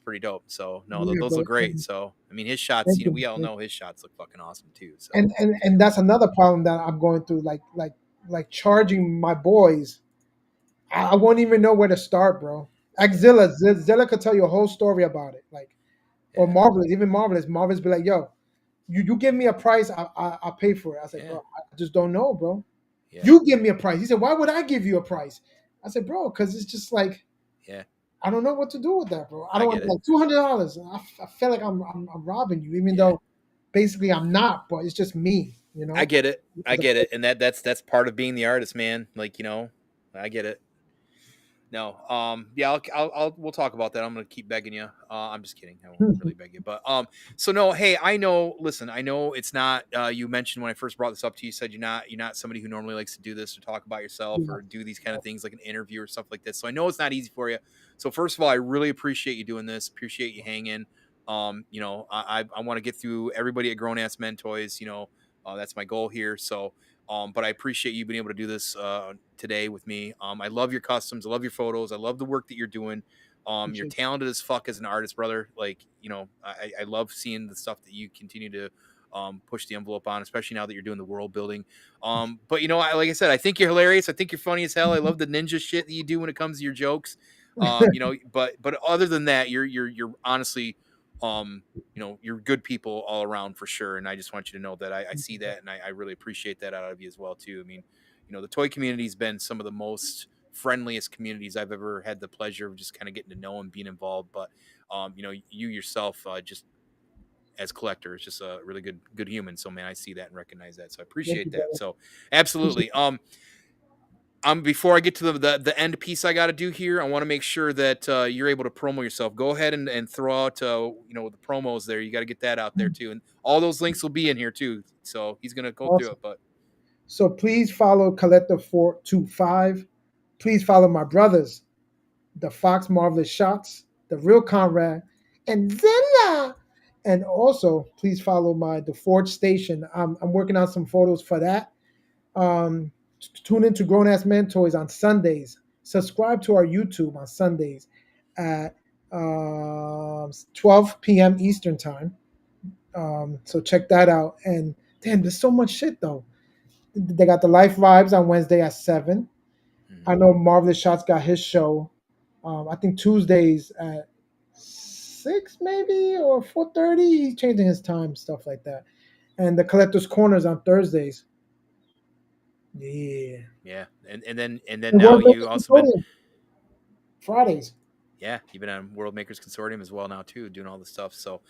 pretty dope. So no, Yeah, those bro. look great. So I mean his shots, Thank you know, you. we all know his shots look fucking awesome too. So And that's another problem that I'm going through. Like charging my boys. I won't even know where to start, bro. yeah, Zilla could tell you a whole story about it. Like, or yeah, Marvelous, even Marvelous be like, yo, you give me a price, I'll pay for it. I said, yeah, bro, I just don't know, bro. yeah, You give me a price. He said, why would I give you a price? I said, bro, because it's just like yeah. I don't know what to do with that, bro. I I don't want get it. like $200. I feel like I'm robbing you, even Yeah. though basically I'm not. But it's just me, you I know. get it. I As a get it. person. And that's part of being the artist, man. Like, you know, I get it. No, yeah, we'll talk about that. I'm gonna keep begging you. I'm just kidding. I won't really beg you, but so no, hey, I know. Listen, I know it's not. You mentioned when I first brought this up to you, you said you're not somebody who normally likes to do this or talk about yourself Yeah, or do these kind yeah, of things like an interview or stuff like this. So I know it's not easy for you. So first of all, I really appreciate you doing this. Appreciate you hanging. You know, I want to get through everybody at Grown Ass Men Toys. You know, that's my goal here. So but I appreciate you being able to do this today with me. I love your customs. I love your photos. I love the work that you're doing. You're appreciate talented as fuck as an artist, brother. Like, you know, I love seeing the stuff that you continue to push the envelope on, especially now that you're doing the world building. But you know, like I said, I think you're hilarious. I think you're funny as hell. I love the ninja shit that you do when it comes to your jokes. you. You know, but other than that, you're honestly you know, you're good people all around for sure. And I just want you to know that I see that and I really appreciate that out of you as well too. I mean, you know, the toy community has been some of the most friendliest communities I've ever had the pleasure of just kind of getting to know and being involved. But you know, you yourself just as collectors, just a really good human. So man, I see that and recognize that. So I Thank appreciate you, that. brother. So Appreciate absolutely. Before I get to the end piece I got to do here, I want to make sure that you're able to promo yourself. Go ahead and throw out you know, the promos there. You got to get that out there it. too, and all those links will be in here too. So he's gonna go through Awesome. it, but So please follow Collector425. Please follow my brothers, the Fox Marvelous Shots, the Real Conrad, and Zilla. And also, please follow the Forge Station. I'm working on some photos for that. Tune into Grown Ass Men Toys on Sundays. Subscribe to our YouTube on Sundays at 12 p.m. Eastern Time. So check that out. And damn, there's so much shit though. They got the Life Vibes on Wednesday at 7. I mhm. know Marvelous Shots got his show. I think Tuesdays at 6 maybe or 4:30. He's changing his time, stuff like that. And the Collector's Corners on Thursdays. Yeah. Yeah, and then And now World you Makers also been Consortium Fridays. yeah, you've been on World Makers Consortium as well now too, doing all the stuff. So,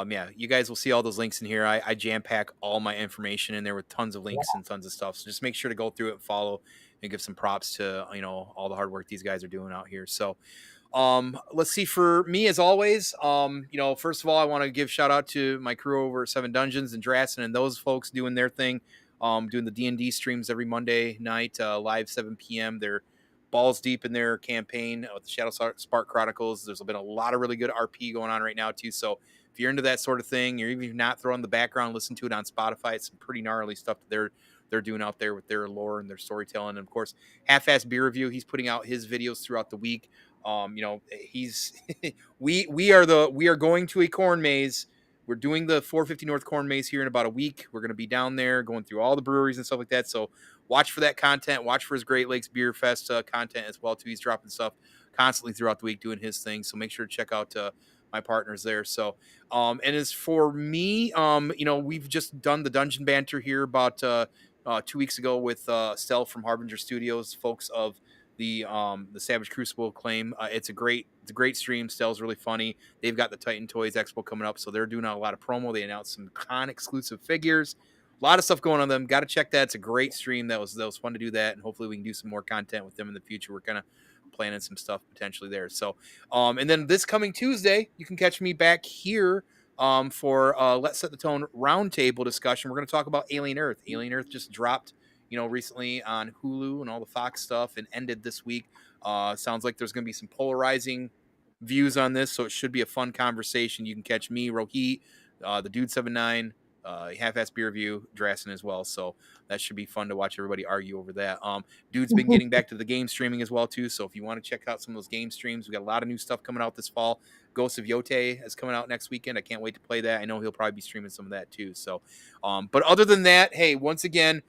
yeah, you guys will see all those links in here. I jam pack all my information in there with tons of links and tons of stuff. So just make sure to go through it and follow and give some props to you know all the hard work these guys are doing out here. So, let's see. For me, as always, you know, first of all, I want to give shout out to my crew over at Seven Dungeons and Drastin and those folks doing their thing, doing the D&D streams every Monday night, live 7 p.m. They're balls deep in their campaign with the Shadow Spark Chronicles. There's been a lot of really good RP going on right now too. So if you're into that sort of thing, you're even not throwing the background, listen to it on Spotify. It's some pretty gnarly stuff that they're doing out there with their lore and their storytelling. And of course, Half-Ass Beer Review. He's putting out his videos throughout the week. You know, he's we are going to a corn maze. We're doing the 450 North Corn Maze here in about a week. We're going to be down there going through all the breweries and stuff like that. So watch for that content. Watch for his Great Lakes Beer Fest content as well too. He's dropping stuff constantly throughout the week doing his thing. So make sure to check out my partners there. So and as for me, you know, we've just done the dungeon banter here about 2 weeks ago with Stell from Harbinger Studios, folks of the Savage Crucible claim. It's a great stream. Stell's really funny. They've got the Titan Toys Expo coming up, so they're doing a lot of promo. They announced some con exclusive figures. A lot of stuff going on them. Got to check that. It's a great stream. That was fun to do that, and hopefully we can do some more content with them in the future. We're kind of planning some stuff potentially there. So, and then this coming Tuesday, you can catch me back here for Let's Set the Tone roundtable discussion. We're going to talk about Alien Earth. Alien Earth just dropped, you know, recently on Hulu and all the Fox stuff and ended this week. Sounds like there's going to be some polarizing views on this, so it should be a fun conversation. You can catch me, Rohit, the Dude 79, Half-Ass Beer Review, Drassen as well. So that should be fun to watch everybody argue over that. Dude's been getting back to the game streaming as well too. So if you want to check out some of those game streams, we got a lot of new stuff coming out this fall. Ghost of Yote is coming out next weekend. I can't wait to play that. I know he'll probably be streaming some of that too. So, but other than that, hey, once again,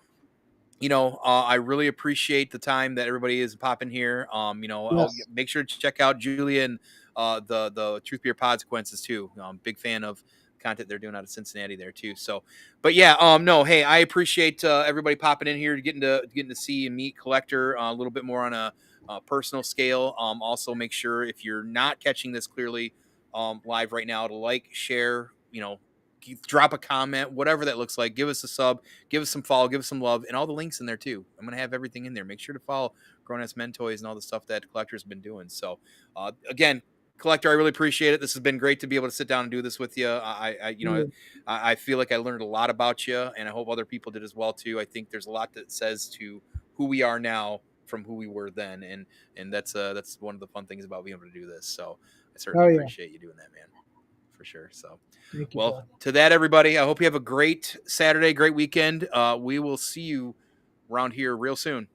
I really appreciate the time that everybody is popping here. I'll Yes. make sure to check out Julia and the Truth Beer Consequences too. Big fan of content they're doing out of Cincinnati there too. So, but yeah, no, hey, I appreciate everybody popping in here, getting to see and meet Collector a little bit more on a personal scale. Also, make sure if you're not catching this clearly live right now to like, share, drop a comment, whatever that looks like. Give us a sub, give us some follow, give us some love, and all the links in there too. I'm gonna have everything in there. Make sure to follow GrownAssMenToyz and all the stuff that Collector's been doing. So, again, Collector, I really appreciate it. This has been great to be able to sit down and do this with you. I feel like I learned a lot about you, and I hope other people did as well too. I think there's a lot that says to who we are now from who we were then, and that's one of the fun things about being able to do this. So I certainly Oh yeah. appreciate you doing that, man, for sure. So. Thank you, Well, bro. to that, everybody, I hope you have a great Saturday, great weekend. We will see you around here real soon.